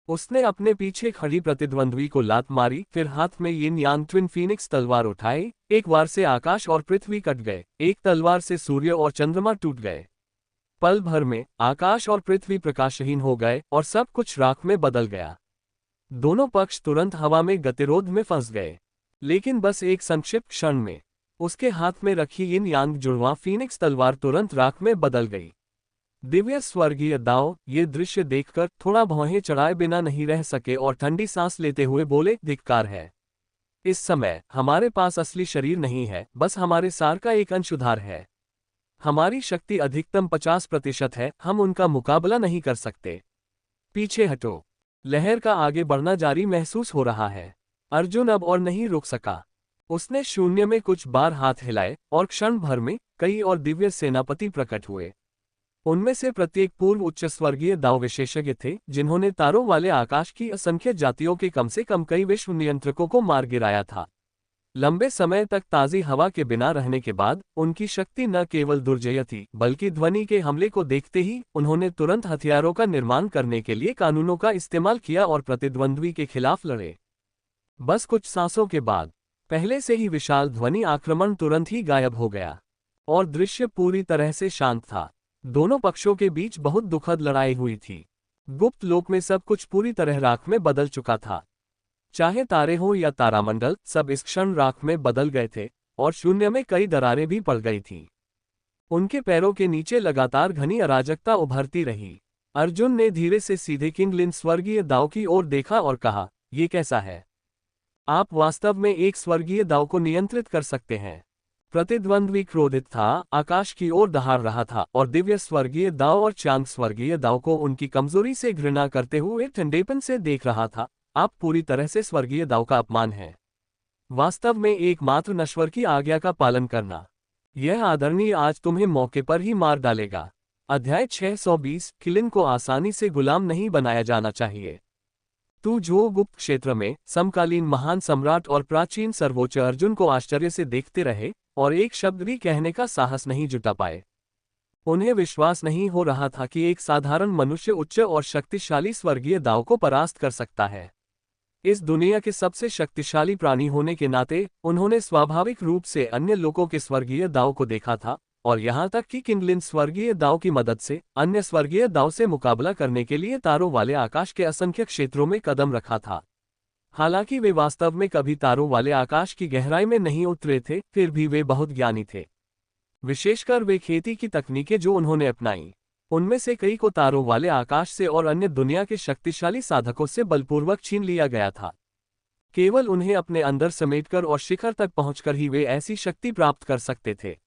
उसने अपने पीछे खड़ी प्रतिद्वंद्वी को लात मारी, फिर हाथ में यिन यांग ट्विन फीनिक्स तलवार उठाई। एक वार से आकाश और पृथ्वी कट गए, एक तलवार से सूर्य और चंद्रमा टूट गए। पल भर में आकाश और पृथ्वी प्रकाशहीन हो गए और सब कुछ राख में बदल गया। दोनों पक्ष तुरंत हवा में गतिरोध में फंस गए, लेकिन बस एक संक्षिप्त क्षण में। उसके हाथ में रखी यिन यांग जुड़वां फीनिक्स तलवार तुरंत राख में बदल गई। दिव्य स्वर्गीय दाओ ये दृश्य देखकर थोड़ा भौहें चढ़ाए बिना नहीं रह सके और ठंडी सांस लेते हुए बोले, धिक्कार है। इस समय हमारे पास असली शरीर नहीं है, बस हमारे सार का एक अंशुधार है। हमारी शक्ति अधिकतम 50% है, हम उनका मुकाबला नहीं कर सकते। पीछे हटो। लहर का आगे बढ़ना जारी महसूस हो रहा है। अर्जुन अब और नहीं रुक सका। उसने शून्य में कुछ बार हाथ हिलाए और क्षण भर में कई और दिव्य सेनापति प्रकट हुए। उनमें से प्रत्येक पूर्व उच्च स्वर्गीय दाव विशेषज्ञ थे, जिन्होंने तारों वाले आकाश की असंख्य जातियों के कम से कम कई विश्व नियंत्रकों को मार गिराया था। लंबे समय तक ताज़ी हवा के बिना रहने के बाद उनकी शक्ति न केवल दुर्जय थी, बल्कि ध्वनि के हमले को देखते ही उन्होंने तुरंत हथियारों का निर्माण करने के लिए कानूनों का इस्तेमाल किया और प्रतिद्वंद्वी के खिलाफ लड़े। बस कुछ सांसों के बाद पहले से ही विशाल ध्वनि आक्रमण तुरंत ही गायब हो गया और दृश्य पूरी तरह से शांत था। दोनों पक्षों के बीच बहुत दुखद लड़ाई हुई थी। गुप्त लोक में सब कुछ पूरी तरह राख में बदल चुका था। चाहे तारे हों या तारामंडल, सब इस क्षण राख में बदल गए थे और शून्य में कई दरारें भी पड़ गई थीं। उनके पैरों के नीचे लगातार घनी अराजकता उभरती रही। अर्जुन ने धीरे से सीधे किंगलिन स्वर्गीय दाव की ओर देखा और कहा, ये कैसा है? आप वास्तव में एक स्वर्गीय दाव को नियंत्रित कर सकते हैं। प्रतिद्वंद्वी क्रोधित था, आकाश की ओर दहाड़ रहा था और दिव्य स्वर्गीय दाव और चांद स्वर्गीय दाव को उनकी कमजोरी से घृणा करते हुए ठंडेपन से देख रहा था। आप पूरी तरह से स्वर्गीय दाव का अपमान है। वास्तव में एकमात्र नश्वर की आज्ञा का पालन करना। यह आदरणीय आज तुम्हें मौके पर ही मार डालेगा। अध्याय 620 किलिन को आसानी से गुलाम नहीं बनाया जाना चाहिए। तू जो गुप्त क्षेत्र में समकालीन महान सम्राट और प्राचीन सर्वोच्च अर्जुन को आश्चर्य से देखते रहे और एक शब्द भी कहने का साहस नहीं जुटा पाए। उन्हें विश्वास नहीं हो रहा था कि एक साधारण मनुष्य उच्च और शक्तिशाली स्वर्गीय दाव को परास्त कर सकता है। इस दुनिया के सबसे शक्तिशाली प्राणी होने के नाते उन्होंने स्वाभाविक रूप से अन्य लोगों के स्वर्गीय दाव को देखा था और यहाँ तक कि किंगलिन स्वर्गीय दाव की मदद से अन्य स्वर्गीय दाव से मुकाबला करने के लिए तारों वाले आकाश के असंख्य क्षेत्रों में कदम रखा था। हालांकि वे वास्तव में कभी तारों वाले आकाश की गहराई में नहीं उतरे थे, फिर भी वे बहुत ज्ञानी थे। विशेषकर वे खेती की तकनीकें जो उन्होंने अपनाई, उनमें से कई को तारों वाले आकाश से और अन्य दुनिया के शक्तिशाली साधकों से बलपूर्वक छीन लिया गया था। केवल उन्हें अपने अंदर समेटकर और शिखर तक पहुंचकर ही वे ऐसी शक्ति प्राप्त कर सकते थे।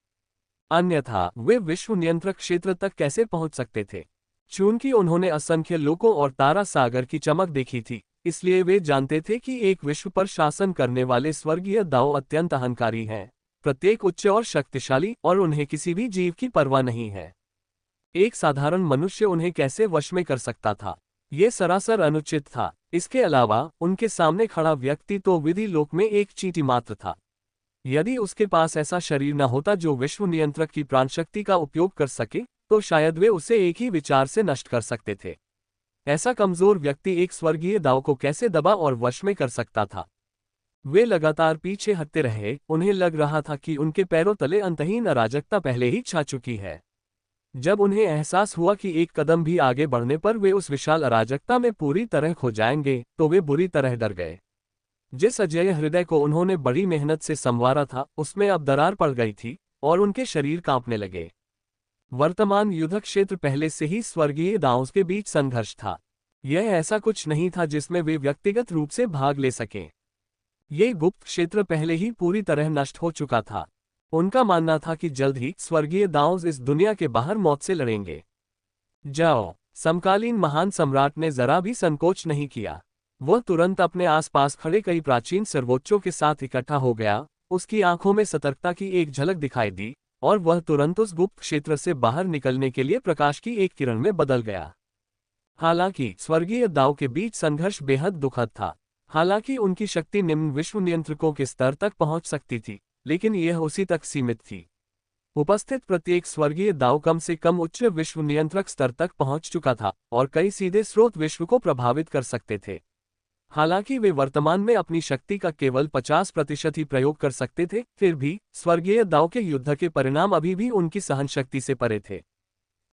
अन्यथा वे विश्व नियंत्रक क्षेत्र तक कैसे पहुंच सकते थे? चूंकि उन्होंने असंख्य लोकों और तारा सागर की चमक देखी थी, इसलिए वे जानते थे कि एक विश्व पर शासन करने वाले स्वर्गीय दाव अत्यंत अहंकारी हैं, प्रत्येक उच्च और शक्तिशाली, और उन्हें किसी भी जीव की परवाह नहीं है। एक साधारण मनुष्य उन्हें कैसे वश में कर सकता था? ये सरासर अनुचित था। इसके अलावा उनके सामने खड़ा व्यक्ति तो विधि लोक में एक चींटी मात्र था। यदि उसके पास ऐसा शरीर न होता जो विश्व नियंत्रक की प्राणशक्ति का उपयोग कर सके, तो शायद वे उसे एक ही विचार से नष्ट कर सकते थे। ऐसा कमजोर व्यक्ति एक स्वर्गीय दाव को कैसे दबा और वश में कर सकता था? वे लगातार पीछे हटते रहे। उन्हें लग रहा था कि उनके पैरों तले अंतहीन अराजकता पहले ही छा चुकी है। जब उन्हें एहसास हुआ कि एक कदम भी आगे बढ़ने पर वे उस विशाल अराजकता में पूरी तरह खो जाएंगे, तो वे बुरी तरह डर गए। जिस अजेय हृदय को उन्होंने बड़ी मेहनत से संवारा था, उसमें अब दरार पड़ गई थी और उनके शरीर कांपने लगे। वर्तमान युद्ध क्षेत्र पहले से ही स्वर्गीय दावों के बीच संघर्ष था। यह ऐसा कुछ नहीं था जिसमें वे व्यक्तिगत रूप से भाग ले सकें। ये गुप्त क्षेत्र पहले ही पूरी तरह नष्ट हो चुका था। उनका मानना था कि जल्द ही स्वर्गीय दाव इस दुनिया के बाहर मौत से लड़ेंगे। जाओ। समकालीन महान सम्राट ने जरा भी संकोच नहीं किया। वह तुरंत अपने आसपास खड़े कई प्राचीन सर्वोच्चों के साथ इकट्ठा हो गया। उसकी आंखों में सतर्कता की एक झलक दिखाई दी और वह तुरंत उस गुप्त क्षेत्र से बाहर निकलने के लिए प्रकाश की एक किरण में बदल गया। हालांकि स्वर्गीय दाव के बीच संघर्ष बेहद दुखद था। हालांकि उनकी शक्ति निम्न विश्व नियंत्रकों के स्तर तक पहुंच सकती थी, लेकिन यह उसी तक सीमित थी। उपस्थित प्रत्येक स्वर्गीय दाव कम से कम उच्च विश्व नियंत्रक स्तर तक पहुंच चुका था और कई सीधे स्रोत विश्व को प्रभावित कर सकते थे। हालांकि वे वर्तमान में अपनी शक्ति का केवल 50% ही प्रयोग कर सकते थे, फिर भी स्वर्गीय दाव के युद्ध के परिणाम अभी भी उनकी सहनशक्ति से परे थे।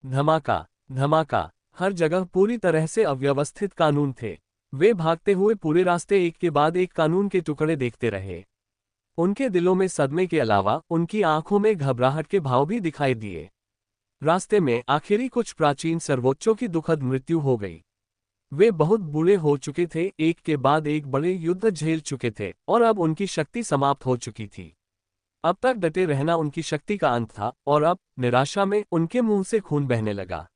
धमाका धमाका, हर जगह पूरी तरह से अव्यवस्थित कानून थे। वे भागते हुए पूरे रास्ते एक के बाद एक कानून के टुकड़े देखते रहे। उनके दिलों में सदमे के अलावा उनकी आंखों में घबराहट के भाव भी दिखाई दिए। रास्ते में आखिरी कुछ प्राचीन सर्वोच्चों की दुखद मृत्यु हो गई। वे बहुत बुरे हो चुके थे, एक के बाद एक बड़े युद्ध झेल चुके थे और अब उनकी शक्ति समाप्त हो चुकी थी। अब तक डटे रहना उनकी शक्ति का अंत था और अब निराशा में उनके मुंह से खून बहने लगा।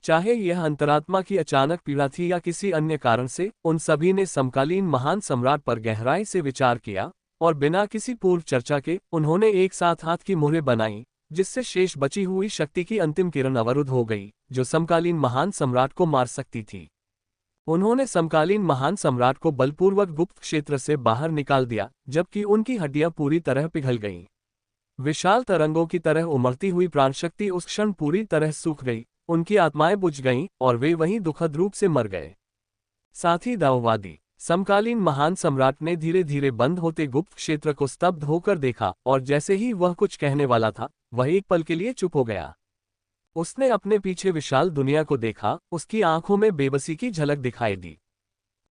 चाहे यह अंतरात्मा की अचानक पीड़ा थी या किसी अन्य कारण से, उन सभी ने समकालीन महान सम्राट पर गहराई से विचार किया और बिना किसी पूर्व चर्चा के उन्होंने एक साथ हाथ की मुहरें बनाई, जिससे शेष बची हुई शक्ति की अंतिम किरण अवरुद्ध हो गई, जो समकालीन महान सम्राट को मार सकती थी। उन्होंने समकालीन महान सम्राट को बलपूर्वक गुप्त क्षेत्र से बाहर निकाल दिया, जबकि उनकी हड्डियां पूरी तरह पिघल गईं। विशाल तरंगों की तरह उमड़ती हुई प्राणशक्ति उस क्षण पूरी तरह सूख गई, उनकी आत्माएं बुझ गईं और वे वहीं दुखद रूप से मर गए। साथ ही दाववादी समकालीन महान सम्राट ने धीरे धीरे बंद होते गुप्त क्षेत्र को स्तब्ध होकर देखा और जैसे ही वह कुछ कहने वाला था, वह एक पल के लिए चुप हो गया। उसने अपने पीछे विशाल दुनिया को देखा, उसकी आंखों में बेबसी की झलक दिखाई दी।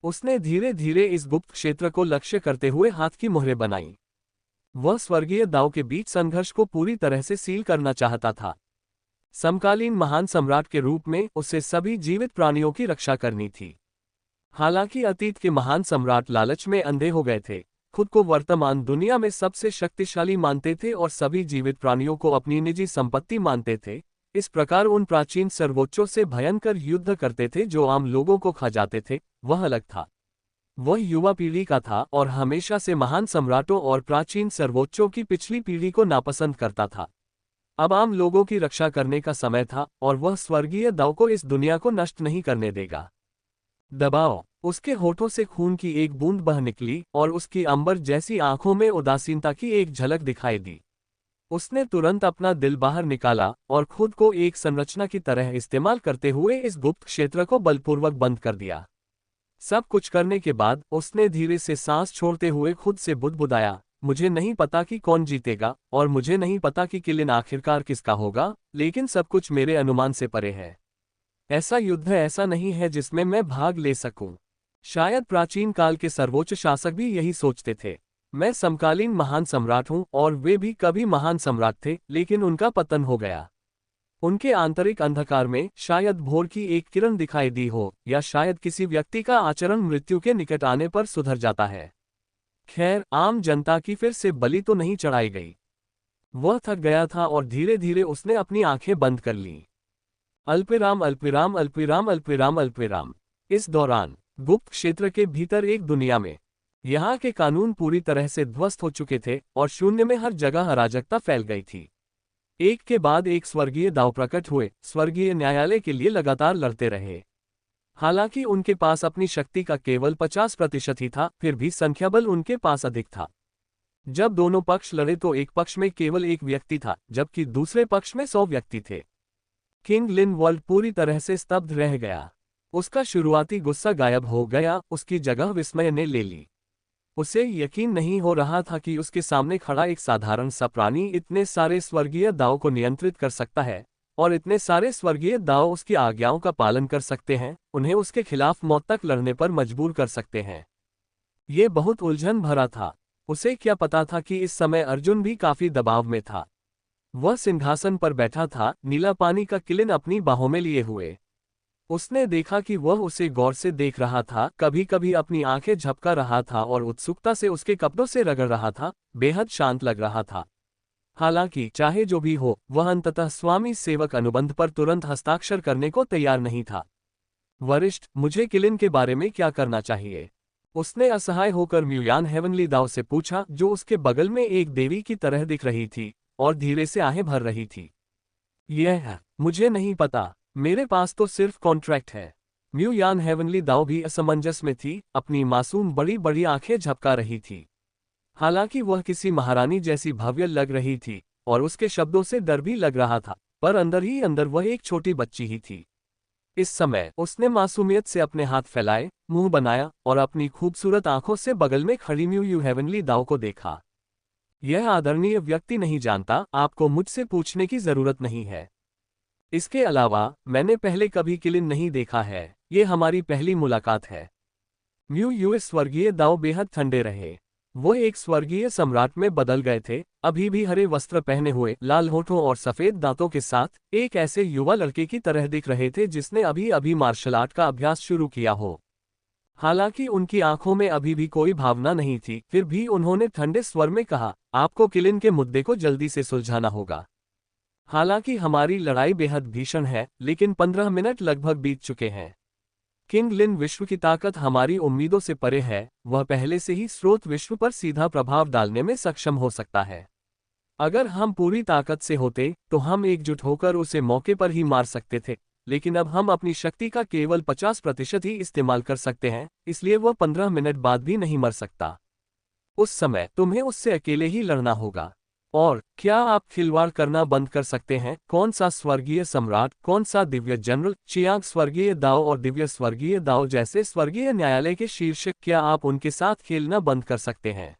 उसने धीरे धीरे इस गुप्त क्षेत्र को लक्ष्य करते हुए हाथ की मुहरें बनाई। वह स्वर्गीय दाव के बीच संघर्ष को पूरी तरह से सील करना चाहता था। समकालीन महान सम्राट के रूप में उसे सभी जीवित प्राणियों की रक्षा करनी थी। हालांकि अतीत के महान सम्राट लालच में अंधे हो गए थे, खुद को वर्तमान दुनिया में सबसे शक्तिशाली मानते थे और सभी जीवित प्राणियों को अपनी निजी संपत्ति मानते थे। इस प्रकार उन प्राचीन सर्वोच्चों से भयंकर युद्ध करते थे जो आम लोगों को खा जाते थे। वह अलग था। वह युवा पीढ़ी का था और हमेशा से महान सम्राटों और प्राचीन सर्वोच्चों की पिछली पीढ़ी को नापसंद करता था। अब आम लोगों की रक्षा करने का समय था और वह स्वर्गीय दाव को इस दुनिया को नष्ट नहीं करने देगा। दबाओ। उसके होठों से खून की एक बूंद बह निकली और उसकी अंबर जैसी आंखों में उदासीनता की एक झलक दिखाई दी। उसने तुरंत अपना दिल बाहर निकाला और खुद को एक संरचना की तरह इस्तेमाल करते हुए इस गुप्त क्षेत्र को बलपूर्वक बंद कर दिया। सब कुछ करने के बाद उसने धीरे से सांस छोड़ते हुए खुद से बुदबुदाया, मुझे नहीं पता कि कौन जीतेगा और मुझे नहीं पता कि किलिन आखिरकार किसका होगा, लेकिन सब कुछ मेरे अनुमान से परे है। ऐसा युद्ध ऐसा नहीं है जिसमें मैं भाग ले सकूं। शायद प्राचीन काल के सर्वोच्च शासक भी यही सोचते थे। मैं समकालीन महान सम्राट हूं और वे भी कभी महान सम्राट थे, लेकिन उनका पतन हो गया। उनके आंतरिक अंधकार में शायद भोर की एक किरण दिखाई दी हो, या शायद किसी व्यक्ति का आचरण मृत्यु के निकट आने पर सुधर जाता है। खैर, आम जनता की फिर से बलि तो नहीं चढ़ाई गई। वह थक गया था और धीरे धीरे उसने अपनी आंखें बंद कर लीं। अल्पविराम अल्पविराम अल्पविराम अल्पविराम अल्पविराम। इस दौरान गुप्त क्षेत्र के भीतर एक दुनिया में यहाँ के कानून पूरी तरह से ध्वस्त हो चुके थे और शून्य में हर जगह अराजकता फैल गई थी। एक के बाद एक स्वर्गीय दाव प्रकट हुए, स्वर्गीय न्यायालय के लिए लगातार लड़ते रहे। हालांकि उनके पास अपनी शक्ति का केवल 50% ही था, फिर भी संख्याबल उनके पास अधिक था। जब दोनों पक्ष लड़े तो एक पक्ष में केवल एक व्यक्ति था, जबकि दूसरे पक्ष में 100 व्यक्ति थे। किंग लिन वर्ल्ड पूरी तरह से स्तब्ध रह गया। उसका शुरुआती गुस्सा गायब हो गया, उसकी जगह विस्मय ने ले ली। उसे यकीन नहीं हो रहा था कि उसके सामने खड़ा एक साधारण सा प्राणी इतने सारे स्वर्गीय दाव को नियंत्रित कर सकता है, और इतने सारे स्वर्गीय दाव उसकी आज्ञाओं का पालन कर सकते हैं, उन्हें उसके खिलाफ मौत तक लड़ने पर मजबूर कर सकते हैं। ये बहुत उलझन भरा था। उसे क्या पता था कि इस समय अर्जुन भी काफी दबाव में था। वह सिंहासन पर बैठा था, नीला पानी का किलिन अपनी बाहों में लिए हुए। उसने देखा कि वह उसे गौर से देख रहा था, कभी कभी अपनी आंखें झपका रहा था और उत्सुकता से उसके कपड़ों से रगड़ रहा था। बेहद शांत लग रहा था। हालांकि चाहे जो भी हो, वह अंततः स्वामी सेवक अनुबंध पर तुरंत हस्ताक्षर करने को तैयार नहीं था। वरिष्ठ, मुझे किलिन के बारे में क्या करना चाहिए? उसने असहाय होकर म्यूयान हेवनली दाव से पूछा, जो उसके बगल में एक देवी की तरह दिख रही थी और धीरे से आहें भर रही थी। मुझे नहीं पता, मेरे पास तो सिर्फ कॉन्ट्रैक्ट है। म्यूयान हेवनली दाव भी असमंजस में थी, अपनी मासूम बड़ी बड़ी आंखें झपका रही थी। हालांकि वह किसी महारानी जैसी भव्य लग रही थी और उसके शब्दों से डर भी लग रहा था, पर अंदर ही अंदर वह एक छोटी बच्ची ही थी। इस समय उसने मासूमियत से अपने हाथ फैलाए, मुंह बनाया और अपनी खूबसूरत आंखों से बगल में खड़ी म्यू हेवनली दाव को देखा। यह आदरणीय व्यक्ति नहीं जानता, आपको मुझसे पूछने की जरूरत नहीं है। इसके अलावा मैंने पहले कभी किलिन नहीं देखा है, ये हमारी पहली मुलाकात है। म्यू स्वर्गीय दाव बेहद ठंडे रहे। वो एक स्वर्गीय सम्राट में बदल गए थे, अभी भी हरे वस्त्र पहने हुए, लाल होठों और सफेद दांतों के साथ, एक ऐसे युवा लड़के की तरह दिख रहे थे जिसने अभी अभी मार्शल आर्ट का अभ्यास शुरू किया हो। हालांकि उनकी आंखों में अभी भी कोई भावना नहीं थी, फिर भी उन्होंने ठंडे स्वर में कहा, आपको किलिन के मुद्दे को जल्दी से सुलझाना होगा। हालांकि हमारी लड़ाई बेहद भीषण है, लेकिन 15 मिनट लगभग बीत चुके हैं। किंग लिन विश्व की ताकत हमारी उम्मीदों से परे है, वह पहले से ही स्रोत विश्व पर सीधा प्रभाव डालने में सक्षम हो सकता है। अगर हम पूरी ताकत से होते, तो हम एकजुट होकर उसे मौके पर ही मार सकते थे, लेकिन अब हम अपनी शक्ति का केवल 50% ही इस्तेमाल कर सकते हैं, इसलिए वह 15 मिनट बाद भी नहीं मर सकता। उस समय तुम्हें उससे अकेले ही लड़ना होगा। और क्या आप खिलवाड़ करना बंद कर सकते हैं? कौन सा स्वर्गीय सम्राट, कौन सा दिव्य जनरल, चियांग स्वर्गीय दाओ और दिव्य स्वर्गीय दाओ जैसे स्वर्गीय न्यायालय के शीर्ष, क्या आप उनके साथ खेलना बंद कर सकते हैं?